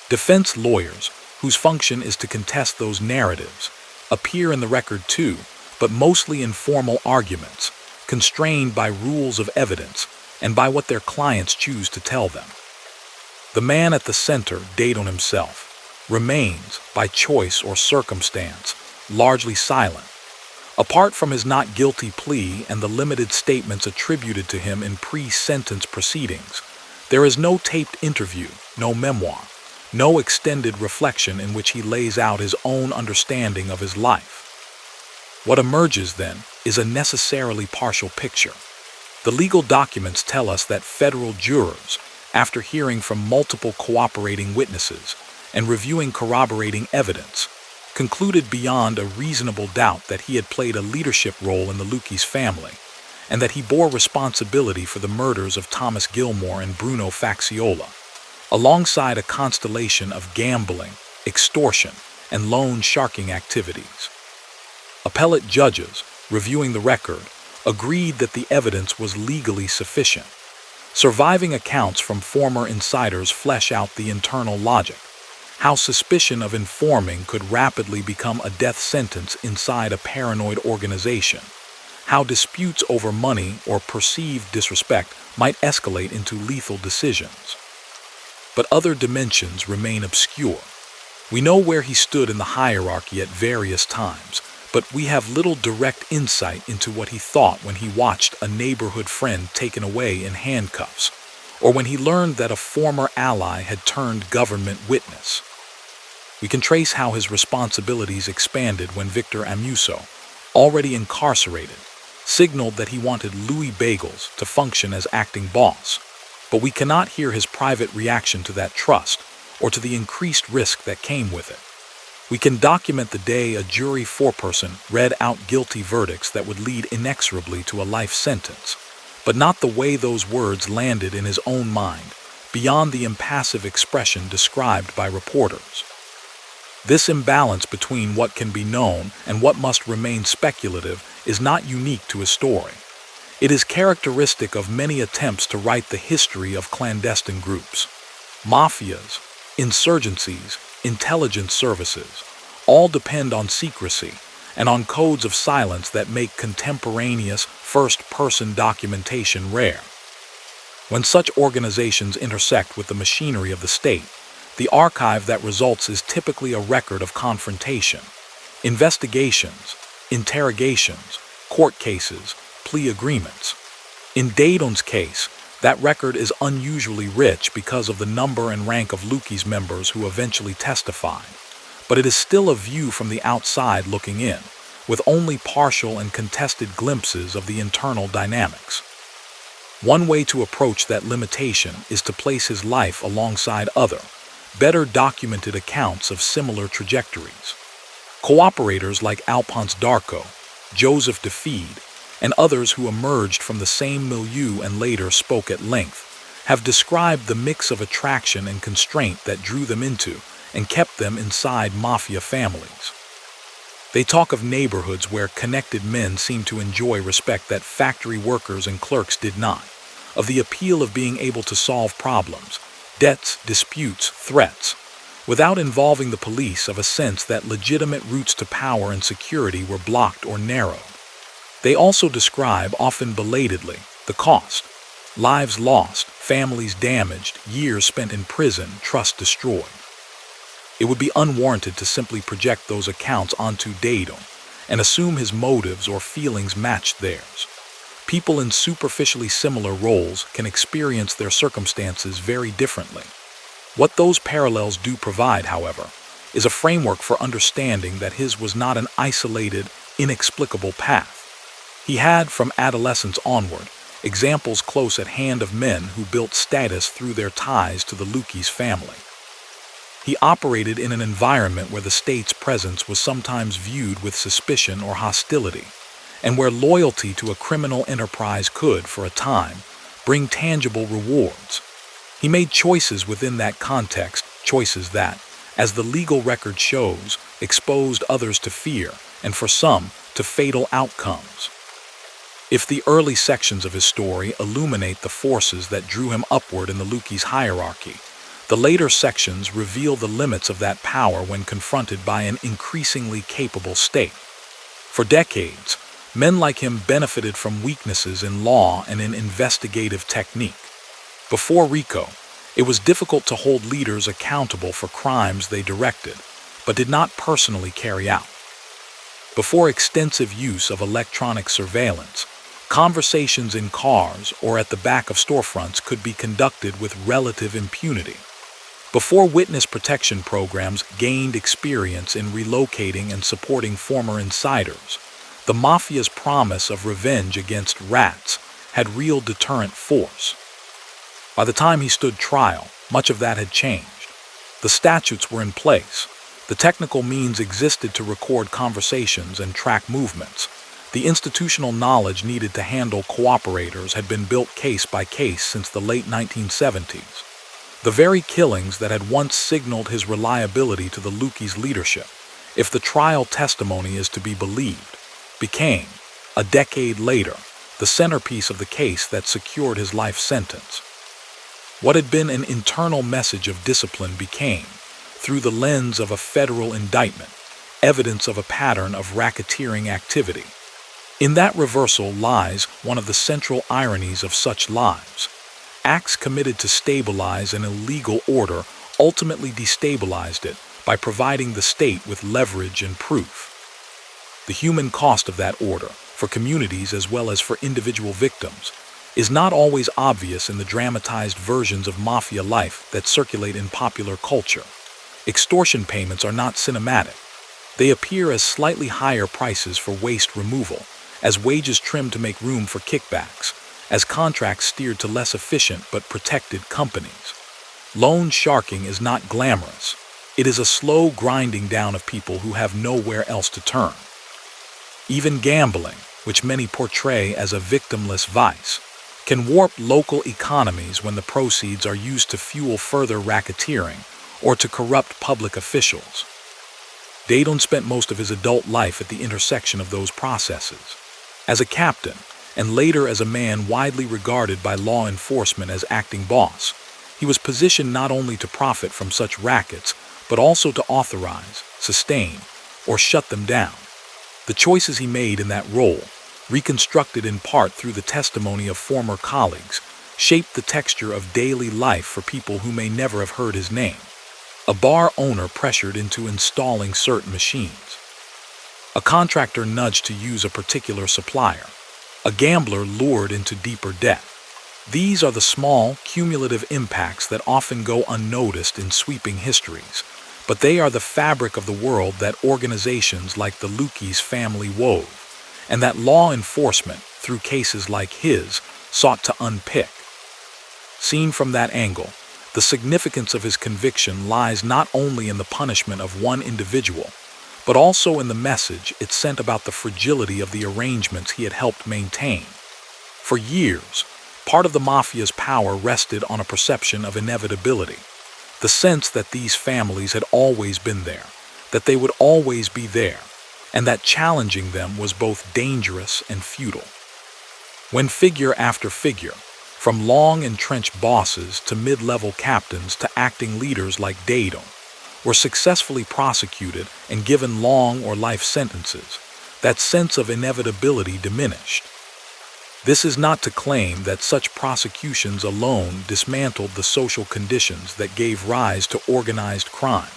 Defense lawyers, whose function is to contest those narratives, appear in the record too, but mostly in formal arguments, constrained by rules of evidence and by what their clients choose to tell them. The man at the center, Daidone himself, remains, by choice or circumstance, largely silent. Apart from his not guilty plea and the limited statements attributed to him in pre-sentence proceedings, there is no taped interview, no memoir, no extended reflection in which he lays out his own understanding of his life. What emerges, then, is a necessarily partial picture. The legal documents tell us that federal jurors, after hearing from multiple cooperating witnesses and reviewing corroborating evidence, concluded beyond a reasonable doubt that he had played a leadership role in the Lucchese family, and that he bore responsibility for the murders of Thomas Gilmore and Bruno Facciola, alongside a constellation of gambling, extortion, and loan sharking activities. Appellate judges, reviewing the record, agreed that the evidence was legally sufficient. Surviving accounts from former insiders flesh out the internal logic, how suspicion of informing could rapidly become a death sentence inside a paranoid organization, how disputes over money or perceived disrespect might escalate into lethal decisions. But other dimensions remain obscure. We know where he stood in the hierarchy at various times, but we have little direct insight into what he thought when he watched a neighborhood friend taken away in handcuffs, or when he learned that a former ally had turned government witness. We can trace how his responsibilities expanded when Victor Amuso, already incarcerated, signaled that he wanted Louie Bagels to function as acting boss, but we cannot hear his private reaction to that trust or to the increased risk that came with it. We can document the day a jury foreperson read out guilty verdicts that would lead inexorably to a life sentence, but not the way those words landed in his own mind, beyond the impassive expression described by reporters. This imbalance between what can be known and what must remain speculative is not unique to his story. It is characteristic of many attempts to write the history of clandestine groups. Mafias, insurgencies, intelligence services, all depend on secrecy and on codes of silence that make contemporaneous first-person documentation rare. When such organizations intersect with the machinery of the state, the archive that results is typically a record of confrontation, investigations, interrogations, court cases, plea agreements. In Daidone's case, that record is unusually rich because of the number and rank of Lucchese members who eventually testified, but it is still a view from the outside looking in, with only partial and contested glimpses of the internal dynamics. One way to approach that limitation is to place his life alongside other, better documented accounts of similar trajectories. Cooperators like Alphonse Darco, Joseph DeFede, and others who emerged from the same milieu and later spoke at length, have described the mix of attraction and constraint that drew them into and kept them inside Mafia families. They talk of neighborhoods where connected men seemed to enjoy respect that factory workers and clerks did not, of the appeal of being able to solve problems, debts, disputes, threats, without involving the police, of a sense that legitimate routes to power and security were blocked or narrowed. They also describe, often belatedly, the cost: lives lost, families damaged, years spent in prison, trust destroyed. It would be unwarranted to simply project those accounts onto Daidone and assume his motives or feelings matched theirs. People in superficially similar roles can experience their circumstances very differently. What those parallels do provide, however, is a framework for understanding that his was not an isolated, inexplicable path. He had, from adolescence onward, examples close at hand of men who built status through their ties to the Lucchese family. He operated in an environment where the state's presence was sometimes viewed with suspicion or hostility, and where loyalty to a criminal enterprise could, for a time, bring tangible rewards. He made choices within that context, choices that, as the legal record shows, exposed others to fear, and for some, to fatal outcomes. If the early sections of his story illuminate the forces that drew him upward in the Lucchese hierarchy, the later sections reveal the limits of that power when confronted by an increasingly capable state. For decades, men like him benefited from weaknesses in law and in investigative technique. Before RICO, it was difficult to hold leaders accountable for crimes they directed, but did not personally carry out. Before extensive use of electronic surveillance, conversations in cars or at the back of storefronts could be conducted with relative impunity. Before witness protection programs gained experience in relocating and supporting former insiders, the Mafia's promise of revenge against rats had real deterrent force. By the time he stood trial, much of that had changed. The statutes were in place. The technical means existed to record conversations and track movements. The institutional knowledge needed to handle cooperators had been built case by case since the late 1970s. The very killings that had once signaled his reliability to the Lucchese leadership, if the trial testimony is to be believed, became, a decade later, the centerpiece of the case that secured his life sentence. What had been an internal message of discipline became, through the lens of a federal indictment, evidence of a pattern of racketeering activity. In that reversal lies one of the central ironies of such lives. Acts committed to stabilize an illegal order ultimately destabilized it by providing the state with leverage and proof. The human cost of that order, for communities as well as for individual victims, is not always obvious in the dramatized versions of mafia life that circulate in popular culture. Extortion payments are not cinematic. They appear as slightly higher prices for waste removal, as wages trimmed to make room for kickbacks, as contracts steered to less efficient but protected companies. Loan sharking is not glamorous. It is a slow grinding down of people who have nowhere else to turn. Even gambling, which many portray as a victimless vice, can warp local economies when the proceeds are used to fuel further racketeering or to corrupt public officials. Daidone spent most of his adult life at the intersection of those processes. As a captain, and later as a man widely regarded by law enforcement as acting boss, he was positioned not only to profit from such rackets, but also to authorize, sustain, or shut them down. The choices he made in that role, reconstructed in part through the testimony of former colleagues, shaped the texture of daily life for people who may never have heard his name. A bar owner pressured into installing certain machines. A contractor nudged to use a particular supplier. A gambler lured into deeper debt. These are the small, cumulative impacts that often go unnoticed in sweeping histories, but they are the fabric of the world that organizations like the Lucchese family wove, and that law enforcement, through cases like his, sought to unpick. Seen from that angle, the significance of his conviction lies not only in the punishment of one individual, but also in the message it sent about the fragility of the arrangements he had helped maintain. For years, part of the Mafia's power rested on a perception of inevitability, the sense that these families had always been there, that they would always be there, and that challenging them was both dangerous and futile. When figure after figure, from long-entrenched bosses to mid-level captains to acting leaders like Daidone, were successfully prosecuted and given long or life sentences, that sense of inevitability diminished. This is not to claim that such prosecutions alone dismantled the social conditions that gave rise to organized crime.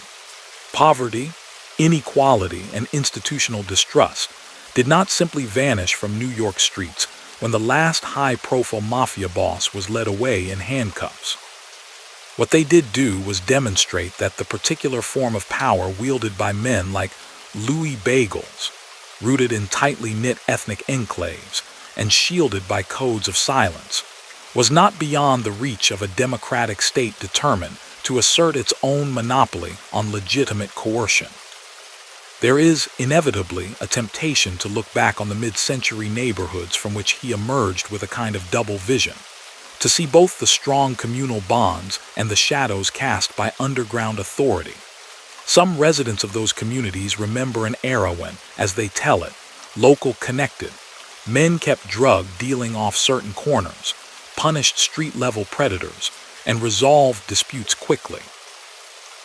Poverty, inequality, and institutional distrust did not simply vanish from New York streets when the last high-profile mafia boss was led away in handcuffs. What they did do was demonstrate that the particular form of power wielded by men like Louie Bagels, rooted in tightly knit ethnic enclaves and shielded by codes of silence, was not beyond the reach of a democratic state determined to assert its own monopoly on legitimate coercion. There is, inevitably, a temptation to look back on the mid-century neighborhoods from which he emerged with a kind of double vision. to see both the strong communal bonds and the shadows cast by underground authority. Some residents of those communities remember an era when, as they tell it, local connected, men kept drug dealing off certain corners, punished street-level predators, and resolved disputes quickly.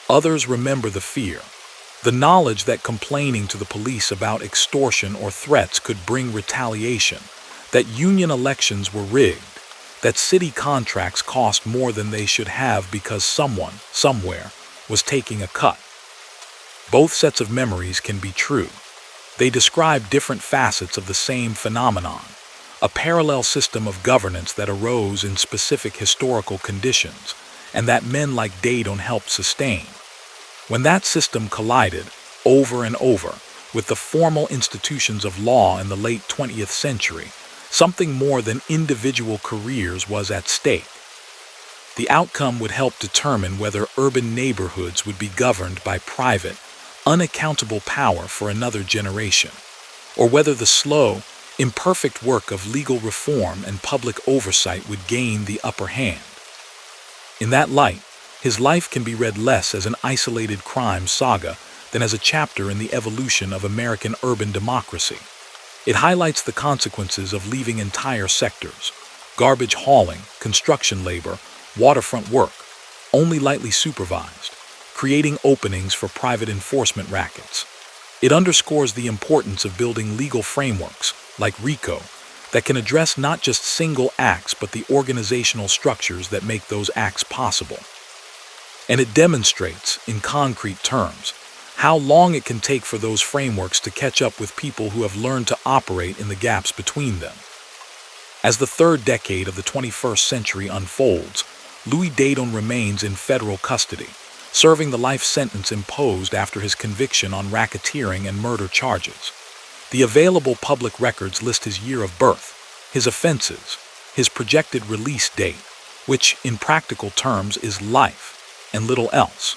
Others remember the fear, the knowledge that complaining to the police about extortion or threats could bring retaliation, that union elections were rigged, that city contracts cost more than they should have because someone, somewhere, was taking a cut. Both sets of memories can be true. They describe different facets of the same phenomenon, a parallel system of governance that arose in specific historical conditions, and that men like Daidone helped sustain. When that system collided, over and over, with the formal institutions of law in the late 20th century, something more than individual careers was at stake. The outcome would help determine whether urban neighborhoods would be governed by private, unaccountable power for another generation, or whether the slow, imperfect work of legal reform and public oversight would gain the upper hand. In that light, his life can be read less as an isolated crime saga than as a chapter in the evolution of American urban democracy. It highlights the consequences of leaving entire sectors, garbage hauling, construction labor, waterfront work, only lightly supervised, creating openings for private enforcement rackets. It underscores the importance of building legal frameworks, like RICO, that can address not just single acts but the organizational structures that make those acts possible. And it demonstrates, in concrete terms, how long it can take for those frameworks to catch up with people who have learned to operate in the gaps between them. As the third decade of the 21st century unfolds, Louie Bagels remains in federal custody, serving the life sentence imposed after his conviction on racketeering and murder charges. The available public records list his year of birth, his offenses, his projected release date, which, in practical terms, is life, and little else.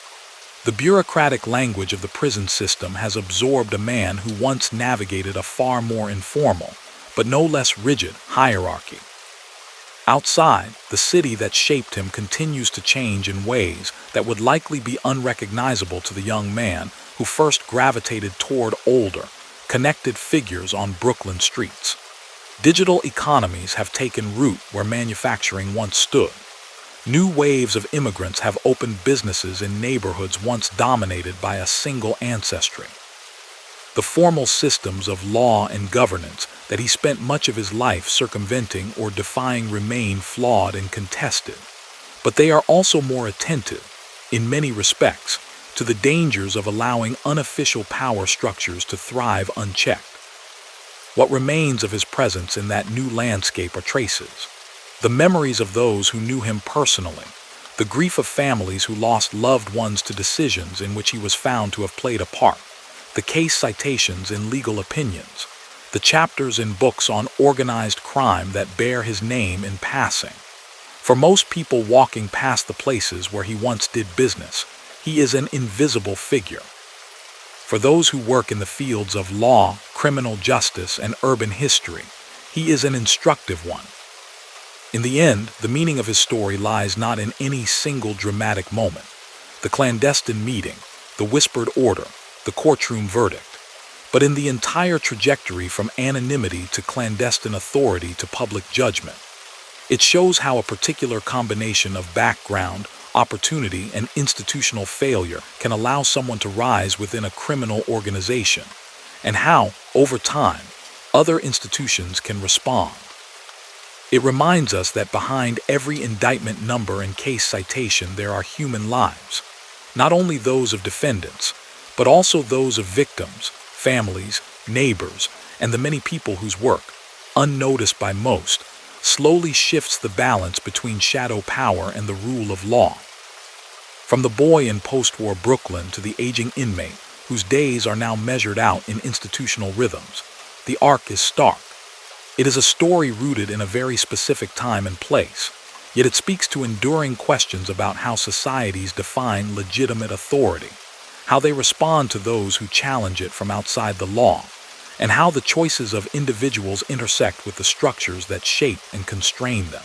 The bureaucratic language of the prison system has absorbed a man who once navigated a far more informal, but no less rigid, hierarchy. Outside, the city that shaped him continues to change in ways that would likely be unrecognizable to the young man who first gravitated toward older, connected figures on Brooklyn streets. Digital economies have taken root where manufacturing once stood. New waves of immigrants have opened businesses in neighborhoods once dominated by a single ancestry. The formal systems of law and governance that he spent much of his life circumventing or defying remain flawed and contested, but they are also more attentive, in many respects, to the dangers of allowing unofficial power structures to thrive unchecked. What remains of his presence in that new landscape are traces. The memories of those who knew him personally, the grief of families who lost loved ones to decisions in which he was found to have played a part, the case citations in legal opinions, the chapters in books on organized crime that bear his name in passing. For most people walking past the places where he once did business, he is an invisible figure. For those who work in the fields of law, criminal justice, and urban history, he is an instructive one. In the end, the meaning of his story lies not in any single dramatic moment, the clandestine meeting, the whispered order, the courtroom verdict, but in the entire trajectory from anonymity to clandestine authority to public judgment. It shows how a particular combination of background, opportunity, and institutional failure can allow someone to rise within a criminal organization, and how, over time, other institutions can respond. It reminds us that behind every indictment number and case citation there are human lives, not only those of defendants, but also those of victims, families, neighbors, and the many people whose work, unnoticed by most, slowly shifts the balance between shadow power and the rule of law. From the boy in post-war Brooklyn to the aging inmate whose days are now measured out in institutional rhythms, the arc is stark. It is a story rooted in a very specific time and place, yet it speaks to enduring questions about how societies define legitimate authority, how they respond to those who challenge it from outside the law, and how the choices of individuals intersect with the structures that shape and constrain them.